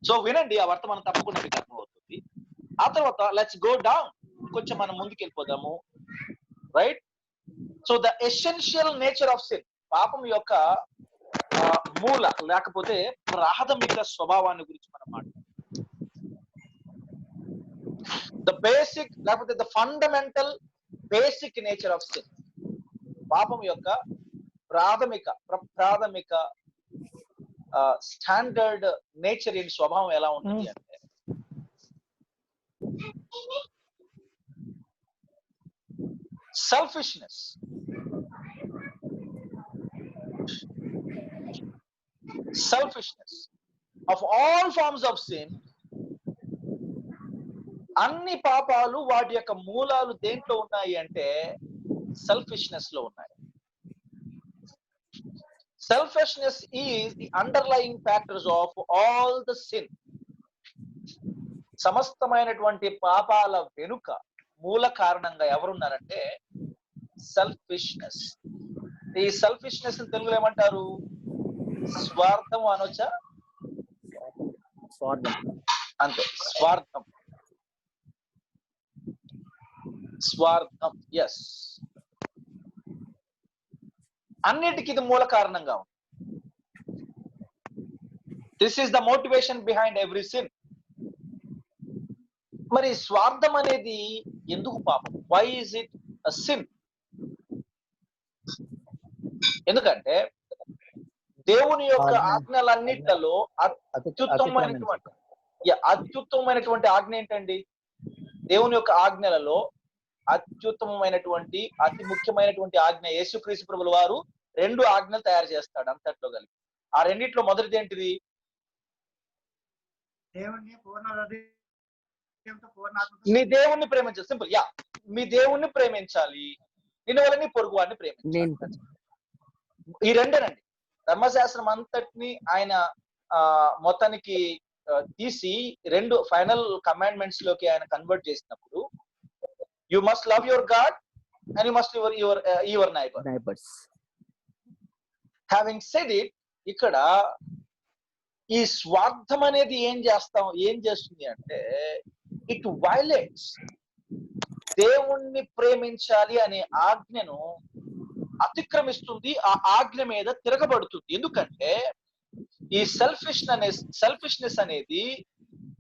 సో వినండి, ఆ వర్తమానం తప్పకుండా మీకు అర్థమవుతుంది. ఆ తర్వాత లెట్స్ గో డౌన్, కొంచెం మనం ముందుకు వెళ్ళిపోదాము. Right. So the essential nature of sin, పాపం యొక్క మూల లేకపోతే ప్రాథమిక స్వభావాన్ని గురించి మనం మాట్లాడుతాం. ద బేసిక్ లేకపోతే the fundamental basic nature of sin, పాపం యొక్క ప్రాథమిక స్టాండర్డ్ నేచర్ ఏంటి, స్వభావం ఎలా ఉంటుంది అంటే selfishness. Selfishness of all forms of sin. అన్ని పాపాలు వాటి యొక్క మూలాలు దేంట్లో ఉన్నాయి అంటే సెల్ఫిష్నెస్ లో ఉన్నాయి. Selfishness is the underlying factors of all the sin. సమస్తమైనటువంటి పాపాల వెనుక మూల కారణంగా ఎవరున్నారంటే సెల్ఫిష్నెస్. ఈ సెల్ఫిష్నెస్ తెలుగులో ఏమంటారు? స్వార్థం అనొచ్చా? అంతే, స్వార్థం. స్వార్థం, ఎస్. అన్నిటికీ ఇది మూల కారణంగా ఉంది. This is the motivation behind every sin. మరి స్వార్థం అనేది ఎందుకు పాపం? Why is it a sin? ఎందుకంటే దేవుని యొక్క ఆజ్ఞలన్నిట్లలో అత్యుత్తమమైనటువంటి ఆజ్ఞ ఏంటండి? దేవుని యొక్క ఆజ్ఞలలో అత్యుత్తమమైనటువంటి అతి ముఖ్యమైనటువంటి ఆజ్ఞ యేసుక్రీస్తు ప్రభుల వారు 2 ఆజ్ఞలు తయారు చేస్తాడు అంతట్లో కలిపి. ఆ రెండిట్లో మొదటిది ఏంటిది? నీ దేవుణ్ణి ప్రేమించాలి. సింపుల్. యా, మీ దేవుణ్ణి ప్రేమించాలి, నిన్ను వల్ల నీ పొరుగు వారిని ప్రేమించాలి. ఈ రెండేనండి. ధర్మశాస్త్రం అంతటిని ఆయన మొత్తానికి తీసి 2 ఫైనల్ కమాండ్మెంట్స్ లోకి ఆయన కన్వర్ట్ చేసినప్పుడు you must love your God and you must your neighbours. Having said it, ఇక్కడ ఈ స్వార్థం అనేది ఏం చేస్తుంది అంటే ఇట్ వైలేట్స్ దేవుణ్ణి ప్రేమించాలి అనే ఆజ్ఞను అతిక్రమిస్తుంది, ఆ ఆజ్ఞ మీద తిరగబడుతుంది. ఎందుకంటే ఈ సెల్ఫిష్నెస్ అనేది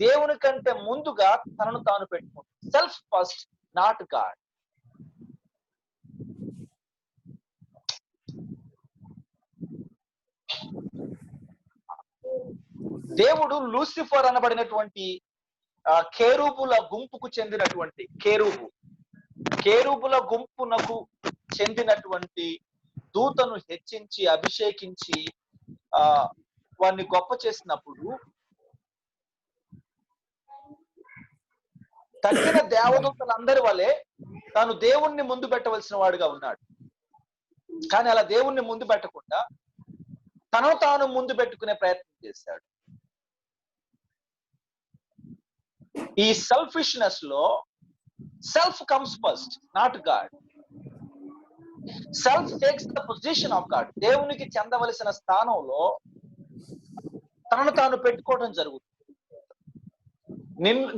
దేవుని కంటే ముందుగా తనను తాను పెట్టుకుంటుంది. Self first, not God. దేవుడు లూసిఫర్ అనబడినటువంటి కేరూబుల గుంపుకు చెందినటువంటి కేరూబుల గుంపునకు చెందినటువంటి దూతను హెచ్చించి అభిషేకించి వారిని గొప్ప చేసినప్పుడు తగిన దేవదూతలందరి వలె తాను దేవుణ్ణి ముందు పెట్టవలసిన వాడుగా ఉన్నాడు. కానీ అలా దేవుణ్ణి ముందు పెట్టకుండా తను తాను ముందు పెట్టుకునే ప్రయత్నం చేశాడు. ఈ సెల్ఫిష్నెస్ లో self comes first, not God. Self takes the position of God. దేవునికి చెందవలసిన స్థానంలో తనను తాను పెట్టుకోవడం జరుగుతుంది.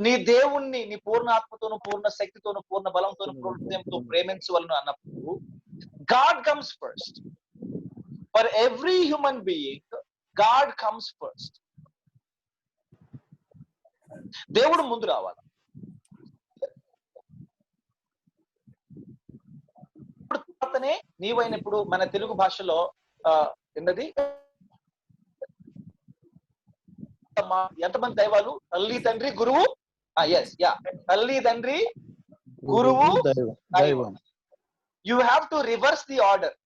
నీ దేవుణ్ణి నీ పూర్ణ ఆత్మతోను, పూర్ణ శక్తితోను, పూర్ణ బలంతోను, పూర్ణ హృదయంతో ప్రేమించవలను అన్నప్పుడు God comes first. For every human being God comes first. దేవుడు ముందు రావాలి. తర్వాతనే నీవైన, ఇప్పుడు మన తెలుగు భాషలో ఏంటది, ఎంతమంది దైవాలు? తల్లి, తండ్రి, గురువు. ఎస్, యా, తల్లి, తండ్రి, గురువు, దైవం. You have to reverse the order.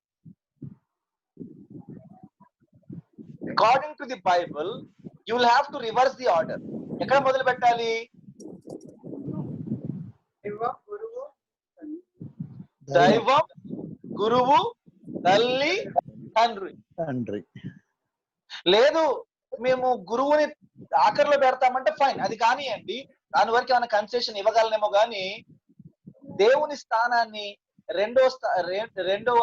According to the Bible you will have to reverse the order. ఎక్కడ మొదలు పెట్టాలి? దైవం, గురువు, తల్లి, తండ్రి. లేదు మేము గురువుని ఆఖరిలో పెడతామంటే ఫైన్, అది కానివ్వండి, దాని వరకు ఏమైనా కన్సెషన్ ఇవ్వగలనేమో, కానీ దేవుని స్థానాన్ని రెండవ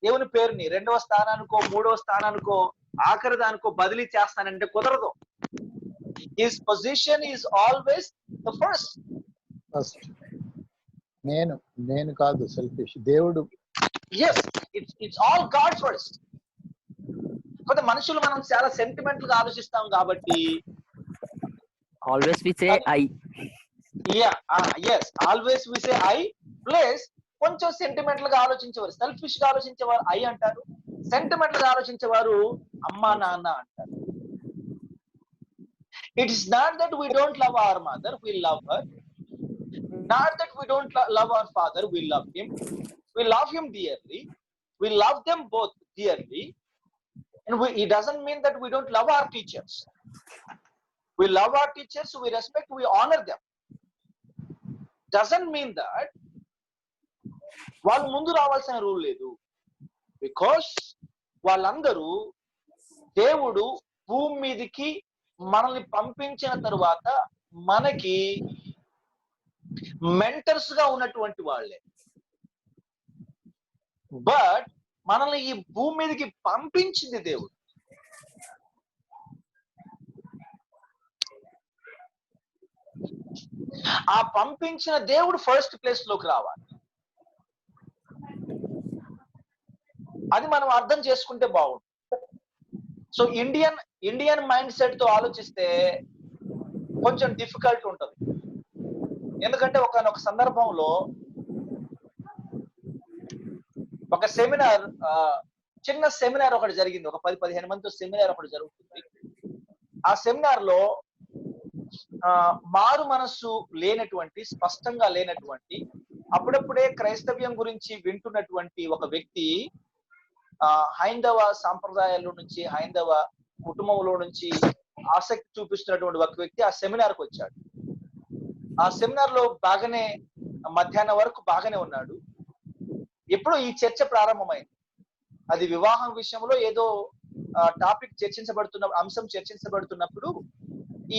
దేవుని పేరుని రెండవ స్థానానికో మూడవ స్థానానికో ఆఖరి దానికో బదిలీ చేస్తానంటే కుదరదు. His position is always the first. నేను కాదు సెల్ఫిష్, దేవుడు. yes, it's all God first. కొత్త మనుషులు మనం చాలా సెంటిమెంటల్ గా ఆలోచిస్తాం కాబట్టి always we say I. Always we say I plus కొంచెం సెంటిమెంటల్ గా ఆలోచించేవారు, సెల్ఫిష్ గా ఆలోచించేవారు ఐ అంటారు, సెంటిమెంటల్ గా ఆలోచించేవారు అమ్మా నాన్న అంటారు. It is not that we don't love our mother, we love her. Not that we don't love our father, we love him. We love him dearly. We love them both dearly. And it doesn't mean that we don't love our teachers. We love our teachers, we respect, we honor them. Doesn't mean that వాళ్ళు ముందు రావాల్సిన rule లేదు. Because వాళ్ళందరూ దేవుడు భూమి మీదకి మనల్ని పంపించిన తరువాత మనకి మెంటర్స్ గా ఉన్నటువంటి వాళ్ళే. బట్ మనల్ని ఈ భూమి మీదకి పంపించింది దేవుడు. ఆ పంపించిన దేవుడు ఫస్ట్ ప్లేస్ లోకి రావాలి. అది మనం అర్థం చేసుకుంటే బాగుంటుంది. సో ఇండియన్ మైండ్ సెట్ తో ఆలోచిస్తే కొంచెం డిఫికల్ట్ ఉంటుంది. ఎందుకంటే ఒక సందర్భంలో ఒక సెమినార్, చిన్న సెమినార్ ఒకటి జరిగింది, ఒక 10-15 మందితో సెమినార్ ఒకటి జరుగుతుంది. ఆ సెమినార్ లో మారు మనస్సు లేనటువంటి, స్పష్టంగా లేనటువంటి, అప్పుడప్పుడే క్రైస్తవ్యం గురించి వింటున్నటువంటి ఒక వ్యక్తి, హైందవ సాంప్రదాయాల నుంచి, హైందవ కుటుంబంలో నుంచి ఆసక్తి చూపిస్తున్నటువంటి ఒక వ్యక్తి ఆ సెమినార్కి వచ్చాడు. ఆ సెమినార్ లో బాగానే మధ్యాహ్నం వరకు బాగానే ఉన్నాడు. ఎప్పుడో ఈ చర్చ ప్రారంభమైంది. అది వివాహం విషయంలో ఏదో టాపిక్ అంశం చర్చించబడుతున్నప్పుడు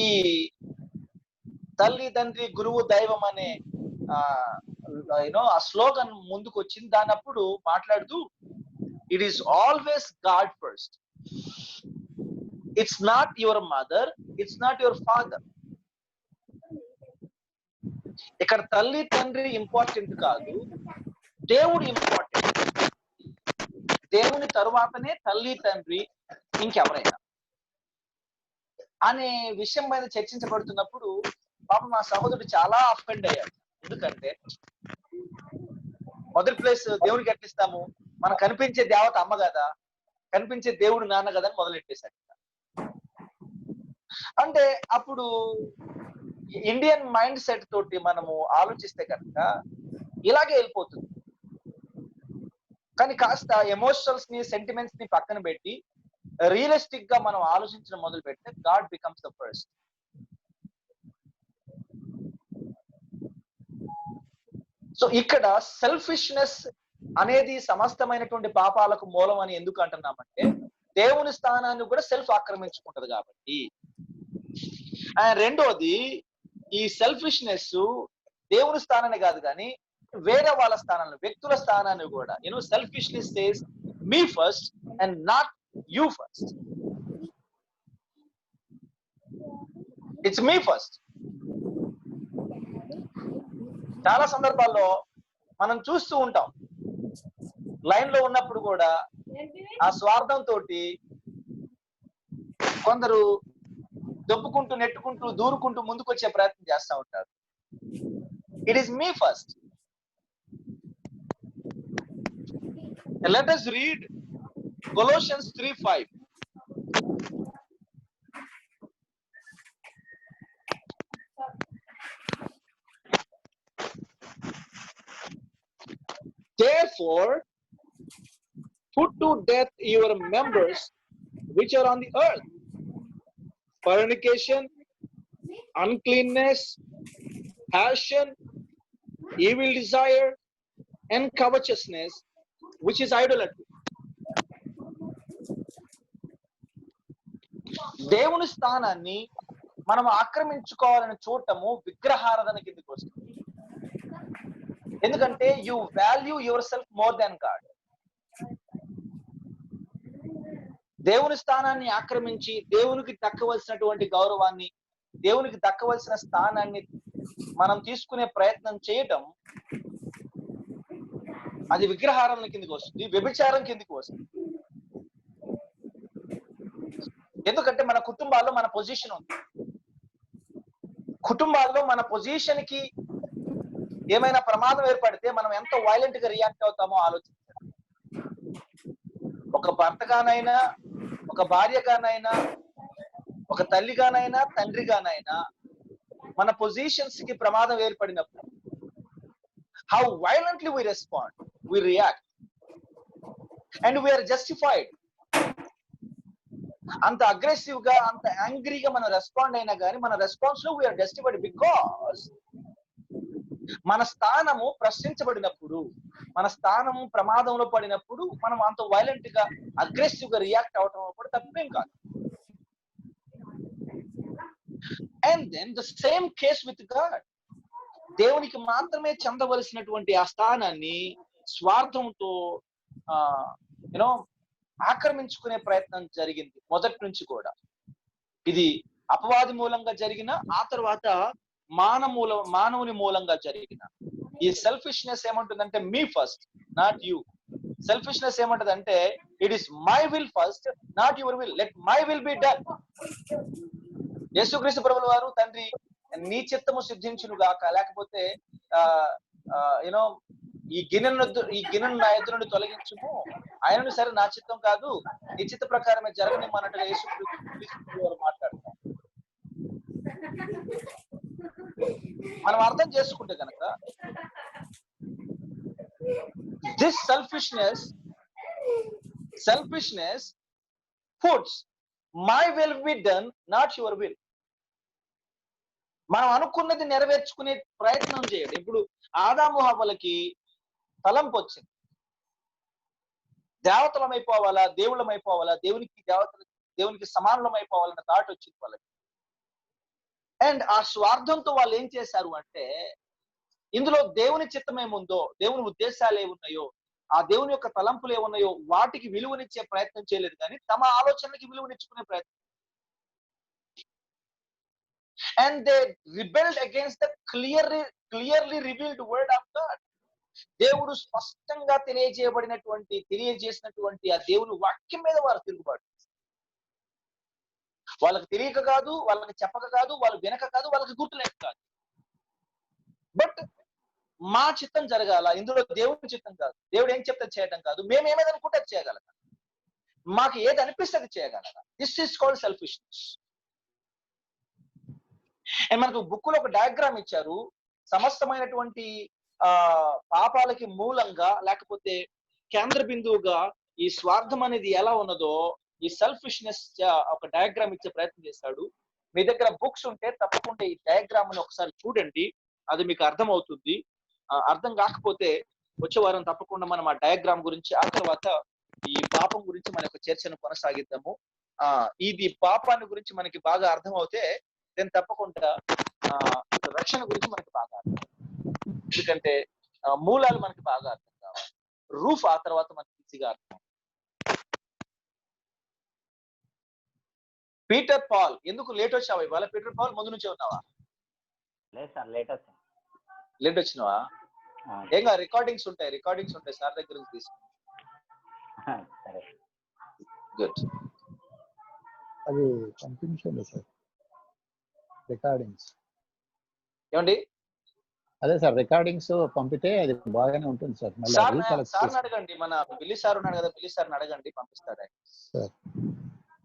ఈ తల్లి, తండ్రి, గురువు, దైవం అనే ఆ స్లోగన్ ముందుకు వచ్చింది. దానప్పుడు మాట్లాడుతూ, it is always God first. It's not your mother, it's not your father. ఇక్కడ తల్లి, తండ్రి ఇంపార్టెంట్ కాదు, దేవుడు ఇంపార్టెంట్. దేవుని తరువాతనే తల్లి, తండ్రి, ఇంకెవరైనా అనే విషయం మీద చర్చించబడుతున్నప్పుడు పాపం మా సహోదరుడు చాలా అఫెండ్ అయ్యాడు. ఎందుకంటే మొదటి ప్లేస్ దేవుడికి ఎట్లిస్తాము, మనకు కనిపించే దేవత అమ్మ కదా, కనిపించే దేవుడు నాన్న కదా అని మొదలెట్టేశాడు. అంటే అప్పుడు ఇండియన్ మైండ్ సెట్ తోటి మనము ఆలోచిస్తే కనుక ఇలాగే వెళ్ళిపోతుంది. కానీ కాస్త ఎమోషనల్స్ ని, సెంటిమెంట్స్ ని పక్కన పెట్టి రియలిస్టిక్ గా మనం ఆలోచించడం మొదలు పెడితే God becomes the first. So ఇక్కడ సెల్ఫిష్నెస్ అనేది సమస్తమైనటువంటి పాపాలకు మూలం అని ఎందుకు అంటున్నామంటే, దేవుని స్థానాన్ని కూడా సెల్ఫ్ ఆక్రమించుకుంటది కాబట్టి. రెండోది, ఈ సెల్ఫిష్నెస్ దేవుని స్థానాన్ని కాదు కానీ వేరే వాళ్ళ స్థానాన్ని, వ్యక్తుల స్థానాన్ని కూడా, selfishness says me first and not you first. It's me first. చాలా సందర్భాల్లో మనం చూస్తూ ఉంటాం, లైన్ లో ఉన్నప్పుడు కూడా ఆ స్వార్థంతో కొందరు దొప్పుకుంటూ నెట్టుకుంటూ దూరుకుంటూ ముందుకు వచ్చే ప్రయత్నం చేస్తూ ఉంటారు. It is me first. Let us read Colossians 3:5. Therefore, put to death your members which are on the earth: fornication, uncleanness, passion, evil desire, and covetousness, which is idolatry. దేవుని స్థానాన్ని మనం ఆక్రమించుకోవాలని చూడటము విగ్రహారాధన కిందకి వస్తుంది. ఎందుకంటే you value your self more than God. దేవుని స్థానాన్ని ఆక్రమించి దేవునికి దక్కవలసినటువంటి గౌరవాన్ని, దేవునికి దక్కవలసిన స్థానాన్ని మనం తీసుకునే ప్రయత్నం చేయటం అది విగ్రహారాధన కిందకి వస్తుంది, వ్యభిచారం కిందకి వస్తుంది. ఎందుకంటే మన కుటుంబాల్లో మన పొజిషన్ ఉంది. కుటుంబాల్లో మన పొజిషన్ కి ఏమైనా ప్రమాదం ఏర్పడితే మనం ఎంత వైలెంట్ గా రియాక్ట్ అవుతామో ఆలోచించాలి. ఒక భర్తగానైనా, ఒక భార్యగానైనా, ఒక తల్లిగానైనా, తండ్రిగానైనా మన పొజిషన్స్ కి ప్రమాదం ఏర్పడినప్పుడు how violently we respond, we react, and we are justified. అంత అగ్రెసివ్ గా, అంత యాంగ్రీగా మనం రెస్పాండ్ అయినా కానీ మన రెస్పాన్స్ లో వీఆర్ జస్టిఫైడ్, బికాస్ మన స్థానము ప్రశ్నించబడినప్పుడు, మన స్థానము ప్రమాదంలో పడినప్పుడు మనం అంత వైలెంట్ గా, అగ్రెసివ్ గా రియాక్ట్ అవటం కూడా తప్పేం కాదు. And then the same case with God. దేవునికి మాత్రమే చెందవలసినటువంటి ఆ స్థానాన్ని స్వార్థంతో యూనో ఆక్రమించుకునే ప్రయత్నం జరిగింది మొదటి నుంచి కూడా. ఇది అపవాది మూలంగా జరిగిన, ఆ తర్వాత మానవుని మూలంగా జరిగిన ఈ సెల్ఫిష్నెస్ ఏమంటుందంటే మీ ఫస్ట్, నాట్ యూ. సెల్ఫిష్నెస్ ఏమంటదంటే it is my will first, not your will, let my will be done. యేసుక్రీస్తు ప్రభువుల వారు, తండ్రి నీ చిత్తము సిద్ధించును గాక, లేకపోతే యూనో ఈ గిన్నెను నా ఎదురు నుండి తొలగించుము, ఆయనను సరే నా చిత్తం కాదు నీ చిత్త ప్రకారమే జరగనిమ్మన్నట్టుగా యేసుక్రీస్తు వారు మాట్లాడతారు. మనం అర్థం చేసుకుంటే కనుక this selfishness puts my will be done, not your will. మనం అనుకున్నది నెరవేర్చుకునే ప్రయత్నం చేయడం. ఇప్పుడు ఆదాము హవ్వలకి తలంపు వచ్చింది, దేవతలమైపోవాలా, దేవుళ్ళమైపోవాలా, దేవునికి సమానులమైపోవాలన్న థాట్ వచ్చింది వాళ్ళకి. అండ్ ఆ స్వార్థంతో వాళ్ళు ఏం చేశారు అంటే, ఇందులో దేవుని చిత్తం ఏముందో, దేవుని ఉద్దేశాలు ఏమున్నాయో, ఆ దేవుని యొక్క తలంపులు ఏమున్నాయో వాటికి విలువనిచ్చే ప్రయత్నం చేయలేదు, కానీ తమ ఆలోచనలకి విలువనిచ్చుకునే ప్రయత్నం. And they rebelled against the clearly revealed word of God. దేవుడు స్పష్టంగా తెలియజేసినటువంటి ఆ దేవుని వాక్యం మీద వారు తిరుగుబాటు. వాళ్ళకి తెలియక కాదు, వాళ్ళకి చెప్పక కాదు, వాళ్ళు వినక కాదు, వాళ్ళకి గుర్తులేక కాదు. బట్ మా చిత్తం జరగాల, ఇందులో దేవుని చిత్తం కాదు, దేవుడు ఏం చెప్తే చేయడం కాదు, మేము ఏమేదనుకుంటే అది చేయగలగా, మాకు ఏది అనిపిస్తే అది చేయగలగా. This is called selfishness. And మనకు బుక్ లో ఒక డయాగ్రామ్ ఇచ్చారు. సమస్తమైనటువంటి పాపాలకి మూలంగా, లేకపోతే కేంద్ర బిందువుగా ఈ స్వార్థం అనేది ఎలా ఉన్నదో ఈ సెల్ఫిష్నెస్ ఒక డయాగ్రామ్ ఇచ్చే ప్రయత్నం చేశాడు. మీ దగ్గర బుక్స్ ఉంటే తప్పకుండా ఈ డయాగ్రామ్ ని ఒకసారి చూడండి, అది మీకు అర్థం అవుతుంది. అర్థం కాకపోతే వచ్చే వారం తప్పకుండా మనం ఆ డయాగ్రామ్ గురించి, ఆ తర్వాత ఈ పాపం గురించి మన యొక్క చర్చను కొనసాగిద్దాము. ఇది పాపాన్ని గురించి మనకి బాగా అర్థం అవుతే దెన్ తప్పకుండా రక్షణ గురించి మనకి బాగా అర్థం, ఎందుకంటే మూలాలు మనకి బాగా అర్థం కావాలి. రూఫ్ ఆ తర్వాత మనకి ఈజీగా అర్థం. పీటర్ పాల్, ఎందుకు లేట్ వచ్చావా ఇవాళ? పీటర్ పాల్ ముందు నుంచే ఉన్నావా? లేదు సార్, లేట్ వచ్చినావా? ఏంగా రికార్డింగ్స్ ఉంటాయి సార్ దగ్గర నుంచి తీసుకుని. గుడ్. అది పంపించండి సార్ రికార్డింగ్స్. ఏమండి అదే సార్ రికార్డింగ్స్ పంపితే అది బాగానే ఉంటుంది సార్. మళ్ళీ సార్ అడగండి, మన బిల్లి సార్ ఉన్నాడు కదా, బిల్లి సార్ని అడగండి, పంపిస్తాడు ఆయన. సార్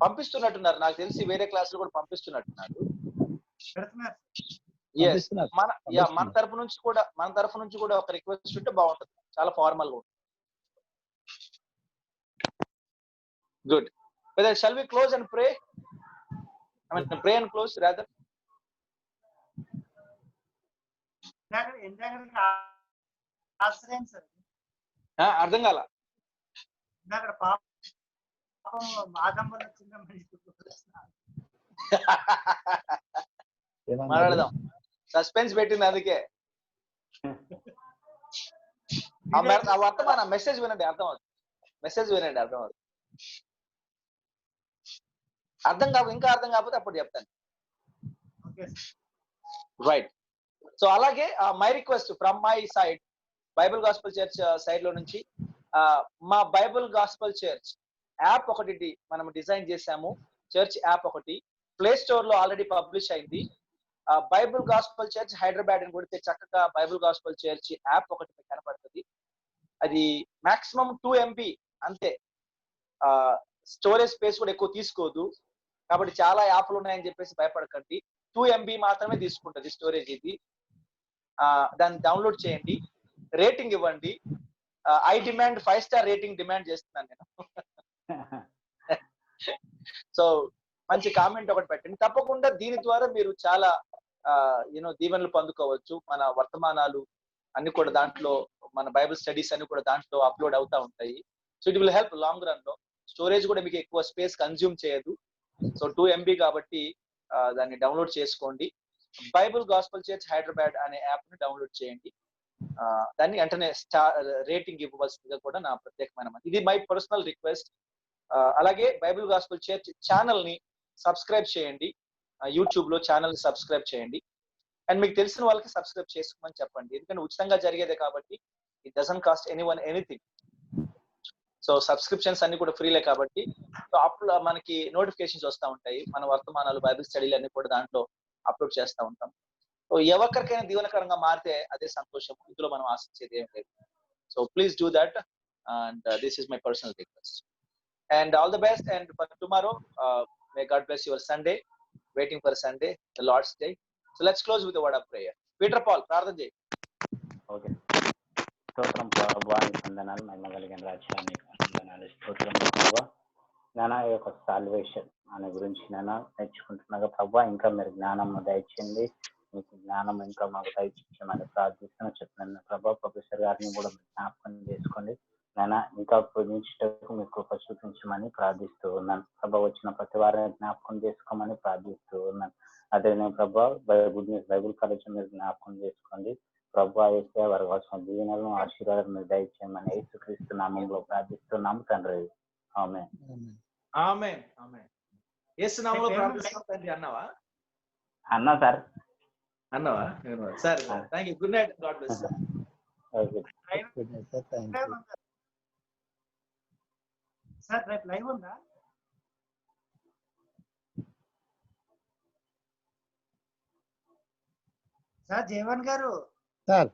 పంపిస్తున్నట్టున్నారు, నాకు తెలిసి వేరే క్లాసులు కూడా పంపిస్తున్నట్టున్నారు. మన తరఫు నుంచి కూడా ఒక రిక్వెస్ట్ ఉంటే బాగుంటుంది, చాలా ఫార్మల్ గా ఉంటుంది. Good. Shall we close and pray? I mean, pray and close rather. అర్థం కాల. మాట్లాడదాం, సస్పెన్స్ పెట్టింది అందుకే. వర్తమాన మెసేజ్ వినండి, అర్థమవుతుంది. మెసేజ్ వినండి, అర్థమవుతుంది. ఇంకా అర్థం కాకపోతే అప్పుడు చెప్తాను. రైట్. సో అలాగే my request from my side, Bible gospel church side లో నుంచి మా బైబిల్ గాస్పెల్ చర్చ్ యాప్ ఒకటి మనం డిజైన్ చేసాము. చర్చ్ యాప్ ఒకటి ప్లే స్టోర్ లో ఆల్రెడీ పబ్లిష్ అయింది. బైబిల్ గాస్పెల్ చర్చ్ హైదరాబాద్ అని కొడితే చక్కగా బైబిల్ గాస్పెల్ చర్చ్ యాప్ ఒకటి కనపడుతుంది. అది మాక్సిమం 2 MB అంతే, స్టోరేజ్ స్పేస్ కూడా ఎక్కువ తీసుకోదు. కాబట్టి చాలా యాప్లు ఉన్నాయని చెప్పేసి భయపడకండి, 2 MB మాత్రమే తీసుకుంటుంది స్టోరేజ్ ఇది. దాన్ని డౌన్లోడ్ చేయండి, రేటింగ్ ఇవ్వండి. I demand 5 star rating demand చేస్తున్నాను నేను. సో మంచి కామెంట్ ఒకటి పెట్టండి తప్పకుండా. దీని ద్వారా మీరు చాలా దీవెనలు పొందుకోవచ్చు. మన వర్తమానాలు అన్ని కూడా దాంట్లో, మన బైబిల్ స్టడీస్ అన్ని కూడా దాంట్లో అప్లోడ్ అవుతా ఉంటాయి. So it will help long run లో. స్టోరేజ్ కూడా మీకు ఎక్కువ స్పేస్ కన్జ్యూమ్ చేయదు. సో 2 MB కాబట్టి దాన్ని డౌన్లోడ్ చేసుకోండి. బైబిల్ గాస్పెల్ చర్చ్ హైదరాబాద్ అనే యాప్ ని డౌన్లోడ్ చేయండి. దాన్ని వెంటనే రేటింగ్ ఇవ్వవలసిందిగా కూడా నా ప్రత్యేకమైన ఇది మై పర్సనల్ రిక్వెస్ట్. అలాగే బైబిల్ గాస్పెల్ చర్చ్ ఛానల్ ని సబ్స్క్రైబ్ చేయండి, యూట్యూబ్ లో ఛానల్ ని సబ్స్క్రైబ్ చేయండి. అండ్ మీకు తెలిసిన వాళ్ళకి సబ్స్క్రైబ్ చేసుకోమని చెప్పండి, ఎందుకంటే ఉచితంగా జరిగేదే కాబట్టి it doesn't cost anyone anything. So subscriptions అన్ని కూడా ఫ్రీలే కాబట్టి సో అప్పుడు మనకి నోటిఫికేషన్స్ వస్తూ ఉంటాయి. మన వర్తమానాలు, బైబిల్ స్టడీలు అన్ని కూడా దాంట్లో అప్లోడ్ చేస్తూ ఉంటాం. సో ఎవరికైనా దీవెనకరంగా మారితే అదే సంతోషం, ఇందులో మనం ఆశించేది ఏం లేదు. So please do that, and this is my personal request. And all the best, and for tomorrow may God bless your Sunday. Waiting for Sunday, the Lord's day. So let's close with the word of prayer. Peter Paul ప్రార్థన చేయి. Okay. స్తోత్రం ప్రభువా, వందనాలు, మహిమ కలిగిన రాజ్యానికి వందనాలు. స్తోత్రం ప్రభువా. నానా ఈ యొక్క సాల్వేషన్ అనే గురించి నేను నేర్చుకుంటున్నాగా ప్రభువా, ఇంకా మీరు జ్ఞానం దయచేయండి. మీకు జ్ఞానం ఇంకా మాకు దయచేయమని ప్రార్థిస్తున్నా చెప్తున్నాను ప్రభా. ప్రొఫెసర్ గారిని కూడా జ్ఞాపకం చేసుకోండి నాన్న, ఇంకా పూజించటకు మీకు కృప చూపించమని ప్రార్థిస్తూ ఉన్నాను ప్రభా. వచ్చిన ప్రతి వారిని జ్ఞాపకం చేసుకోమని ప్రార్థిస్తూ ఉన్నాను. అదే నేను ప్రభా బైబుల్ కాలేజ్ మీరు జ్ఞాపకం చేసుకోండి ప్రభా. అయితే వారి కోసం దీవెనలను ఆశీర్వాదాలు మీరు దయచేయమని యేసుక్రీస్తు నామంలో ప్రార్థిస్తున్నాము తండ్రి. ఆమేన్. ఆమేన్. ఆమేన్. యేసు నామములో ప్రార్థిస్తున్నాం తండ్రి అన్నావా? అన్నా సార్. అన్నావా? సరే, thank you. Good night, God bless. Okay. Good night sir. Thank you sir. రేపు లైవ్ ఉందా సార్? జీవన్ గారు సార్.